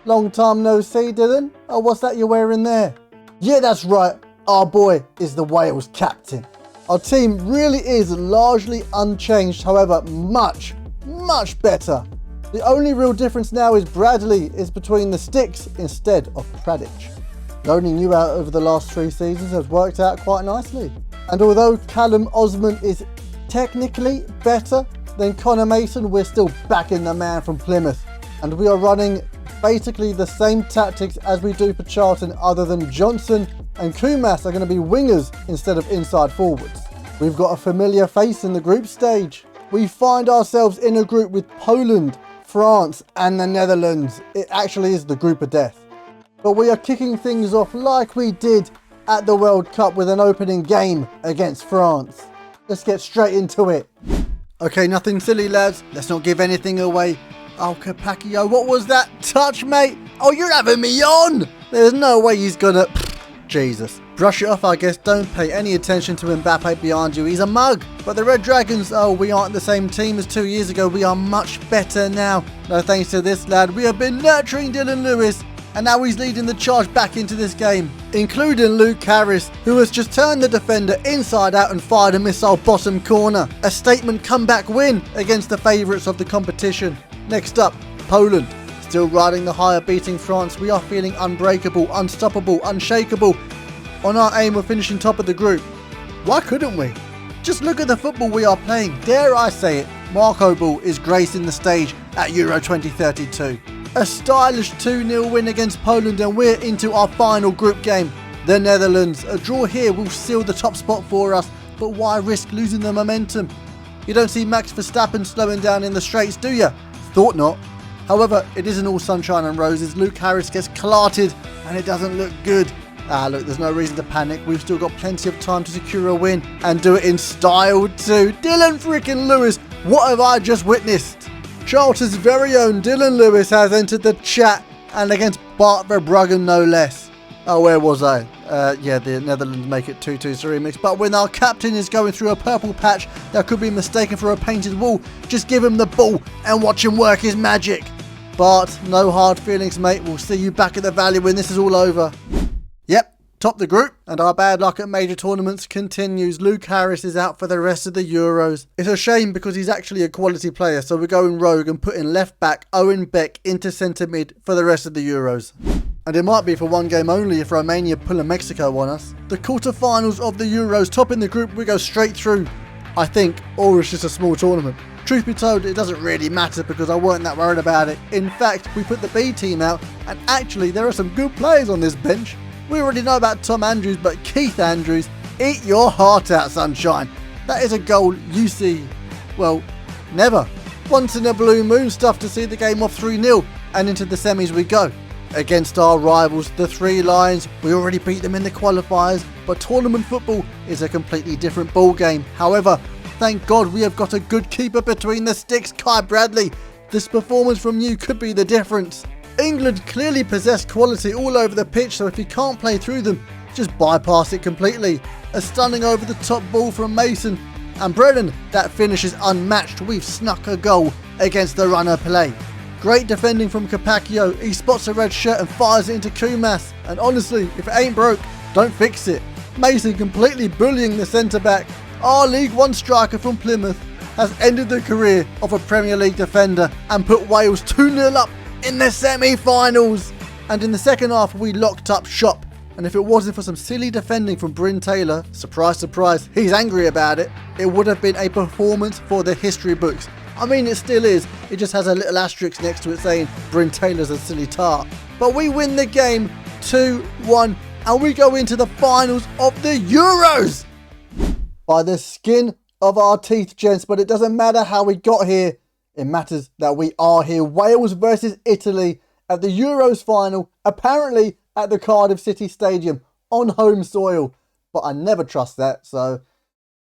Long time no see, Dylan. Oh, what's that you're wearing there? Yeah, that's right. Our boy is the Wales captain. Our team really is largely unchanged, however, much better. The only real difference now is Bradley is between the sticks instead of Pradic. Loaning you out over the last 3 seasons has worked out quite nicely. And although Callum Osman is technically better than Connor Mason, we're still backing the man from Plymouth. And we are running basically the same tactics as we do for Charlton, other than Johnson and Kumas are going to be wingers instead of inside forwards. We've got a familiar face in the group stage. We find ourselves in a group with Poland, France and the Netherlands. It actually is the group of death. But we are kicking things off like we did at the World Cup with an opening game against France. Let's get straight into it. Okay, nothing silly, lads. Let's not give anything away. Oh, Capaccio, what was that touch, mate? Oh, you're having me on! There's no way he's gonna... Jesus. Brush it off, I guess. Don't pay any attention to Mbappe behind you. He's a mug. But the Red Dragons, oh, we aren't the same team as 2 years ago. We are much better now. No thanks to this lad. We have been nurturing Dylan Lewis, and now he's leading the charge back into this game, including Luke Harris, who has just turned the defender inside out and fired a missile bottom corner. A statement comeback win against the favourites of the competition. Next up, Poland. Still riding the higher, beating France. We are feeling unbreakable, unstoppable, unshakable on our aim of finishing top of the group. Why couldn't we? Just look at the football we are playing. Dare I say it, Marco Ball is gracing the stage at Euro 2032. A stylish 2-0 win against Poland, and we're into our final group game. The Netherlands. A draw here will seal the top spot for us, but why risk losing the momentum? You don't see Max Verstappen slowing down in the straights, do you? Thought not. However, it isn't all sunshine and roses. Luke Harris gets clarted and it doesn't look good. Look, there's no reason to panic. We've still got plenty of time to secure a win and do it in style too. Dylan freaking Lewis, what have I just witnessed? Charlton's very own Dylan Lewis has entered the chat, and against Bart Verbruggen no less. Oh, where was I? Yeah, the Netherlands make it 2-2 remix. But when our captain is going through a purple patch that could be mistaken for a painted wall, just give him the ball and watch him work his magic. Bart, no hard feelings, mate. We'll see you back at the Valley when this is all over. Yep, top the group, and our bad luck at major tournaments continues. Luke Harris is out for the rest of the Euros. It's a shame because he's actually a quality player, so we're going rogue and putting left back Owen Beck into centre mid for the rest of the Euros. And it might be for one game only if Romania pull a Mexico on us. The quarterfinals of the Euros, top in the group, we go straight through, I think, or it's just a small tournament. Truth be told, it doesn't really matter because I weren't that worried about it. In fact, we put the B team out, and actually there are some good players on this bench. We already know about Tom Andrews, but Keith Andrews, eat your heart out, sunshine. That is a goal you see, well, never. Once in a blue moon stuff to see the game off 3-0, and into the semis we go. Against our rivals, the Three Lions, we already beat them in the qualifiers, but tournament football is a completely different ball game. However, thank God we have got a good keeper between the sticks, Kai Bradley. This performance from you could be the difference. England clearly possess quality all over the pitch, so if you can't play through them, just bypass it completely. A stunning over the top ball from Mason And Brennan, that finish is unmatched. We've snuck a goal against the runner play. Great defending from Capaccio. He spots a red shirt and fires it into Kumas. And honestly, if it ain't broke, don't fix it. Mason completely bullying the centre-back. Our League One striker from Plymouth has ended the career of a Premier League defender and put Wales 2-0 up in the semi-finals. And in the second half, we locked up shop. And if it wasn't for some silly defending from Bryn Taylor, surprise, surprise, he's angry about it, it would have been a performance for the history books. I mean, it still is. It just has a little asterisk next to it saying Bryn Taylor's a silly tart. But we win the game 2-1 and we go into the finals of the Euros. By the skin of our teeth, gents, but it doesn't matter how we got here. It matters that we are here. Wales versus Italy at the Euros final, apparently at the Cardiff City Stadium on home soil. But I never trust that, so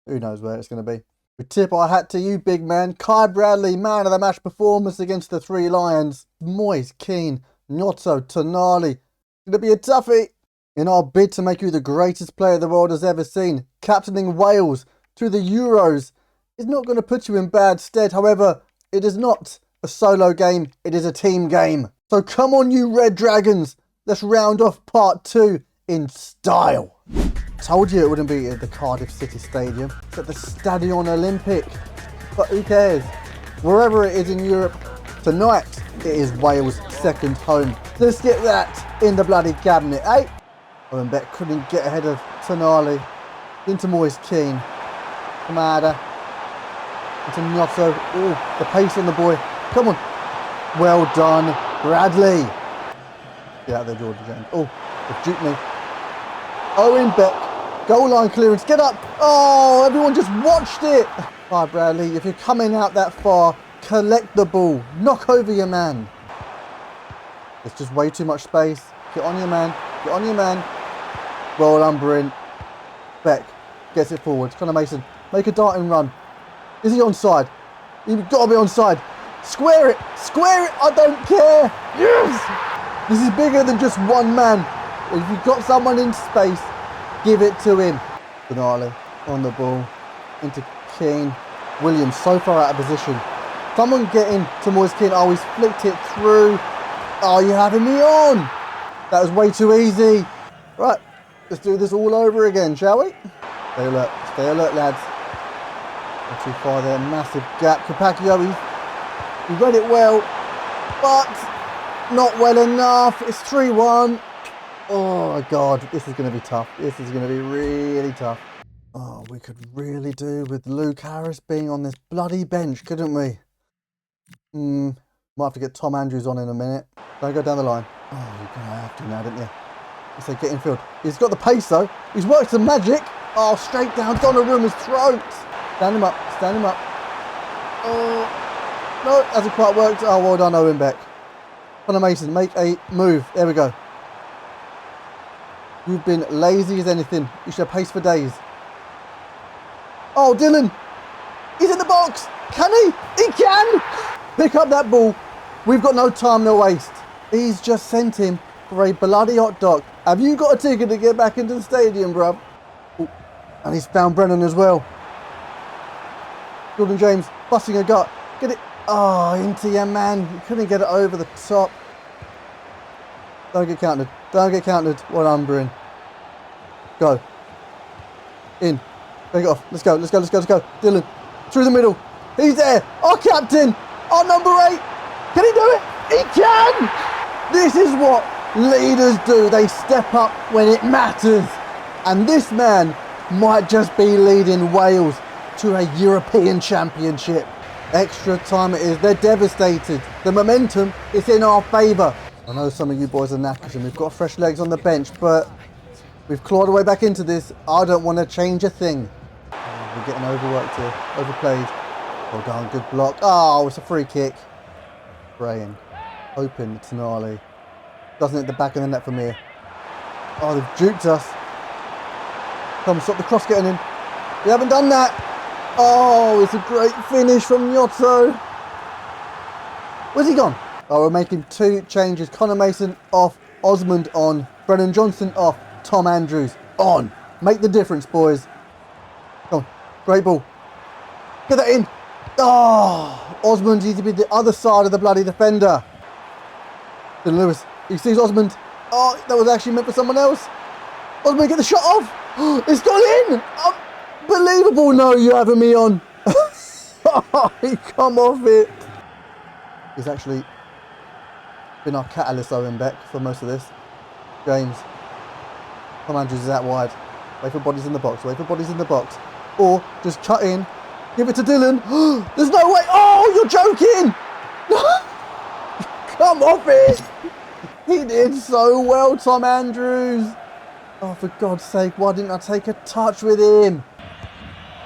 who knows where it's going to be. We tip our hat to you, big man. Kai Bradley, man of the match performance against the Three Lions. Moyes, Keane, Gnotto, Tonali. It's going to be a toughie. In our bid to make you the greatest player the world has ever seen, captaining Wales to the Euros is not going to put you in bad stead. However, it is not a solo game, it is a team game. So come on, you Red Dragons. Let's round off part 2 in style. Told you it wouldn't be at the Cardiff City Stadium. It's at the Stadion Olympic. But who cares? Wherever it is in Europe, tonight it is Wales' second home. Let's get that in the bloody cabinet, eh? Owen Beck couldn't get ahead of Tonali. Into Moyes, Keane. Kamada. Into Gnotto. Oh, the pace on the boy. Come on. Well done, Bradley. Get out there, Jordan James. Oh, they've duped me. Owen Beck. Goal line clearance. Get up. Oh, everyone just watched it. Hi, Bradley. If you're coming out that far, collect the ball. Knock over your man. There's just way too much space. Get on your man. Get on your man. Well done, Bryn. Beck gets it forward. Connor Mason. Make a darting run. Is he onside? You've got to be onside. Square it. Square it. I don't care. Yes. This is bigger than just one man. If you've got someone in space, give it to him. Tonali on the ball. Into Keane. Williams so far out of position. Someone getting to Moyes Keane. Oh, he's flicked it through. Oh, you're having me on. That was way too easy. Right, let's do this all over again, shall we? Stay alert, lads. Not too far there, massive gap. Capaccio, he read it well, but not well enough. It's 3-1. Oh my God, this is going to be tough. This is going to be really tough. Oh, we could really do with Luke Harris being on this bloody bench, couldn't we? Might have to get Tom Andrews on in a minute. Don't go down the line. Oh, you're going to have to now, didn't you? Let's say get in field. He's got the pace though. He's worked some magic. Oh, straight down Donnarumma's throat. Stand him up. Stand him up. Oh, no, hasn't quite worked. Oh, well done, Owen Beck. Connor Mason, make a move. There we go. You've been lazy as anything. You should have pace for days. Oh, Dylan. He's in the box. Can he? He can. Pick up that ball. We've got no time, no waste. He's just sent him for a bloody hot dog. Have you got a ticket to get back into the stadium, bruv? Ooh. And he's found Brennan as well. Jordan James busting a gut. Get it. Oh, into your man. He couldn't get it over the top. Don't get counted. Don't get counted. Well done, Bryn. Go. In. Take it off. Let's go. Let's go. Let's go. Let's go. Dylan. Through the middle. He's there. Our captain. Our number 8. Can he do it? He can! This is what leaders do. They step up when it matters. And this man might just be leading Wales to a European Championship. Extra time it is. They're devastated. The momentum is in our favour. I know some of you boys are knackered and we've got fresh legs on the bench, but we've clawed our way back into this. I don't want to change a thing. Oh, we're getting overworked here. Overplayed. Well done. Good block. Oh, it's a free kick. Brain. Open, Tonali. Doesn't hit the back of the net from here. Oh, they've duped us. Come, stop the cross getting in. We haven't done that. Oh, it's a great finish from Gnotto. Where's he gone? Oh, we're making 2 changes. Connor Mason off. Osmond on. Brennan Johnson off. Tom Andrews on. Make the difference, boys. Come on. Great ball. Get that in. Oh, Osmond needs to be the other side of the bloody defender. Then Lewis, he sees Osmond. Oh, that was actually meant for someone else. Osmond, get the shot off. It's gone in. Unbelievable. No, you're having me on. He come off it. He's actually been our catalyst, Owen Beck, for most of this. James. Tom Andrews is out wide. Wait for bodies in the box. Wait for bodies in the box. Or just cut in. Give it to Dylan. There's no way. Oh, you're joking. Come off it. He did so well, Tom Andrews. Oh, for God's sake, why didn't I take a touch with him?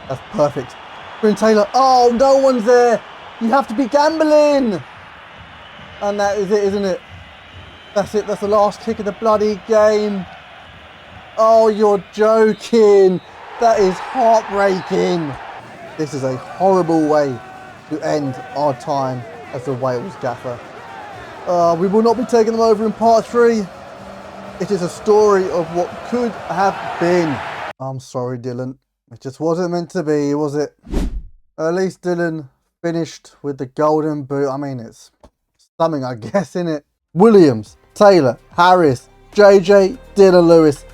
That's perfect. Bryn Taylor. Oh, no one's there. You have to be gambling. And that is it, isn't it? That's it. That's the last kick of the bloody game. Oh, you're joking. That is heartbreaking. This is a horrible way to end our time as the Wales gaffer. We will not be taking them over in part 3. It is a story of what could have been. I'm sorry, Dylan. It just wasn't meant to be, was it? At least Dylan finished with the golden boot. I mean, it's something, I guess, isn't it? Williams, Taylor, Harris, JJ, Dylan Lewis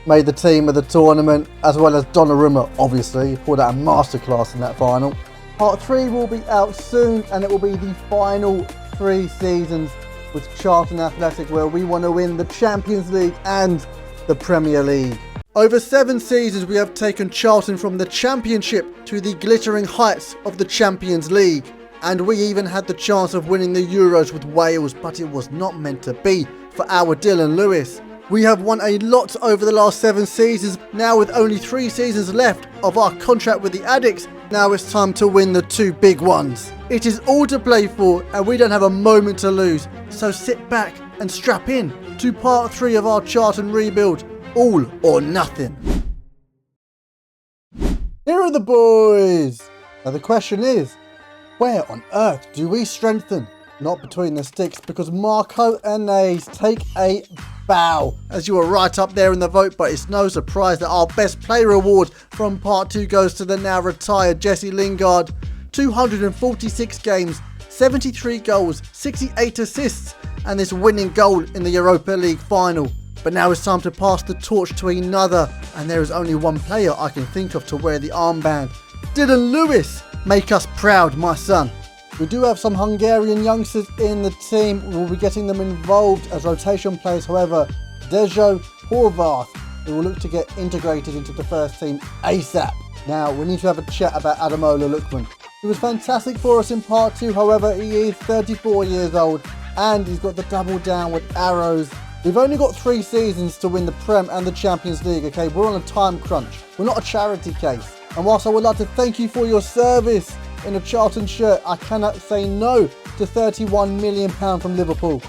made the team of the tournament, as well as Donnarumma, obviously. He pulled out a masterclass in that final. Part 3 will be out soon, and it will be the final 3 seasons with Charlton Athletic, where we want to win the Champions League and the Premier League. Over 7 seasons we have taken Charlton from the Championship to the glittering heights of the Champions League, and we even had the chance of winning the Euros with Wales, but it was not meant to be for our Dylan Lewis. We have won a lot over the last 7 seasons. Now, with only 3 seasons left of our contract with the Addicts, now it's time to win the 2 big ones. It is all to play for, and we don't have a moment to lose. So sit back and strap in to part 3 of our Charlton rebuild. All or nothing. Here are the boys. Now the question is, where on earth do we strengthen? Not between the sticks, because Marco and Nays take a bow, as you were right up there in the vote, but it's no surprise that our best player award from part 2 goes to the now retired Jesse Lingard. 246 games, 73 goals, 68 assists, and this winning goal in the Europa League final. But now it's time to pass the torch to another, and there is only one player I can think of to wear the armband. Dylan Lewis, make us proud, my son. We do have some Hungarian youngsters in the team. We'll be getting them involved as rotation players. However, Dejo Horvath, who will look to get integrated into the first team ASAP. Now, we need to have a chat about Ademola Lookman. He was fantastic for us in part 2. However, he is 34 years old and he's got the double down with arrows. We've only got 3 seasons to win the Prem and the Champions League, okay? We're on a time crunch. We're not a charity case. And whilst I would like to thank you for your service in a Charlton shirt, I cannot say no to £31 million from Liverpool.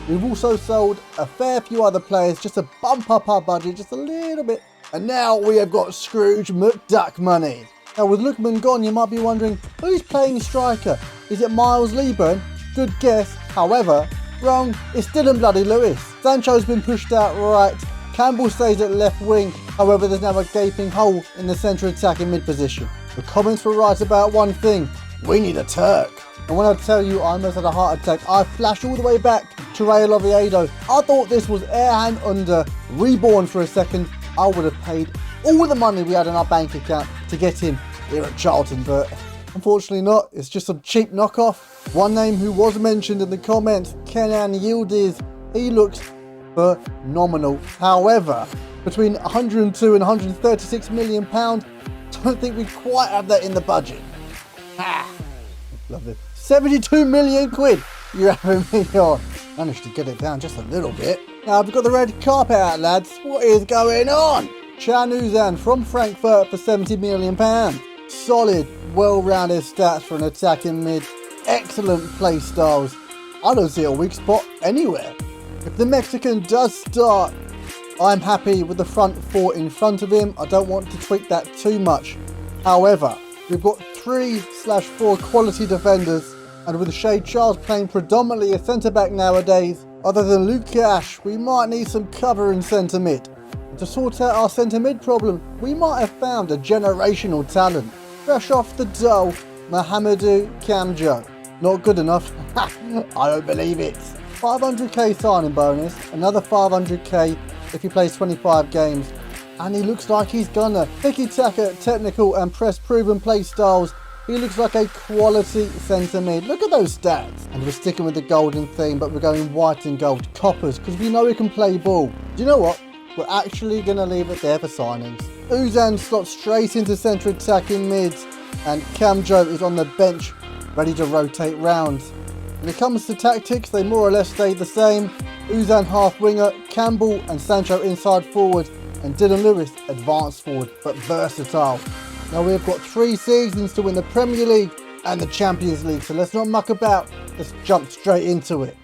We've also sold a fair few other players just to bump up our budget just a little bit. And now we have got Scrooge McDuck money. Now with Lookman gone, you might be wondering, who's playing striker? Is it Miles Lieburn? Good guess. However, wrong, it's Dylan bloody Lewis. Sancho's been pushed out right. Campbell stays at left wing. However, there's now a gaping hole in the centre attacking mid position. The comments were right about one thing. We need a Turk. And when I tell you I almost had a heart attack, I flashed all the way back to Real Oviedo. I thought this was Erhan Under reborn for a second. I would have paid all the money we had in our bank account to get him here at Charlton, but unfortunately not. It's just some cheap knockoff. One name who was mentioned in the comments, Kenan Yildiz. He looks phenomenal. However, between 102 and 136 million pounds, don't think we quite have that in the budget. Ha! Lovely. 72 million quid. You're having me on. Managed to get it down just a little bit. Now we've got the red carpet out, lads. What is going on? Chanuzan from Frankfurt for £70 million. Solid, well-rounded stats for an attacking mid. Excellent play styles. I don't see a weak spot anywhere. If the Mexican does start, I'm happy with the front 4 in front of him. I don't want to tweak that too much. However, we've got 3/4 quality defenders, and with Shay Charles playing predominantly a centre-back nowadays, other than Luke Ash, we might need some cover in centre mid. To sort out our centre mid problem, we might have found a generational talent. Fresh off the dole, Mohamedou Kamjo. Not good enough? I don't believe it. 500k signing bonus, another 500k if he plays 25 games. And he looks like he's gonna. Tiki-taka, technical and press-proven play styles. He looks like a quality centre mid. Look at those stats. And we're sticking with the golden theme, but we're going white and gold coppers because we know he can play ball. Do you know what? We're actually going to leave it there for signings. Uzan slots straight into centre attacking mids, and Kamjo is on the bench, ready to rotate round. When it comes to tactics, they more or less stay the same. Uzan half winger, Campbell and Sancho inside forward, and Dylan Lewis advanced forward, but versatile. Now we've got 3 seasons to win the Premier League and the Champions League, so let's not muck about, let's jump straight into it.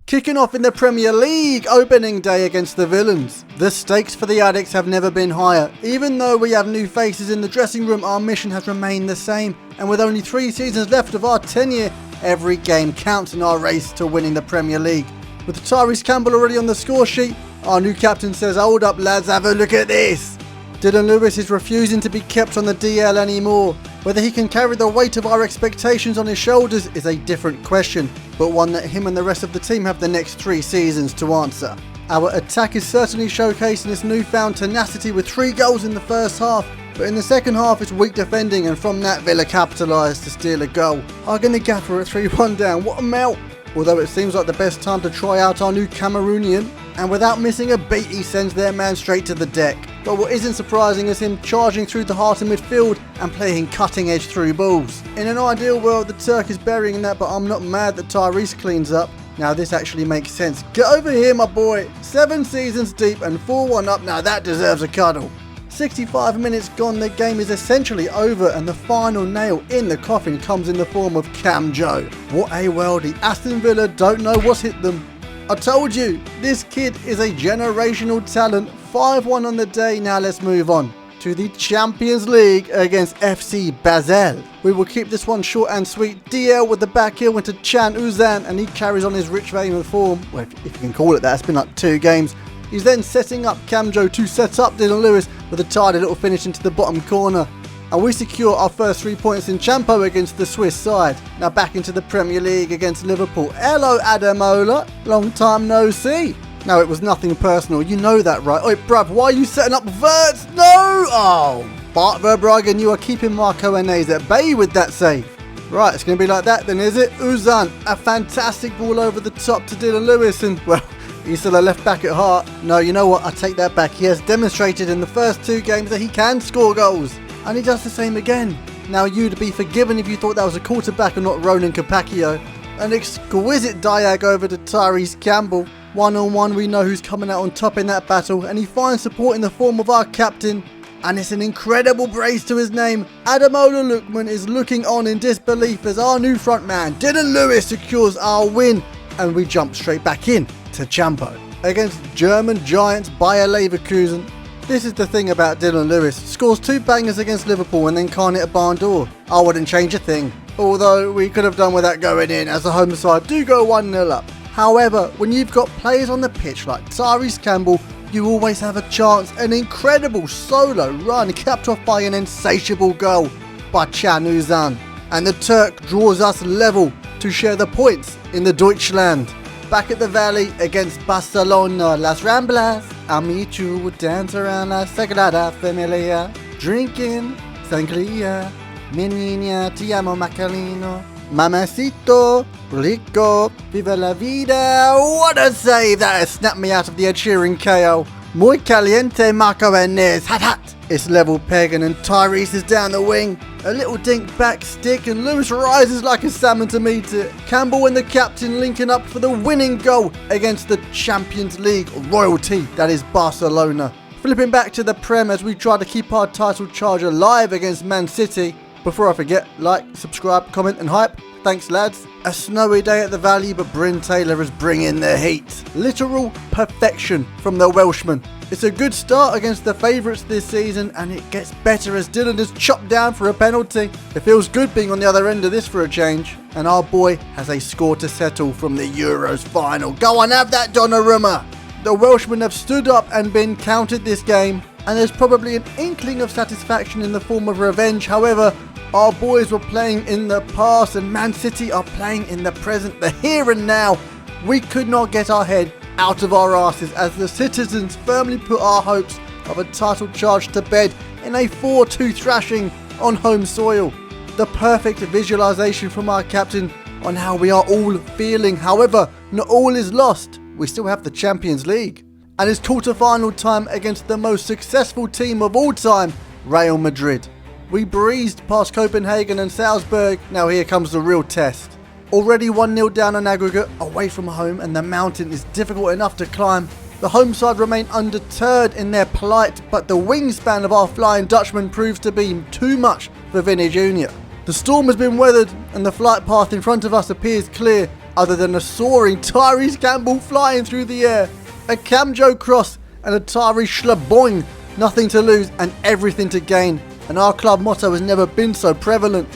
Kicking off in the Premier League, opening day against the Villains. The stakes for the Addicts have never been higher. Even though we have new faces in the dressing room, our mission has remained the same, and with only 3 seasons left of our tenure, every game counts in our race to winning the Premier League. With Tyrese Campbell already on the score sheet, our new captain says, "Hold up lads, have a look at this." Dylan Lewis is refusing to be kept on the DL anymore. Whether he can carry the weight of our expectations on his shoulders is a different question, but one that him and the rest of the team have the next 3 seasons to answer. Our attack is certainly showcasing its newfound tenacity with 3 goals in the first half, but in the second half it's weak defending, and from that Villa capitalised to steal a goal. Argan the Gaffer at 3-1 down, what a melt! Although it seems like the best time to try out our new Cameroonian, and without missing a beat he sends their man straight to the deck. But what isn't surprising is him charging through the heart of midfield and playing cutting edge through balls. In an ideal world the Turk is burying that, but I'm not mad that Tyrese cleans up. Now this actually makes sense. Get over here my boy, 7 seasons deep and 4-1 up, now that deserves a cuddle. 65 minutes gone, the game is essentially over, and the final nail in the coffin comes in the form of Kamjo. What a worldie, Aston Villa don't know what's hit them. I told you, this kid is a generational talent. 5-1 on the day. Now let's move on to the Champions League against FC Basel. We will keep this one short and sweet. DL with the back heel went to Chan Uzan, and he carries on his rich vein of form. Well, if you can call it that, it's been like 2 games. He's then setting up Kamjo to set up Dylan Lewis with a tidy little finish into the bottom corner. And we secure our first 3 points in Champo against the Swiss side. Now back into the Premier League against Liverpool. Hello Adamola, long time no see. Now it was nothing personal, you know that right? Oi bruv, why are you setting up verts? No! Oh, Bart Verbruggen, you are keeping Marco Enes at bay with that save. Right, it's going to be like that then, is it? Uzan, a fantastic ball over the top to Dylan Lewis, and well, he's still a left back at heart. No, you know what, I take that back. He has demonstrated in the first 2 games that he can score goals. And he does the same again. Now you'd be forgiven if you thought that was a quarterback and not Ronan Capacchio. An exquisite diag over to Tyrese Campbell. 1-on-1, we know who's coming out on top in that battle, and he finds support in the form of our captain. And it's an incredible brace to his name. Adamola Lookman is looking on in disbelief as our new front man, Dylan Lewis, secures our win. And we jump straight back in to Champo against German giants Bayer Leverkusen. This is the thing about Dylan Lewis. Scores 2 bangers against Liverpool and then can't hit a barn door. I wouldn't change a thing. Although we could have done with that going in, as the home side do go 1-0 up. However, when you've got players on the pitch like Tyrese Campbell, you always have a chance. An incredible solo run capped off by an insatiable goal by Chan Uzan. And the Turk draws us level to share the points in the Deutschland. Back at the Valley against Barcelona, Las Ramblas. I'll meet you, we'll dance around La Sagrada Familia. Drinking sangria, menina, ti amo Macalino. Mamacito, rico, viva la vida. What a save! That has snapped me out of the Ed Sheeran KO. Muy caliente, Marco Enes. Hat hat! It's level pegging and Tyrese is down the wing. A little dink back stick and Lewis rises like a salmon to meet it. Campbell and the captain linking up for the winning goal against the Champions League royalty, that is Barcelona. Flipping back to the Prem as we try to keep our title charge alive against Man City. Before I forget, like, subscribe, comment and hype. Thanks lads. A snowy day at the Valley, but Bryn Taylor is bringing the heat. Literal perfection from the Welshman. It's a good start against the favourites this season, and it gets better as Dylan is chopped down for a penalty. It feels good being on the other end of this for a change. And our boy has a score to settle from the Euros final. Go on, have that Donnarumma. The Welshmen have stood up and been counted this game, and there's probably an inkling of satisfaction in the form of revenge. However, Our boys were playing in the past and Man City are playing in the present, the here and now. We could not get our head out of our asses as the citizens firmly put our hopes of a title charge to bed in a 4-2 thrashing on home soil. The perfect visualisation from our captain on how we are all feeling. However, not all is lost. We still have the Champions League. And it's quarter-final time against the most successful team of all time, Real Madrid. We breezed past Copenhagen and Salzburg. Now here comes the real test. Already 1-0 down on aggregate, away from home, and the mountain is difficult enough to climb. The home side remain undeterred in their plight, but the wingspan of our Flying Dutchman proves to be too much for Vinny Jr. The storm has been weathered and the flight path in front of us appears clear, other than a soaring Tyrese Campbell flying through the air. A Camjo cross and a Tyrese Schlaboing, nothing to lose and everything to gain. And our club motto has never been so prevalent.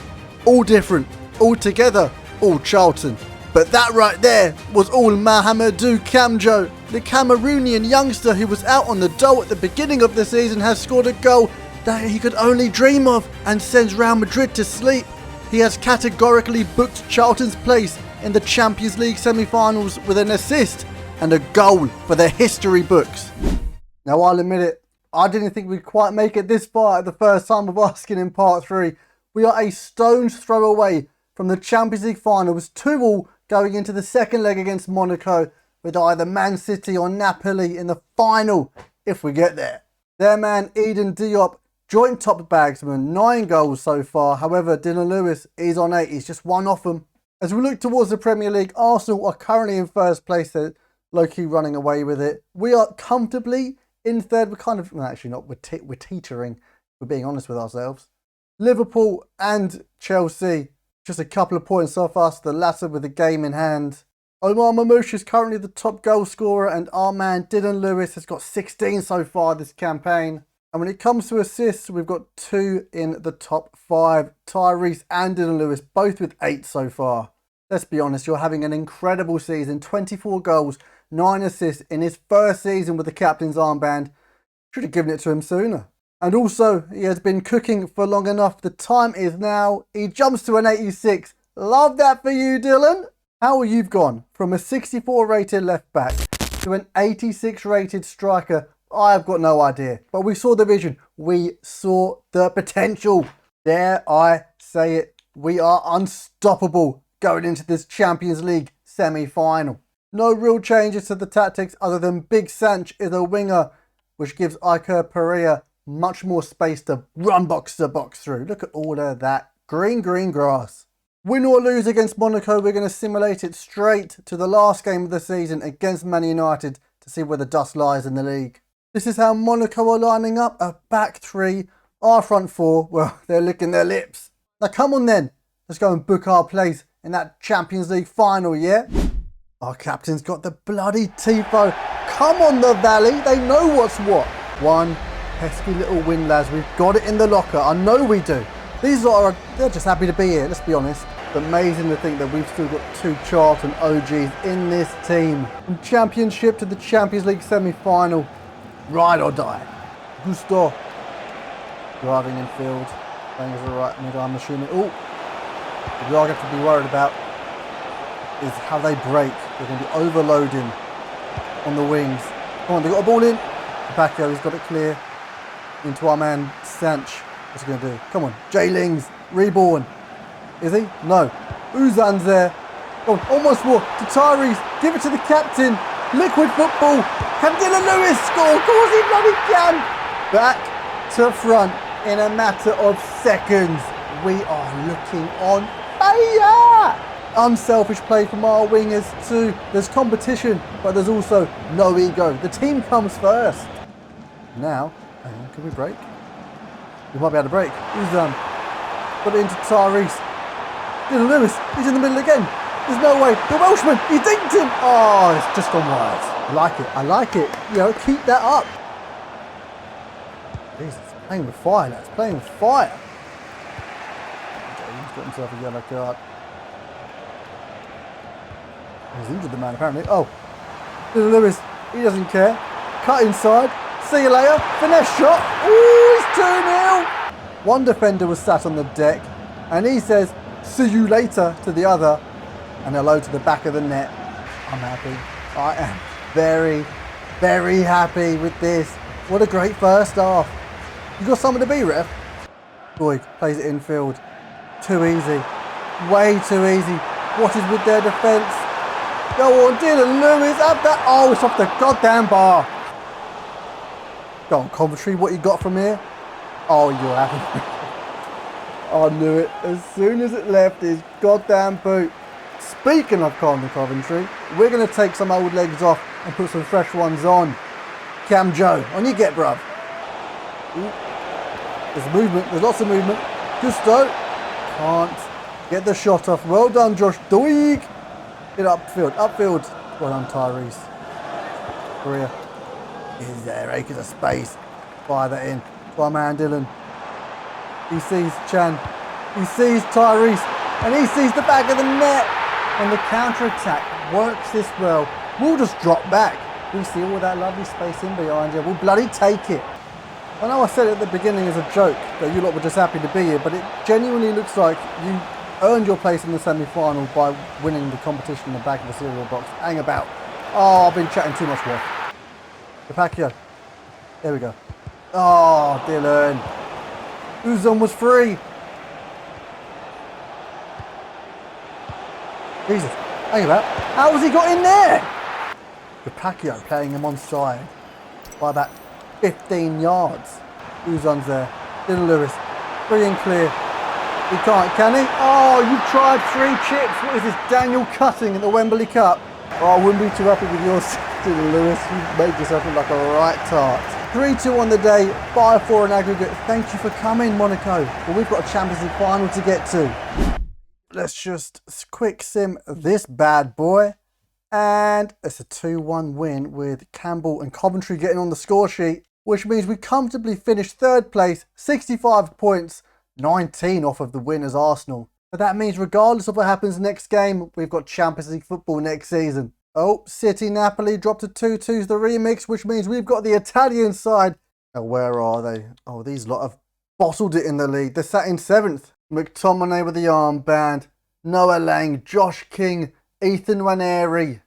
All different, all together, all Charlton. But that right there was all Mahamadou Camjo. The Cameroonian youngster who was out on the dole at the beginning of the season has scored a goal that he could only dream of and sends Real Madrid to sleep. He has categorically booked Charlton's place in the Champions League semi-finals with an assist and a goal for the history books. Now I'll admit it, I didn't think we'd quite make it this far at the first time of asking in part 3. We are a stone's throw away from the Champions League finals, 2-2 going into the second leg against Monaco, with either Man City or Napoli in the final if we get there. Their man Eden Diop, joint top bagsman, 9 goals so far. However, Dylan Lewis is on 8, he's just one off them. As we look towards the Premier League, Arsenal are currently in first place, they're low-key running away with it. We are comfortably in third, we're kind of, well, actually not, we're teetering, we're being honest with ourselves. Liverpool and Chelsea, just a couple of points off us, the latter with the game in hand. Omar Mamouche is currently the top goal scorer and our man Dylan Lewis has got 16 so far this campaign. And when it comes to assists, we've got 2 in the top 5. Tyrese and Dylan Lewis both with 8 so far. Let's be honest, you're having an incredible season. 24 goals, 9 assists in his first season with the captain's armband. Should have given it to him sooner. And also, he has been cooking for long enough. The time is now. He jumps to an 86. Love that for you, Dylan. How you've gone from a 64 rated left back to an 86 rated striker, I've got no idea. But we saw the vision. We saw the potential. Dare I say it, we are unstoppable going into this Champions League semi-final. No real changes to the tactics other than Big Sanch is a winger, which gives Iker Pereira much more space to run box to box through. Look at all of that green grass. Win or lose against Monaco, we're going to simulate it straight to the last game of the season against Man United to see where the dust lies in the league. This is how Monaco are lining up. A back 3, our front 4, well, they're licking their lips. Now come on then, let's go and book our place in that Champions League final, yeah? Our captain's got the bloody tifo. Come on the Valley, they know what's what. One pesky little win, lads. We've got it in the locker. I know we do. These are, they're just happy to be here, let's be honest. Amazing to think that we've still got 2 Charlton OGs in this team. From Championship to the Champions League semi-final. Ride or die. Gusto. Driving in field. Playing as a right mid, I'm assuming. Oh, what we are going to be worried about is how they break. They're going to be overloading on the wings. Come on, they've got a ball in. Bacco, he's got it clear. Into our man Sanch. What's he going to do? Come on, Jay Lings, reborn. Is he? No. Uzan's there. Oh, almost more to Tyrese. Give it to the captain. Liquid football. Can Dylan Lewis score? Of course he bloody can. Back to front in a matter of seconds. We are looking on fire. Unselfish play from our wingers too. There's competition, but there's also no ego. The team comes first. Now, can we break? We might be able to break. Uzan. Got it into Tyrese. Dylan Lewis, he's in the middle again. There's no way. The Welshman, he dinked him. Oh, it's just gone wide. I like it. You know, keep that up. Jesus, playing with fire, lads. Playing with fire. Okay, he's got himself a yellow card. He's injured the man, apparently. Oh, Dylan Lewis, he doesn't care. Cut inside. See you later. Finesse shot. Ooh, it's 2-0. One defender was sat on the deck. And he says, see you later to the other. And hello to the back of the net. I'm happy. I am very, very happy with this. What a great first half. You got something to be, ref? Boy, plays it infield. Too easy. Way too easy. What is with their defence? Go on, Dylan Lewis, up that. Oh, it's off the goddamn bar. Go on, Coventry, what you got from here? Oh, you're having it. I knew it. As soon as it left his goddamn boot. Speaking of Coventry, we're going to take some old legs off and put some fresh ones on. Cam Joe, on you get, bruv. Ooh. There's movement, there's lots of movement. Gusto, can't get the shot off. Well done, Josh Doig. Get upfield, upfield. Well done, Tyrese. Korea. Is there acres of space? Fire that in. By man Dylan. He sees Chan. He sees Tyrese. And he sees the back of the net. And the counter-attack works this well. We'll just drop back. We see all that lovely space in behind you. We'll bloody take it. I know I said it at the beginning as a joke that you lot were just happy to be here, but it genuinely looks like you earned your place in the semi-final by winning the competition in the back of the cereal box. Hang about. Oh, I've been chatting too much more. Capaccio. There we go. Oh, Dylan. Uzon was free. Jesus. Hang about. How has he got in there? Capaccio playing him onside by about 15 yards. Uzon's there. Dylan Lewis. Free and clear. He can't, can he? Oh, you tried 3 chips. What is this, Daniel Cutting in the Wembley Cup? Oh, I wouldn't be too happy with yours, Dylan Lewis. You made yourself look like a right tart. 3-2 on the day, 5-4 in aggregate. Thank you for coming, Monaco. Well, we've got a Champions League final to get to. Let's just quick sim this bad boy. And it's a 2-1 win with Campbell and Coventry getting on the score sheet, which means we comfortably finished 3rd place, 65 points, 19 off of the winners Arsenal. But that means regardless of what happens next game, we've got Champions League football next season. Oh, City Napoli dropped to 2-2's the remix, which means we've got the Italian side. Oh, where are they? Oh, these lot have bottled it in the league. They're sat in 7th. McTominay with the armband, Noah Lang, Josh King, Ethan Nwaneri.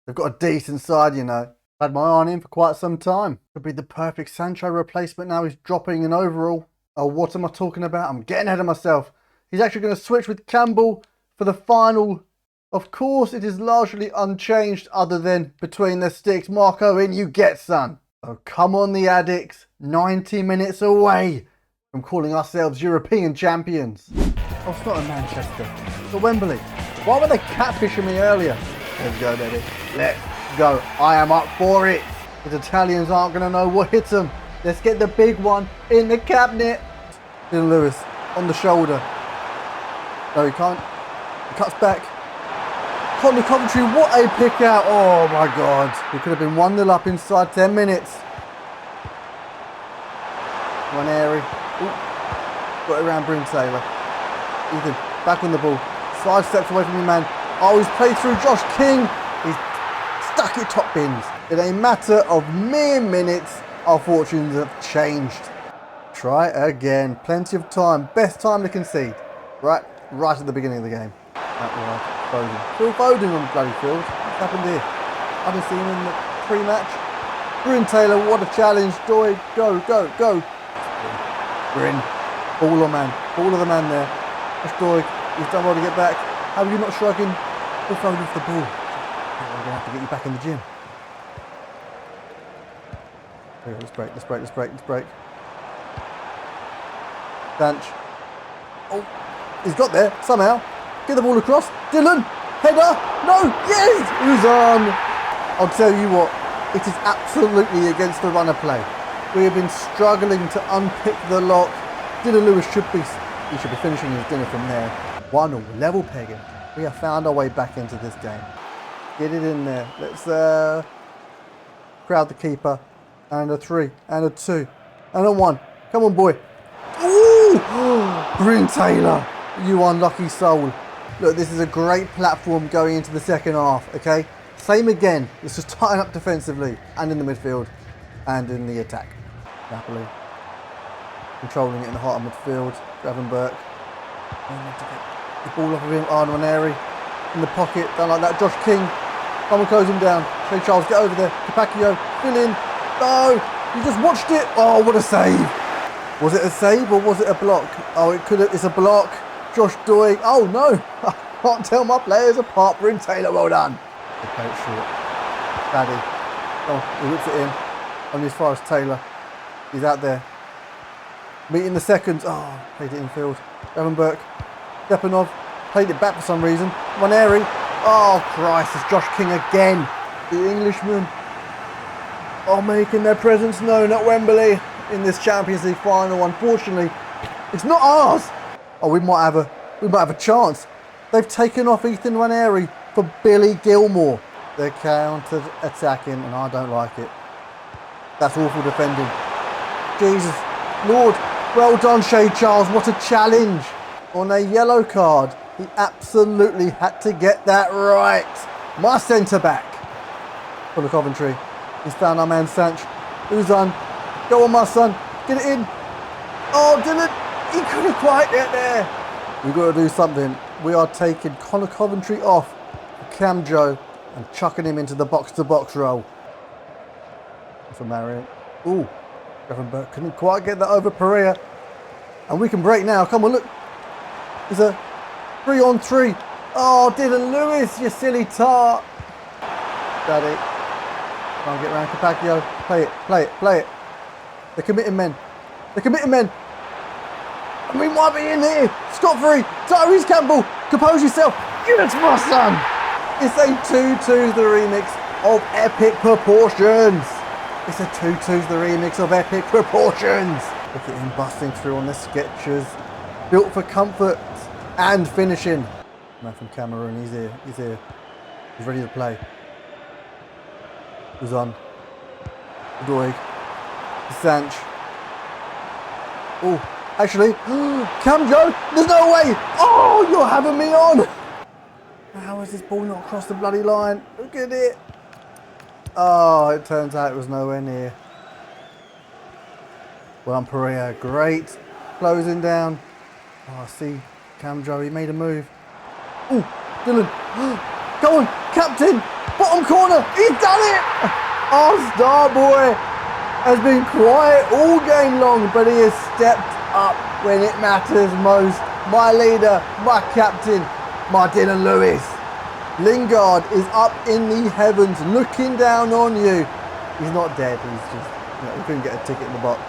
They've got a decent side, you know. Had my eye on him for quite some time. Could be the perfect Sancho replacement now. He's dropping an overall. Oh, what am I talking about? I'm getting ahead of myself. He's actually going to switch with Campbell for the final. Of course, it is largely unchanged other than between the sticks. Marco in, you get, son. Oh, come on, the addicts. 90 minutes away from calling ourselves European champions. Oh, it's not in Manchester. It's at Wembley. Why were they catfishing me earlier? Let's go, baby. Let's go. I am up for it. The Italians aren't going to know what hit them. Let's get the big one in the cabinet. Dylan Lewis on the shoulder. No, he can't. He cuts back. Conley Coventry, what a pick out. Oh my God. We could have been 1-0 up inside 10 minutes. One airy. Got it around Bryn Taylor. Ethan, back on the ball. Side steps away from your man. Oh, he's played through Josh King. He's stuck it top bins. In a matter of mere minutes, our fortunes have changed. Try again. Plenty of time. Best time to concede. Right at the beginning of the game. Right. Foden. Phil Foden on the bloody field. What's happened here? I haven't seen him in the pre-match. Bryn Taylor, what a challenge. Doig, go. Bryn. Ball on man. Ball of the man there. That's Doig. He's done well to get back. How are you not striking? Phil Foden off the ball. We're going to have to get you back in the gym. Let's break. Danch. Oh, he's got there somehow. Get the ball across. Dylan. Header. No. Yes. Who's on? I'll tell you what. It is absolutely against the runner play. We have been struggling to unpick the lock. Dylan Lewis should be finishing his dinner from there. 1-1 level pegging. We have found our way back into this game. Get it in there. Let's crowd the keeper. And a 3, and a 2, and a 1. Come on, boy. Ooh! Bryn Taylor, you unlucky soul. Look, this is a great platform going into the second half, okay? Same again. Let's just tighten up defensively and in the midfield and in the attack. Napoli controlling it in the heart of midfield. Gravenberg. To get the ball off of him. Arnwaneri in the pocket. Down like that. Josh King. Someone close him down. Shea Charles, get over there. Capaccio, fill in. No! You just watched it. Oh, what a save. Was it a save or was it a block? Oh, it's a block. Josh Doig. Oh, no. I can't tell my players apart. Bryn Taylor, well done. They play it short. Daddy. Oh, he whips it in. Only as far as Taylor. He's out there. Meeting the seconds. Oh, played it infield. Evan Burke. Stepanov. Played it back for some reason. Ranieri. Oh, Christ. It's Josh King again. The Englishman. Oh, making their presence known at Wembley in this Champions League final. Unfortunately, it's not ours. Oh, we might have a chance. They've taken off Ethan Ranieri for Billy Gilmore. They're counter-attacking, and I don't like it. That's awful defending. Jesus, Lord, well done, Shea Charles. What a challenge. On a yellow card, he absolutely had to get that right. My centre-back. For the Coventry. He's found our man Sanch. Uzan. Go on, my son. Get it in. Oh, Dylan. He couldn't quite get there. We've got to do something. We are taking Connor Coventry off for Cam Joe and chucking him into the box-to-box role. For Marion. Ooh. Evan Burke couldn't quite get that over Pereira. And we can break now. Come on, look. There's a 3-on-3. Oh, Dylan Lewis, you silly tart. Daddy. Try and get around Capaccio. Play it, play it, play it. They're committing men. They're committing men. And we might be in here. Scot-free. Tyrese Campbell. Compose yourself. Yes, my son. It's a 2-2, the remix of epic proportions. It's a 2-2, the remix of epic proportions. Look at him busting through on the Skechers. Built for comfort and finishing. Man from Cameroon, he's here, he's here. He's ready to play. Who's on? Doig. Sanch. Oh, actually, Cam Joe, there's no way. Oh, you're having me on. How is this ball not across the bloody line? Look at it. Oh, it turns out it was nowhere near. Well done, Pereira. Great. Closing down. Oh, I see Cam Joe. He made a move. Oh, Dylan. Go on, captain. Bottom corner. He's done it. Our star boy has been quiet all game long, but he has stepped up when it matters most. My leader, my captain, my Dylan Lewis. Lingard is up in the heavens looking down on you. He's not dead, he's just, he couldn't get a ticket in the box.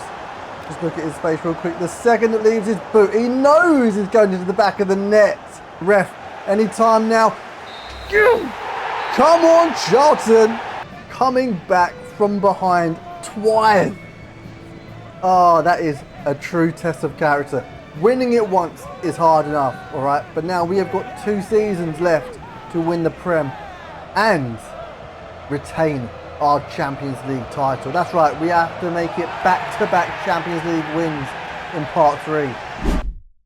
Just look at his face real quick. The second it leaves his boot, he knows he's going into the back of the net. Ref, anytime now. Come on, Charlton. Coming back from behind twice. Oh, that is a true test of character. Winning it once is hard enough, all right? But now we have got 2 seasons left to win the Prem and retain our Champions League title. That's right, we have to make it back-to-back Champions League wins in part 3.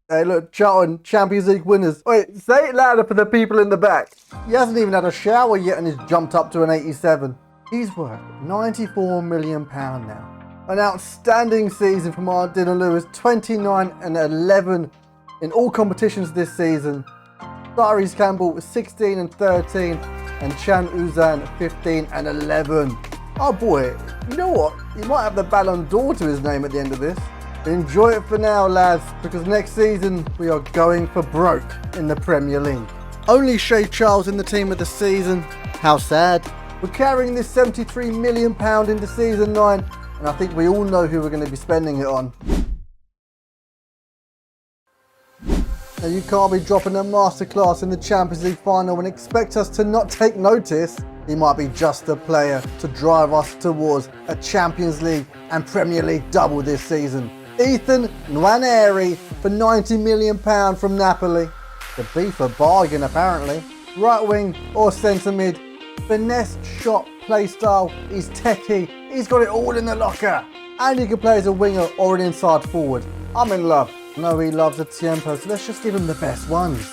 Hey look, Charlton, Champions League winners. Wait, say it louder for the people in the back. He hasn't even had a shower yet and he's jumped up to an 87. He's worth £94 million now. An outstanding season from our Dylan Lewis, 29 and 11 in all competitions this season. Tyrese Campbell 16 and 13 and Chan Uzan 15 and 11. Oh boy, you know what? He might have the Ballon d'Or to his name at the end of this. Enjoy it for now, lads, because next season we are going for broke in the Premier League. Only Shea Charles in the team of the season. How sad. We're carrying this £73 million into season 9, and I think we all know who we're going to be spending it on. Now you can't be dropping a masterclass in the Champions League final and expect us to not take notice. He might be just a player to drive us towards a Champions League and Premier League double this season. Ethan Nwaneri for £90 million from Napoli. The beef a bargain apparently. Right wing or centre mid. Finesse shot play style. He's techie. He's got it all in the locker. And he can play as a winger or an inside forward. I'm in love. No, he loves a tempo, so let's just give him the best ones.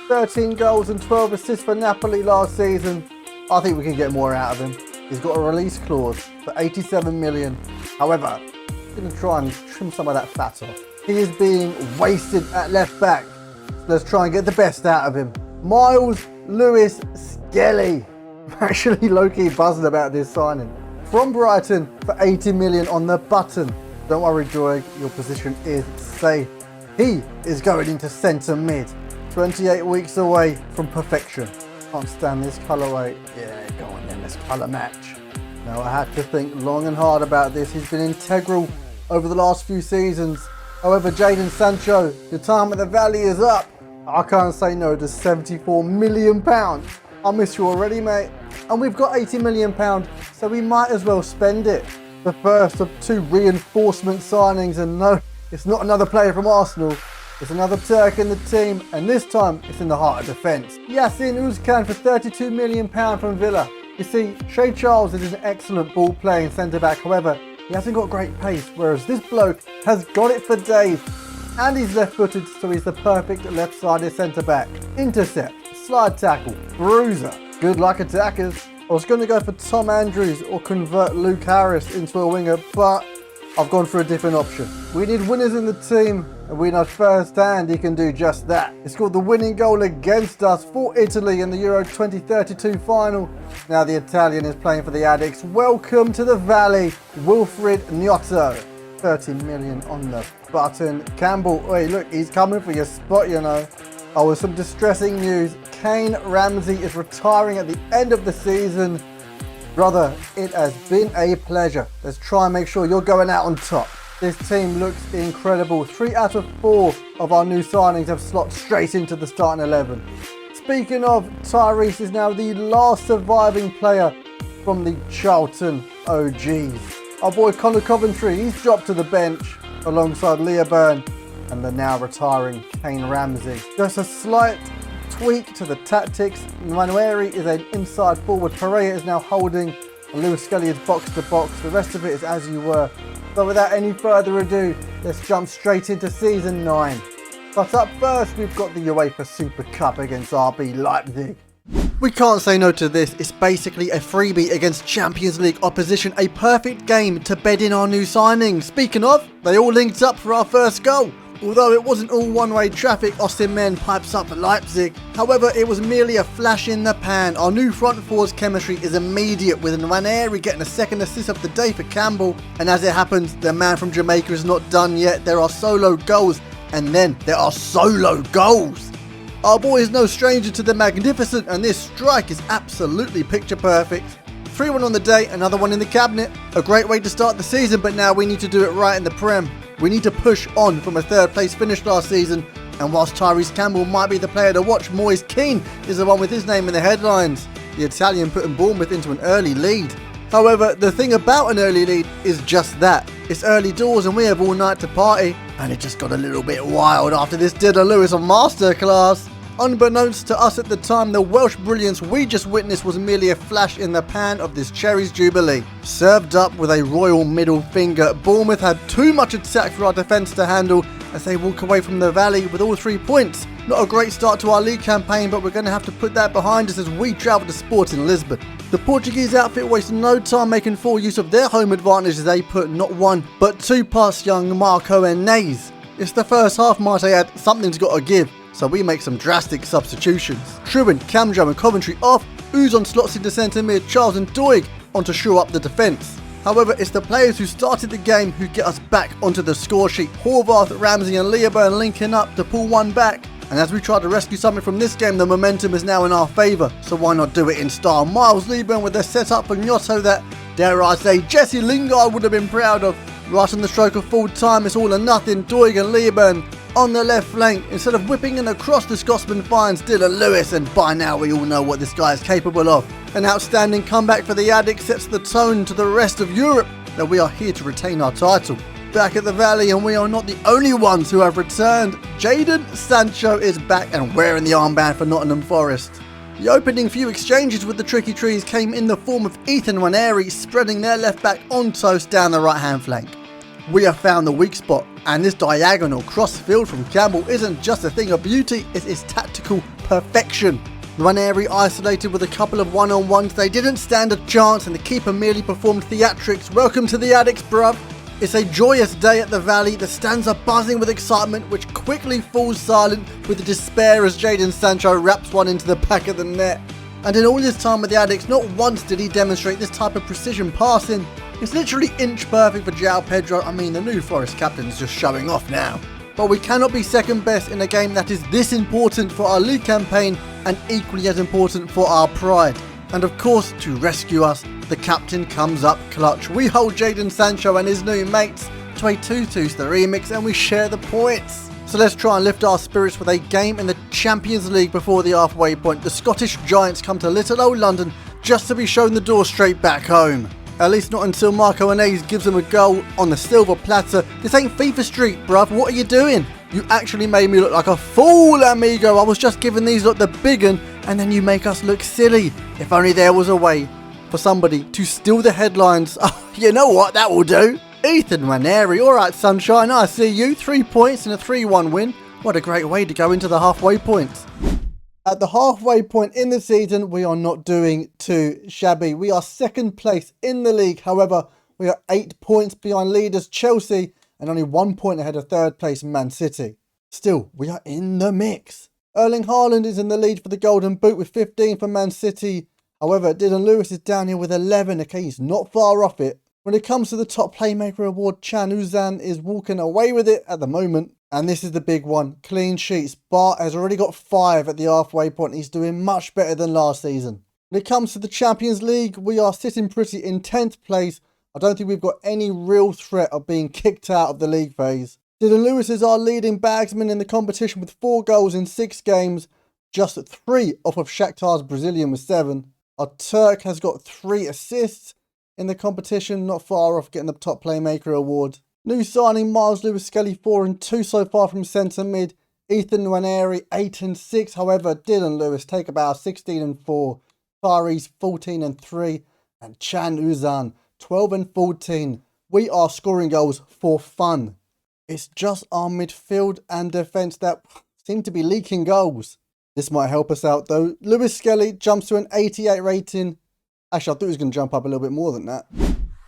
13 goals and 12 assists for Napoli last season. I think we can get more out of him. He's got a release clause for £87 million. However, I'm going to try and trim some of that fat off. He is being wasted at left back. let's try and get the best out of him. Miles Lewis Skelly. I'm actually low-key buzzing about this signing. From Brighton for 80 million on the button. Don't worry, Joy, your position is safe. He is going into centre mid. 28 weeks away from perfection. Can't stand this colourway. Yeah, go on then, let's colour match. Now I had to think long and hard about this. He's been integral over the last few seasons. However, Jadon Sancho, your time at the Valley is up. I can't say no to £74 million. I miss you already, mate. And we've got £80 million, so we might as well spend it. The first of 2 reinforcement signings, and no, it's not another player from Arsenal. It's another Turk in the team, and this time it's in the heart of defence. Yassin Uzcan for £32 million from Villa. You see, Shay Charles is an excellent ball-playing centre-back, however, he hasn't got great pace, whereas this bloke has got it for days. And he's left-footed, so he's the perfect left-sided centre-back. Intercept, slide tackle, bruiser. Good luck, attackers. I was going to go for Tom Andrews or convert Luke Harris into a winger, but I've gone for a different option. We need winners in the team, and we know firsthand he can do just that. He scored the winning goal against us for Italy in the Euro 2032 final. Now the Italian is playing for the Addicts. Welcome to the Valley, Wilfried Gnotto. 30 million on the button. Campbell, wait, look, he's coming for your spot, you know. Oh, with some distressing news, Kane Ramsey is retiring at the end of the season. Brother, it has been a pleasure. Let's try and make sure you're going out on top. This team looks incredible. 3 out of 4 of our new signings have slotted straight into the starting 11. Speaking of, Tyrese is now the last surviving player from the Charlton OGs. Our boy Conor Coventry, he's dropped to the bench alongside Leah Byrne and the now retiring Kane Ramsey. Just a slight tweak to the tactics. Manueri is an inside forward. Pereira is now holding, and Lewis Skelly is box to box. The rest of it is as you were. But without any further ado, let's jump straight into season 9. But up first, we've got the UEFA Super Cup against RB Leipzig. We can't say no to this. It's basically a freebie against Champions League opposition. A perfect game to bed in our new signings. Speaking of, they all linked up for our first goal. Although it wasn't all one-way traffic, Osimhen pipes up for Leipzig. However, it was merely a flash in the pan. Our new front four's chemistry is immediate, with Nwaneri getting a second assist of the day for Campbell. And as it happens, the man from Jamaica is not done yet. There are solo goals, and then there are solo goals. Our boy is no stranger to the magnificent, and this strike is absolutely picture perfect. 3-1 on the day, another one in the cabinet. A great way to start the season, but now we need to do it right in the Prem. We need to push on from a 3rd place finish last season, and whilst Tyrese Campbell might be the player to watch, Moise Keane is the one with his name in the headlines. The Italian putting Bournemouth into an early lead. However, the thing about an early lead is just that. It's early doors and we have all night to party, and it just got a little bit wild after this Dylan Lewis on masterclass. Unbeknownst to us at the time, the Welsh brilliance we just witnessed was merely a flash in the pan of this Cherries Jubilee. Served up with a royal middle finger, Bournemouth had too much attack for our defence to handle as they walk away from the Valley with all 3 points. Not a great start to our league campaign, but we're going to have to put that behind us as we travel to Sporting Lisbon. The Portuguese outfit wasted no time making full use of their home advantage as they put not 1 but 2 past young Marco and Nays. It's the first half, might I add, something's got to give. So we make some drastic substitutions. Truban, Camjo and Coventry off, Uzon slots into centre mid, Charles and Doig on to shore up the defence. However, it's the players who started the game who get us back onto the score sheet. Horvath, Ramsey and Leoburn linking up to pull one back. And as we try to rescue something from this game, the momentum is now in our favour. So why not do it in style? Miles Leoburn with a set-up for Gnotto that, dare I say, Jesse Lingard would have been proud of. Right on the stroke of full time, it's all or nothing. Doig and Leoburn on the left flank. Instead of whipping in across, the Scotsman finds Dylan Lewis, and by now we all know what this guy is capable of. An outstanding comeback for the Addict sets the tone to the rest of Europe that we are here to retain our title. Back at the Valley, and we are not the only ones who have returned. Jadon Sancho is back and wearing the armband for Nottingham Forest. The opening few exchanges with the Tricky Trees came in the form of Ethan Nwaneri spreading their left back on toast down the right hand flank. We have found the weak spot, and this diagonal cross field from Campbell isn't just a thing of beauty, it is tactical perfection. Nwaneri isolated with a couple of one-on-ones, they didn't stand a chance and the keeper merely performed theatrics. Welcome to the Addicts, bruv. It's a joyous day at the Valley. The stands are buzzing with excitement, which quickly falls silent with the despair as Jadon Sancho wraps one into the back of the net. And in all his time with the Addicts, not once did he demonstrate this type of precision passing. It's literally inch perfect for João Pedro. I mean, the new Forest captain is just showing off now. But we cannot be second best in a game that is this important for our league campaign and equally as important for our pride. And of course, to rescue us, the captain comes up clutch. We hold Jadon Sancho and his new mates to a 2-2 the remix and we share the points. So let's try and lift our spirits with a game in the Champions League before the halfway point. The Scottish Giants come to little old London just to be shown the door straight back home. At least not until Marco Anais gives them a goal on the silver platter. This ain't FIFA Street, bruv. What are you doing? You actually made me look like a fool, amigo. I was just giving these lot the big un, and then you make us look silly. If only there was a way for somebody to steal the headlines. Oh, you know what? That will do. Ethan Nwaneri. Alright, sunshine. I see you. 3 points and a 3-1 win. What a great way to go into the halfway point. At the halfway point in the season, we are not doing too shabby. We are second place in the league. However, we are 8 points behind leaders Chelsea and only 1 point ahead of third place Man City. Still, we are in the mix. Erling Haaland is in the lead for the Golden Boot with 15 for Man City. However, Dylan Lewis is down here with 11. Okay, he's not far off it. When it comes to the top playmaker award, Chan Uzan is walking away with it at the moment. And this is the big one. Clean sheets. Bart has already got 5 at the halfway point. He's doing much better than last season. When it comes to the Champions League, we are sitting pretty in 10th place. I don't think we've got any real threat of being kicked out of the league phase. Dylan Lewis is our leading bagsman in the competition with 4 goals in 6 games. Just 3 off of Shakhtar's Brazilian with 7. Our Turk has got 3 assists in the competition. Not far off getting the top playmaker award. New signing Miles Lewis-Skelly 4 and 2 so far from centre mid. Ethan Nwaneri 8 and 6. However, Dylan Lewis take about 16 and 4. Tyrese 14 and 3. And Chan Uzan 12 and 14. We are scoring goals for fun. It's just our midfield and defence that seem to be leaking goals. This might help us out though. Lewis-Skelly jumps to an 88 rating. Actually, I thought he was going to jump up a little bit more than that.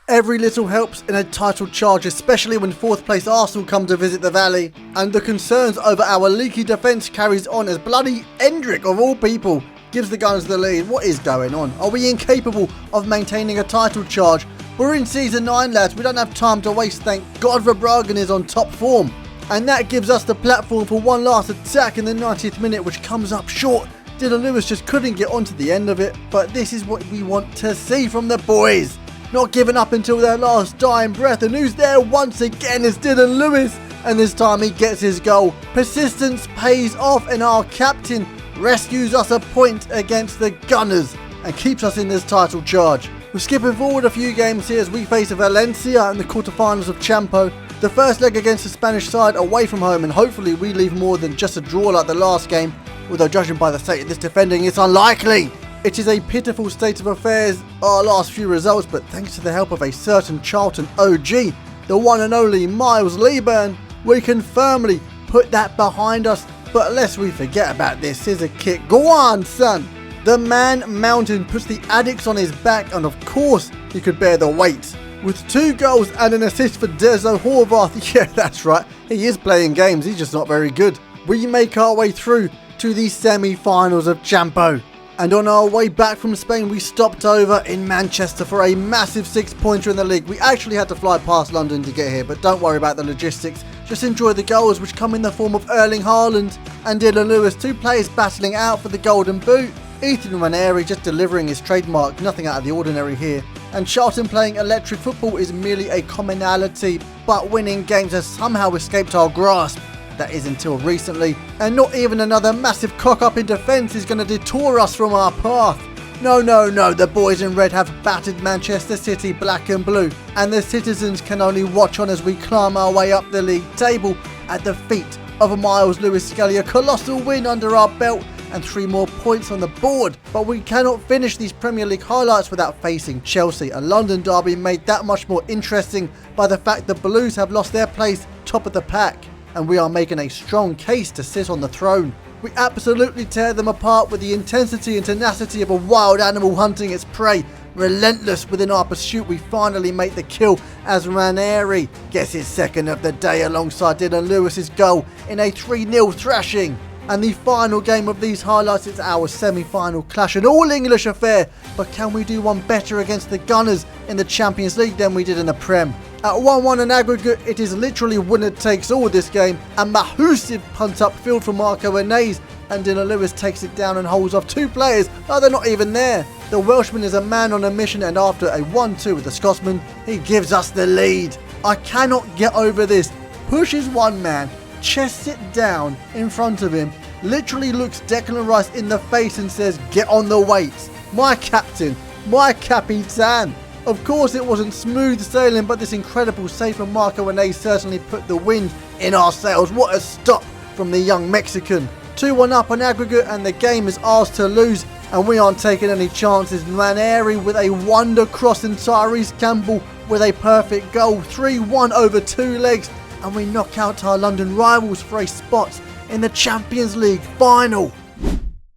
Every little helps in a title charge, especially when 4th place Arsenal come to visit the Valley. And the concerns over our leaky defence carries on as bloody Endrick, of all people, gives the Gunners the lead. What is going on? Are we incapable of maintaining a title charge? We're in season 9, lads. We don't have time to waste. Thank God Verbruggen is on top form. And that gives us the platform for one last attack in the 90th minute, which comes up short. Dylan Lewis just couldn't get onto the end of it. But this is what we want to see from the boys. Not giving up until their last dying breath. And who's there once again is Dylan Lewis. And this time he gets his goal. Persistence pays off and our captain rescues us a point against the Gunners and keeps us in this title charge. We're skipping forward a few games here as we face Valencia in the quarterfinals of Champo. The first leg against the Spanish side away from home, and hopefully we leave more than just a draw like the last game. Although judging by the state of this defending, it's unlikely. It is a pitiful state of affairs, our last few results, but thanks to the help of a certain Charlton OG, the one and only Miles Lieburn, we can firmly put that behind us. But lest we forget about this scissor kick. Go on, son! The man Mountain puts the Addicts on his back, and of course he could bear the weight. With 2 goals and an assist for Dezo Horvath. Yeah, that's right, he is playing games, he's just not very good. We make our way through to the semi-finals of Champo. And on our way back from Spain, we stopped over in Manchester for a massive 6-pointer in the league. We actually had to fly past London to get here, but don't worry about the logistics. Just enjoy the goals, which come in the form of Erling Haaland and Dylan Lewis, 2 players battling out for the Golden Boot. Ethan Nwaneri just delivering his trademark, nothing out of the ordinary here. And Charlton playing electric football is merely a commonality, but winning games has somehow escaped our grasp. That is until recently, and not even another massive cock-up in defence is going to detour us from our path. No, the boys in red have battered Manchester City black and blue, and the citizens can only watch on as we climb our way up the league table at the feet of Miles Lewis-Skelly. A colossal win under our belt and 3 more points on the board. But we cannot finish these Premier League highlights without facing Chelsea, a London derby made that much more interesting by the fact the Blues have lost their place top of the pack, and we are making a strong case to sit on the throne. We absolutely tear them apart with the intensity and tenacity of a wild animal hunting its prey, Relentless within our pursuit, we finally make the kill as Ranieri gets his second of the day alongside Dylan Lewis's goal in a 3-0 thrashing. And the final game of these highlights is our semi-final clash, an all-English affair. But can we do one better against the Gunners in the Champions League than we did in the Prem? At 1-1 in aggregate, it is literally winner takes all this game. A massive punt upfield from Marco Inez, and Dylan Lewis takes it down and holds off two players. Oh, they're not even there. The Welshman is a man on a mission, and after a 1-2 with the Scotsman, he gives us the lead. I cannot get over this. Pushes one man, chests it down in front of him, literally looks Declan Rice in the face and says, "Get on the weights." My captain, my capitan. Of course it wasn't smooth sailing, but this incredible save from Marco Inez certainly put the wind in our sails. What a stop from the young Mexican. 2-1 up on aggregate, and the game is ours to lose, and we aren't taking any chances. Ranieri with a wonder cross and Tyrese Campbell with a perfect goal. 3-1 over 2 legs, and we knock out our London rivals for a spot in the Champions League final.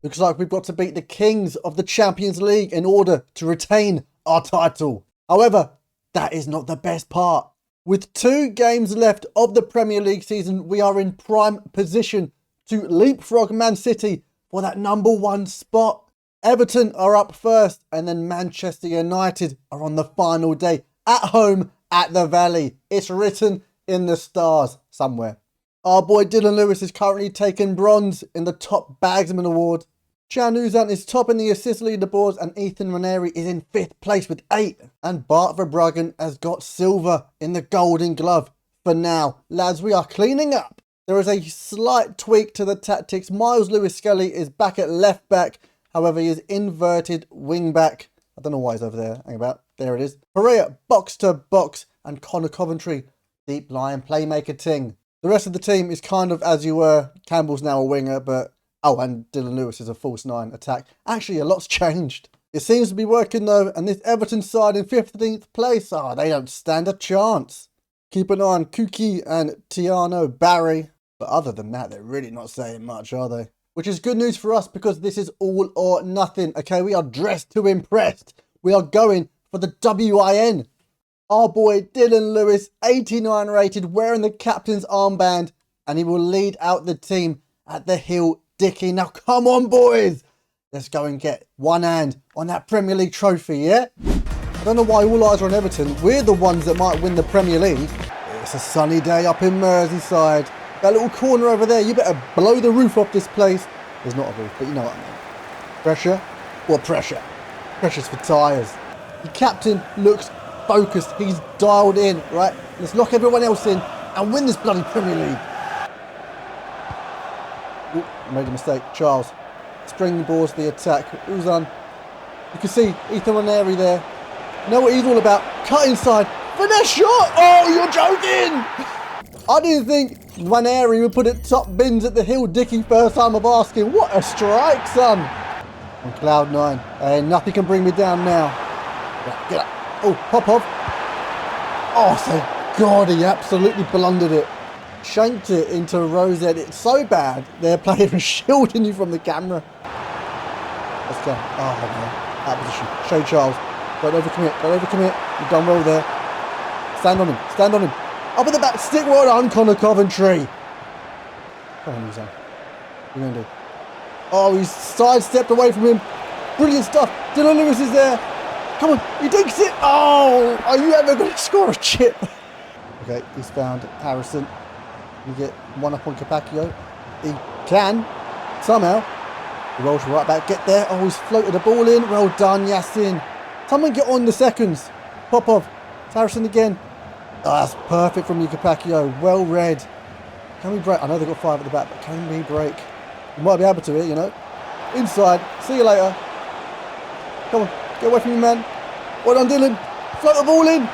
Looks like we've got to beat the kings of the Champions League in order to retain our title. However, that is not the best part. With 2 games left of the Premier League season, we are in prime position to leapfrog Man City for that #1 spot. Everton are up first, and then Manchester United are on the final day at home at the Valley. It's written in the stars somewhere. Our boy Dylan Lewis is currently taking bronze in the top bagsman award. Can Uzan is top in the assist leaderboards, and Ethan Ranieri is in 5th place with 8. And Bart Verbruggen has got silver in the Golden Glove. For now, lads, we are cleaning up. There is a slight tweak to the tactics. Miles Lewis-Skelly is back at left back. However, he is inverted wing back. I don't know why he's over there. Hang about. There it is. Pereira, box to box. And Connor Coventry, deep line playmaker ting. The rest of the team is kind of as you were. Campbell's now a winger, but... Oh, and Dylan Lewis is a false 9 attack. Actually, a lot's changed. It seems to be working though, and this Everton side in 15th place, they don't stand a chance. Keep an eye on Kuki and Tiano Barry. But other than that, they're really not saying much, are they? Which is good news for us, because this is all or nothing. Okay, we are dressed to impress. We are going for the WIN. Our boy Dylan Lewis, 89 rated, wearing the captain's armband, and he will lead out the team at the Hill Dicky. Now come on, boys. Let's go and get one hand on that Premier League trophy, yeah? I don't know why all eyes are on Everton. We're the ones that might win the Premier League. It's a sunny day up in Merseyside. That little corner over there, you better blow the roof off this place. There's not a roof, but you know what I mean. Pressure? What pressure? Pressure's for tyres. The captain looks focused. He's dialed in, right? Let's lock everyone else in and win this bloody Premier League. Ooh, made a mistake. Charles. Springboards the attack. Uzan. You can see Ethan Ranieri there. You know what he's all about? Cut inside. Finesse shot! Oh, you're joking! I didn't think Ranieri would put it top bins at the Hill Dicky first time of asking. What a strike, son! On cloud 9. Hey, nothing can bring me down now. Get up. Oh, Popov. Oh, thank God, he absolutely blundered it. Shanked it into Rosette. It's so bad. Their player is shielding you from the camera. Let's go. Oh, man. Out of position. Show Charles. Don't overcommit. Don't overcommit. You've done well there. Stand on him. Stand on him. Up at the back. Stick well on Connor Coventry. Come on, Uzan. What are you going to do? Oh, he's sidestepped away from him. Brilliant stuff. Dylan Lewis is there. Come on. He dinks it. Oh, are you ever going to score a chip? Okay, he's found Harrison. You get one up on Capaccio. He can. Somehow. He rolls right back. Get there. Oh, he's floated the ball in. Well done, Yasin. Someone get on the seconds. Popov. Harrison again. Oh, that's perfect from you, Capaccio. Well read. Can we break? I know they've got 5 at the back, but can we break? We might be able to here, you know. Inside. See you later. Come on. Get away from you, man. Well done, Dylan. Float the ball in.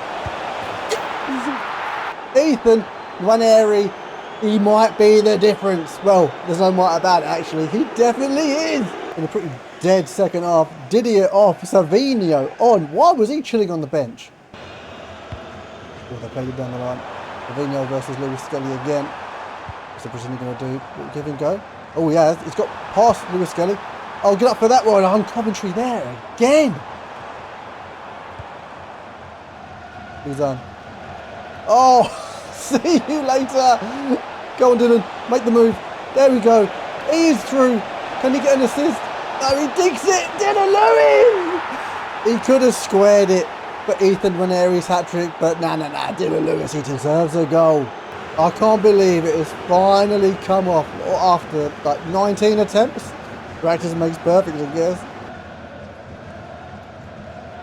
Ethan Ranieri. He might be the difference. Well, there's no might about it, actually. He definitely is. In a pretty dead second half. Didier off. Savinho on. Why was he chilling on the bench? Oh, they played it down the line. Savinho versus Lewis-Skelly again. What's the Brazilian going to do? Give him go. Oh, yeah. He's got past Lewis-Skelly. Oh, get up for that one. On Coventry there again. He's on. Oh, see you later. Go on, Dylan. Make the move. There we go. He is through. Can he get an assist? No, he digs it. Dylan Lewis. He could have squared it for Ethan Waneri's hat-trick, but nah. Dylan Lewis, he deserves a goal. I can't believe it has finally come off after like 19 attempts. Practice makes perfect, I guess.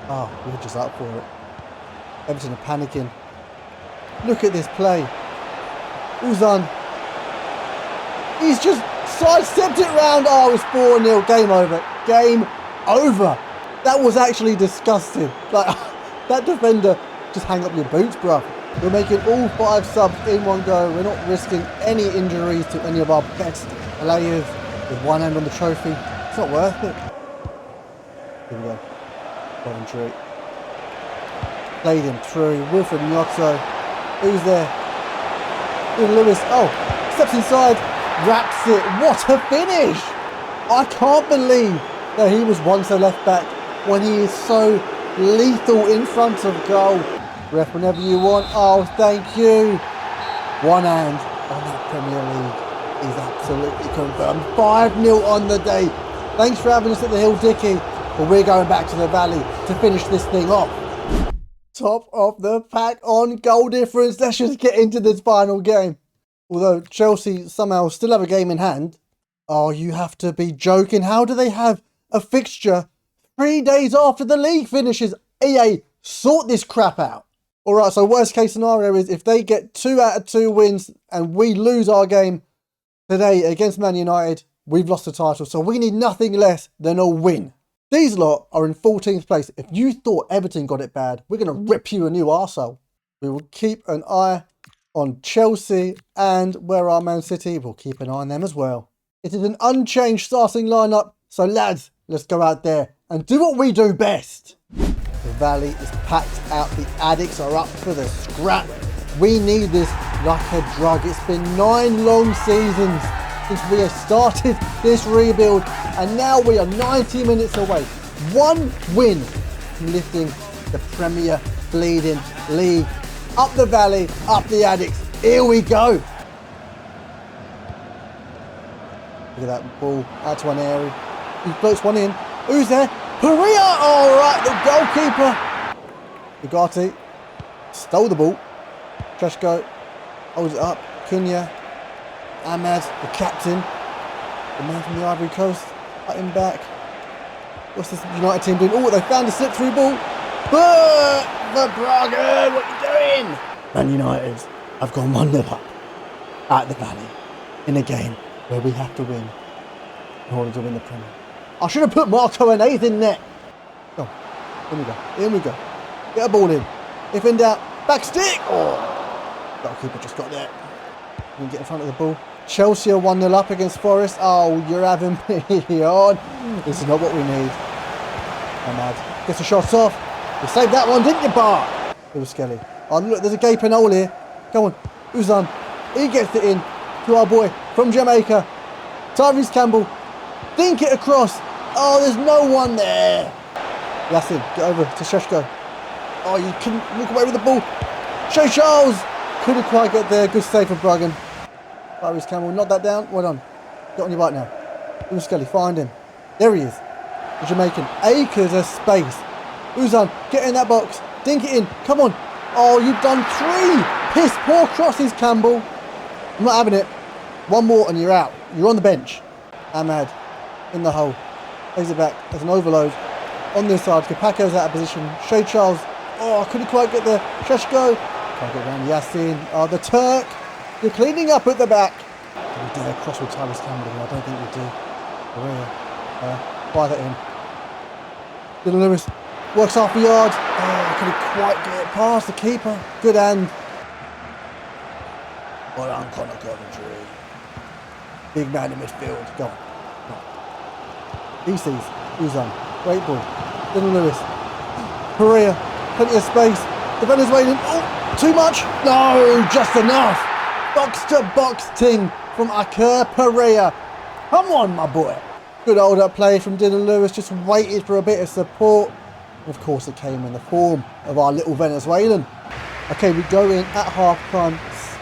Oh, we were just up for it. Everton are panicking. Look at this play. Uzan. He's just sidestepped it round. Oh, it's 4-0. Game over. Game over. That was actually disgusting. Like, that defender, just hang up your boots, bruv. We're making all 5 subs in one go. We're not risking any injuries to any of our best players. With one hand on the trophy. It's not worth it. Here we go. Coventry. Played him through. Wilfred Nyotto. Who's there? Dylan Lewis. Oh, steps inside. Wraps it. What a finish! I can't believe that he was once a left back when he is so lethal in front of goal. Ref, whenever you want. Oh, thank you. One hand on that Premier League is absolutely confirmed. 5-0 on the day. Thanks for having us at the Hill, Dickie. But we're going back to the Valley to finish this thing off. Top of the pack on goal difference. Let's just get into this final game. Although Chelsea somehow still have a game in hand. Oh, you have to be joking. How do they have a fixture 3 days after the league finishes? EA, sort this crap out. Alright, so worst case scenario is if they get 2 out of 2 wins and we lose our game today against Man United, we've lost the title. So we need nothing less than a win. These lot are in 14th place. If you thought Everton got it bad, we're going to rip you a new arsehole. We will keep an eye on Chelsea, and where are Man City? We'll keep an eye on them as well. It is an unchanged starting lineup. So lads, let's go out there and do what we do best. The Valley is packed out. The addicts are up for the scrap. We need this like a drug. It's been 9 long seasons since we have started this rebuild, and now we are 90 minutes away. 1 win from lifting the Premier Bleeding League. Up the Valley, up the addicts. Here we go. Look at that ball out to one area. He floats one in. Who's there? Perea! All right, the goalkeeper. Ugarte stole the ball. Treshko holds it up. Cunha. Ahmad, the captain. The man from the Ivory Coast. Cutting back. What's this United team doing? Oh, they found a slip-through ball. But Verbruggen, what are you doing? Man United have gone 1-0 up at the Valley in a game where we have to win in order to win the Premier. I should have put Marco and Aid in net. Oh, here we go. Get a ball in. If in doubt, back stick. Oh, goalkeeper just got there. We can get in front of the ball. Chelsea are 1-0 up against Forest. Oh, you're having me on. This is not what we need. Ahmad gets the shots off. You saved that one, didn't you, Bart? It was Skelly. Oh, look, there's a gaping hole here. Come on, Uzan. He gets it in to our boy from Jamaica. Tyrese Campbell. Dink it across. Oh, there's no one there. Yassin, get over to Sheshko. Oh, you couldn't walk away with the ball. Shay Charles. Couldn't quite get there. Good save for Bruggen. Tyrese Campbell, knock that down. Well done. Get on your right now. Lewis Skelly, find him. There he is. The Jamaican. Acres of space. Uzan, get in that box. Dink it in. Come on. Oh, you've done 3 piss poor crosses, Campbell. I'm not having it. One more and you're out. You're on the bench. Ahmad in the hole. Plays it back. There's an overload on this side. Kapako's out of position. Shay Charles. Oh, I couldn't quite get there. Sheshko. Can't get around Yassin. Oh, the Turk. You're cleaning up at the back. Do we do that cross with Tyrese Campbell? I don't think we do. Fire that in. Dylan Lewis works half a yard. Oh, couldn't quite get it past the keeper. Good hand. Well done, Connor Coventry. Big man in midfield. Go on. He sees. Uzan. Great ball. Dylan Lewis. Perea. Plenty of space. The Venezuelan. Oh, too much. No, just enough. Box to box ting from Aker Perea. Come on, my boy. Good old up play from Dylan Lewis. Just waited for a bit of support. Of course, it came in the form of our little Venezuelan. Okay, we go in at half-time,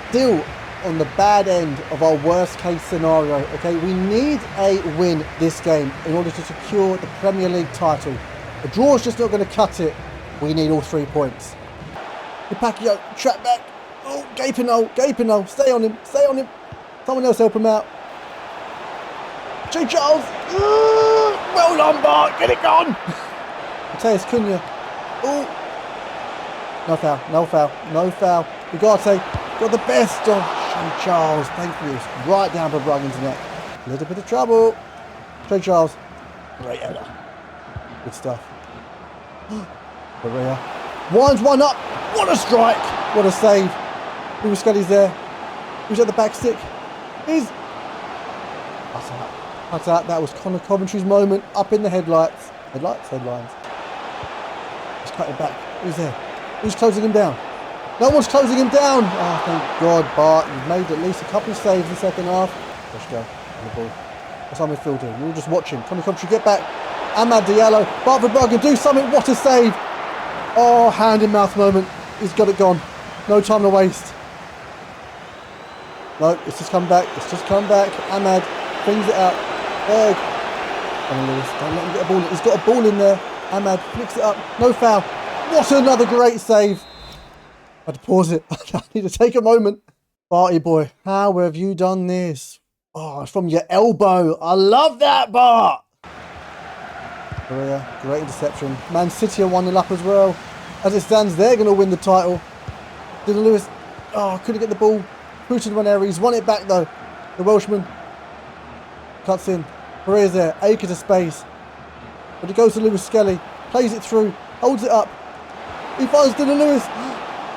still on the bad end of our worst-case scenario. Okay, we need a win this game in order to secure the Premier League title. A draw is just not going to cut it. We need all 3 points. Ipakio, track back. Oh, gaping hole, stay on him, Someone else help him out. Charles. Well done, Bart, get it gone. Mateus Cunha. Oh. No foul. Ugarte got the best of Charles. Thankfully, it's right down for Bruggen's neck. A little bit of trouble. Charles. Great header. Good stuff. Correa. Winds one up. What a strike. What a save. Lewis Scully's there. Who's at the back stick? He's... That's out. That was Connor Coventry's moment. Up in the headlights. Headlines. He's cutting back. Who's there? Who's closing him down? No one's closing him down. Oh, thank God, Bart. You've made at least a couple of saves in the second half. Let's go. On the ball. That's our midfielder. We're all just watching. Connor Coventry, get back. Amad Diallo. Bart Verbruggen, do something. What a save. Oh, hand in mouth moment. He's got it gone. No time to waste. No, it's just come back. Amad brings it out. Berg. Don't let him get a ball in. He's got a ball in there. Amad flicks it up. No foul. What another great save. I had to pause it. I need to take a moment. Barty boy, how have you done this? Oh, it's from your elbow. I love that, Bart. Correa, great interception. Man City are 1-0 up as well. As it stands, they're going to win the title. Dylan Lewis, couldn't get the ball. Putin Ranieri, he's won it back though. The Welshman cuts in. Correa's there, acres of space. But it goes to Lewis Skelly, plays it through, holds it up. He finds Dylan Lewis.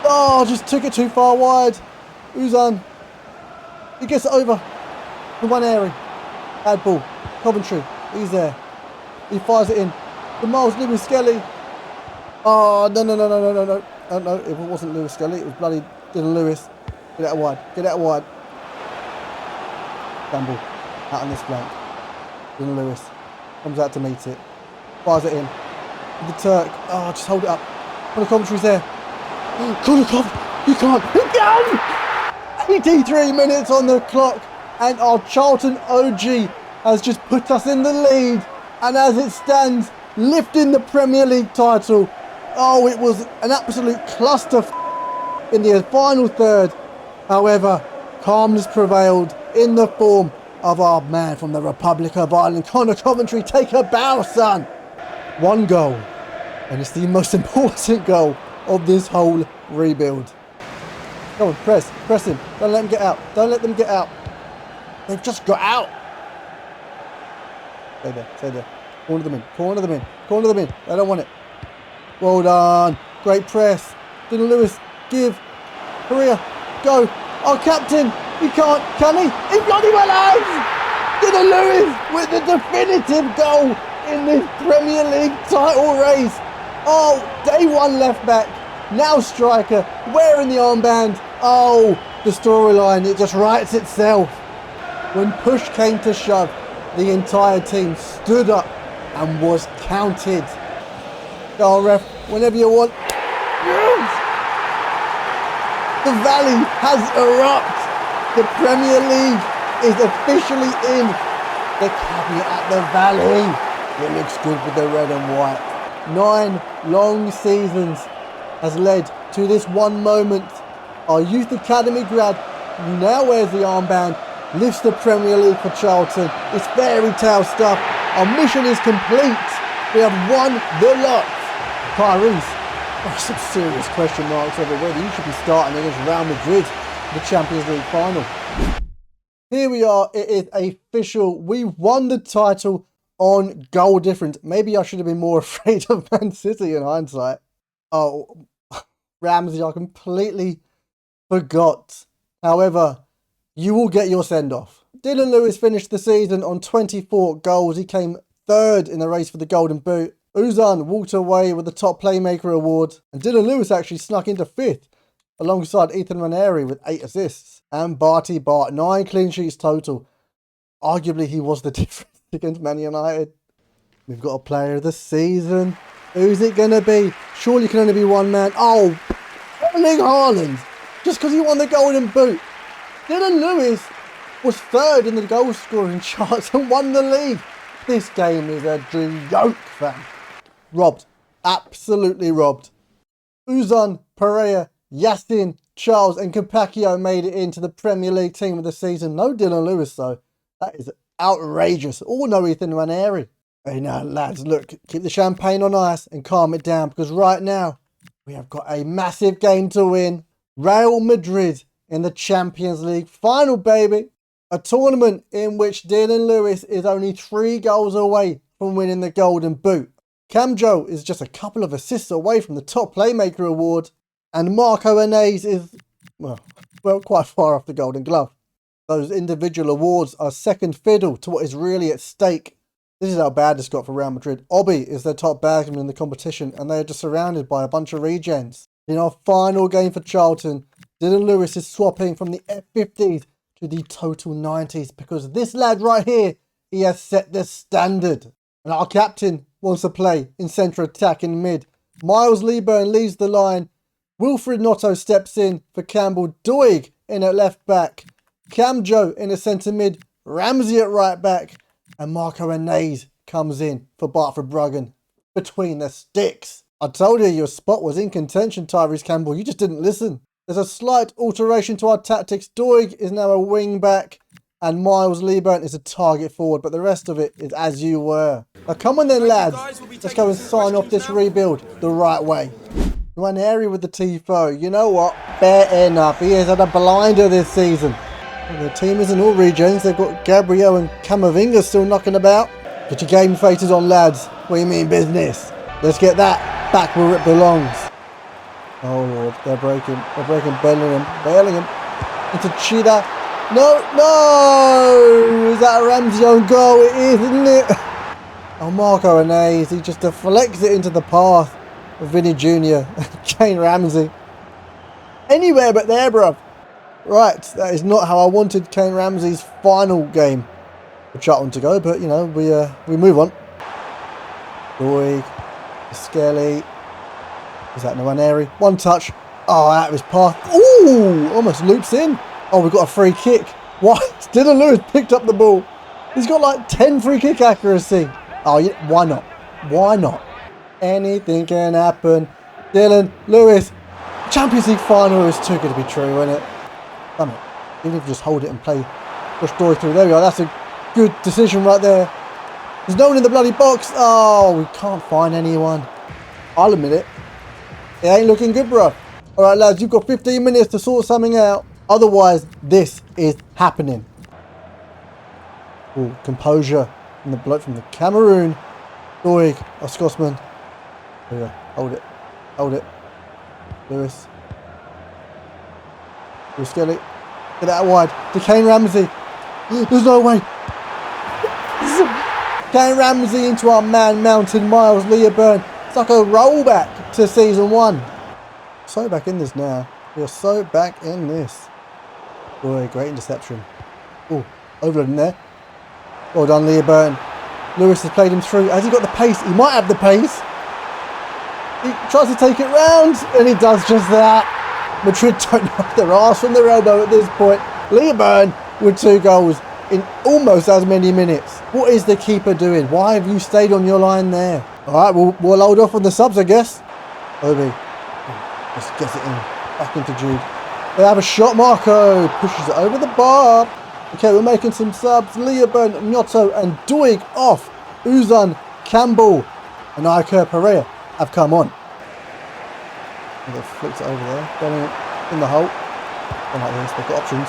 Oh, just took it too far wide. Uzan. He gets it over. The Ranieri. Bad ball. Coventry, he's there. He fires it in. The Miles Lewis Skelly. Oh, no. No, it wasn't Lewis Skelly. It was bloody Dylan Lewis. Get out wide. Gamble. Out on this flank. Dylan Lewis. Comes out to meet it. Fires it in. The Turk. Oh, just hold it up. Connor Coventry's there. Connor Coventry. You can't. 83 minutes on the clock. And our Charlton OG has just put us in the lead. And as it stands, lifting the Premier League title. Oh, it was an absolute cluster in the final third. However, calmness prevailed in the form of our man from the Republic of Ireland, Connor Coventry. Take a bow, son. 1 goal. And it's the most important goal of this whole rebuild. Go on, press him. Don't let him get out. They've just got out. Stay there. Corner them in. They don't want it. Well done. Great press. Dylan Lewis, give. Correa, go. Our captain, he can't, can he? He bloody well has! Dylan Lewis with the definitive goal in this Premier League title race. Oh, day one left back, now striker, wearing the armband. Oh, the storyline, it just writes itself. When push came to shove, the entire team stood up and was counted. Go on, ref, whenever you want. Yes! The Valley has erupted. The Premier League is officially in. The caveat at the Valley. It looks good with the red and white. 9 long seasons has led to this one moment. Our youth academy grad, who now wears the armband, lifts the Premier League for Charlton. It's fairy tale stuff. Our mission is complete. We have won the lot. Tyrese, some serious question marks over whether you should be starting against Real Madrid in the Champions League final. Here we are. It is official. We won the title on goal difference. Maybe I should have been more afraid of Man City in hindsight. Oh, Ramsey, I completely forgot. However, you will get your send-off. Dylan Lewis finished the season on 24 goals. He came third in the race for the Golden Boot. Uzan walked away with the top playmaker award. And Dylan Lewis actually snuck into 5th alongside Ethan Ranieri with 8 assists. And Barty Bart, 9 clean sheets total. Arguably, he was the difference against Man United. We've got a player of the season. Who's it going to be? Surely it can only be one man. Oh, Erling Haaland, just because he won the Golden Boot. Dylan Lewis was third in the goal scoring charts and won the league. This game is a joke, fam. Robbed. Absolutely robbed. Uzan, Pereira, Yassin, Charles and Capacchio made it into the Premier League team of the season. No Dylan Lewis though. That is outrageous. All no Ethan Ranieri. Hey now lads, look, keep the champagne on ice and calm it down because right now we have got a massive game to win. Real Madrid in the Champions League final, baby. A tournament in which Dylan Lewis is only 3 goals away from winning the Golden Boot. Camjo is just a couple of assists away from the top playmaker award. And Marco Inez is, well, quite far off the Golden Glove. Those individual awards are second fiddle to what is really at stake. This is how bad it's got for Real Madrid. Obi is their top batsman in the competition and they are just surrounded by a bunch of regens. In our final game for Charlton, Dylan Lewis is swapping from the F50s to the total 90s because this lad right here, he has set the standard. And our captain wants to play in centre attack in mid. Miles Lieburn leads the line. Wilfred Notto steps in for Campbell. Doig in at left back. Camjo in a centre mid. Ramsey at right back. And Marco Inez comes in for Bartford Bruggen between the sticks. I told you your spot was in contention, Tyrese Campbell. You just didn't listen. There's a slight alteration to our tactics. Doig is now a wing back and Miles Lieburn is a target forward, but the rest of it is as you were. Now come on then lads, let's go and sign off this rebuild the right way. Ranieri with the tifo. You know what? Fair enough. He has had a blinder this season. Well, the team isn't all regens. They've got Gabriel and Camavinga still knocking about. Get your game faces on, lads. What do you mean business? Let's get that back where it belongs. Oh Lord, they're breaking Bellingham into Chida. No! Is that a Ramsey own goal? It is, isn't it? Oh, Marco Inez, he just deflects it into the path of Vinny Jr. Kane Ramsey. Anywhere but there, bruv. Right, that is not how I wanted Kane Ramsey's final game for Charlton to go, but you know, we move on. Doig, Skelly. Is that Nwaneri? One touch. Oh, that was path. Ooh, almost loops in. Oh, we've got a free kick. What? Dylan Lewis picked up the ball. He's got like 10 free kick accuracy. Oh, yeah, why not? Why not? Anything can happen. Dylan Lewis. Champions League final is too good to be true, isn't it? Damn it. Even if you just hold it and play, push Dory through. There we are. That's a good decision right there. There's no one in the bloody box. Oh, we can't find anyone. I'll admit it. It ain't looking good, bro. All right, lads, you've got 15 minutes to sort something out. Otherwise, this is happening. Ooh, composure from the bloke from the Cameroon. Doig, a Scotsman. There we go. Hold it. Hold it. Lewis. Lewis Skelly. Get that wide. To Kane Ramsey. There's no way. Kane Ramsey into our man Mountain Miles Lieburn. It's like a rollback to season 1. So back in this now. We are so back in this. Boy, great interception. Oh, overloading there. Well done, Lieburn. Lewis has played him through. Has he got the pace? He might have the pace. He tries to take it round, and he does just that. Madrid don't knock their arse from their elbow at this point. Lieburn with 2 goals in almost as many minutes. What is the keeper doing? Why have you stayed on your line there? All right, we'll hold off on the subs, I guess. Obi. Let's get it in. Back into Jude. They have a shot. Marco pushes it over the bar. Okay, we're making some subs. Lieburn, Gnotto and Doig off. Uzan, Campbell and Iker Pereira have come on. And they flicked it over there. Going in the hole. Don't like this. They've got options.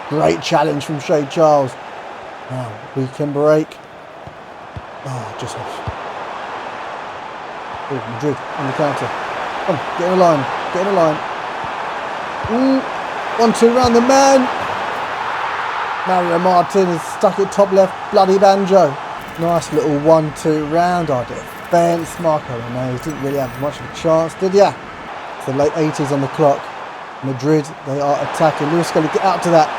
Great challenge from Shea Charles. Now we can break. Oh, just off. Oh, Madrid on the counter. Come on, get in the line. Get in the line. 1-2 round the man. Mario Martin is stuck at top left. Bloody banjo. Nice little 1-2 round. Our defence. Marco Inez didn't really have much of a chance, did ya? It's the late 80s on the clock. Madrid, they are attacking. Lewis Skelly, get out to that.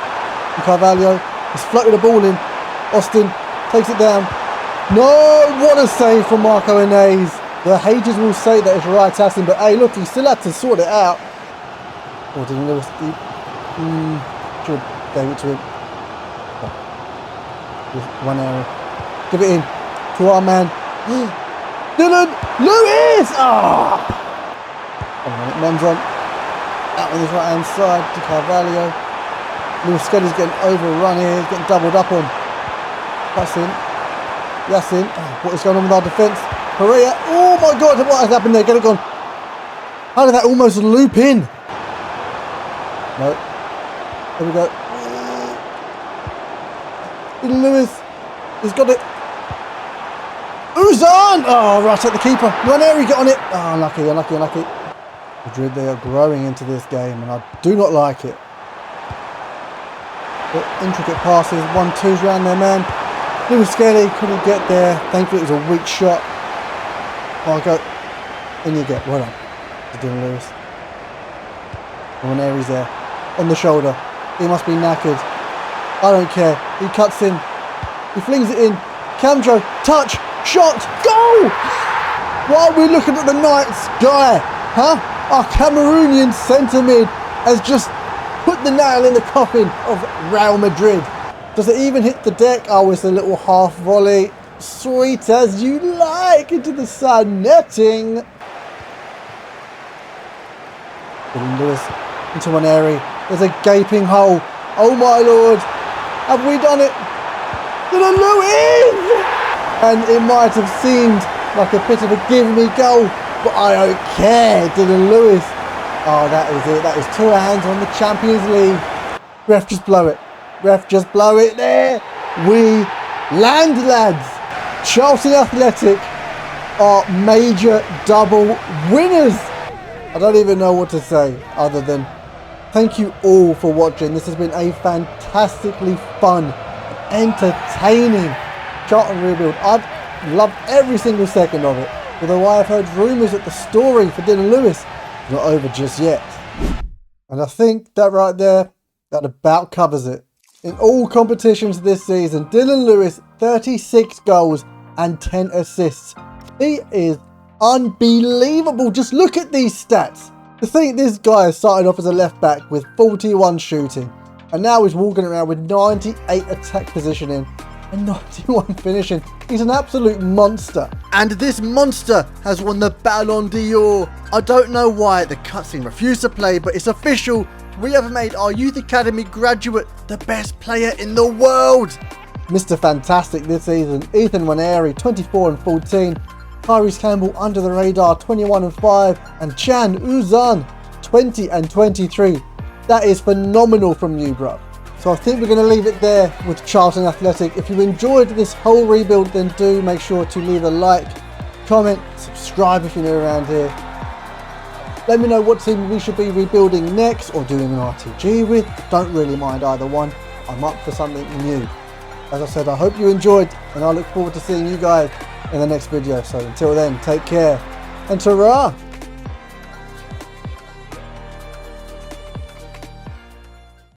And Carvalho has floated the ball in. Austin takes it down. No, what a save from Marco Inez. The haters will say that it's right assassin, but hey, look, he still had to sort it out. Or did Lewis should gave it to him. One area. Give it in to our man. Dylan Lewis! Ah! Oh! Men's on. Out on his right hand side to Carvalho. Lewis Skelly's getting overrun here. He's getting doubled up on. That's in. That's in. Oh, what is going on with our defence? Pereira. Oh my god, what has happened there? Get it gone. How did that almost loop in? No. There we go. Lewis. He's got it. Uzan! Oh, right at the keeper. Ranieri got on it. Oh, unlucky, unlucky, unlucky. Madrid, they are growing into this game and I do not like it. But intricate passes, 1-2s around their man. Lewis Skelly couldn't get there. Thankfully it was a weak shot. Oh, go. In you get. Well done. Dylan Lewis. Ranieri's there. On the shoulder. He must be knackered. I don't care. He cuts in. He flings it in. Camjo. Touch. Shot. Goal! Why are we looking at the night sky? Huh? Our Cameroonian centre mid has just put the nail in the coffin of Real Madrid. Does it even hit the deck? Oh, it's a little half volley. Sweet as you like into the sun netting. Dylan Lewis into one area. There's a gaping hole. Oh my lord. Have we done it? Dylan Lewis! And it might have seemed like a bit of a give me goal, but I don't care. Dylan Lewis. Oh, that is it. That is 2 hands on the Champions League. Ref, just blow it. Ref, just blow it there. We land, lads. Charlton Athletic are major double winners. I don't even know what to say other than thank you all for watching. This has been a fantastically fun, entertaining Charlton rebuild. I've loved every single second of it. Although I have heard rumours that the story for Dylan Lewis is not over just yet. And I think that right there, that about covers it. In all competitions this season, Dylan Lewis, 36 goals and 10 assists. He is unbelievable. Just look at these stats. To think this guy started off as a left back with 41 shooting. And now he's walking around with 98 attack positioning and 91 finishing. He's an absolute monster. And this monster has won the Ballon d'Or. I don't know why the cutscene refused to play, but it's official. We have made our Youth Academy graduate the best player in the world. Mr. Fantastic this season. Ethan Ranieri, 24 and 14. Tyrese Campbell under the radar, 21 and 5. And Chan Uzan, 20 and 23. That is phenomenal from you, bro. So I think we're going to leave it there with Charlton Athletic. If you enjoyed this whole rebuild, then do make sure to leave a like, comment, subscribe if you're new around here. Let me know what team we should be rebuilding next or doing an RTG with. Don't really mind either one. I'm up for something new. As I said, I hope you enjoyed and I look forward to seeing you guys in the next video. So until then, take care and ta-ra!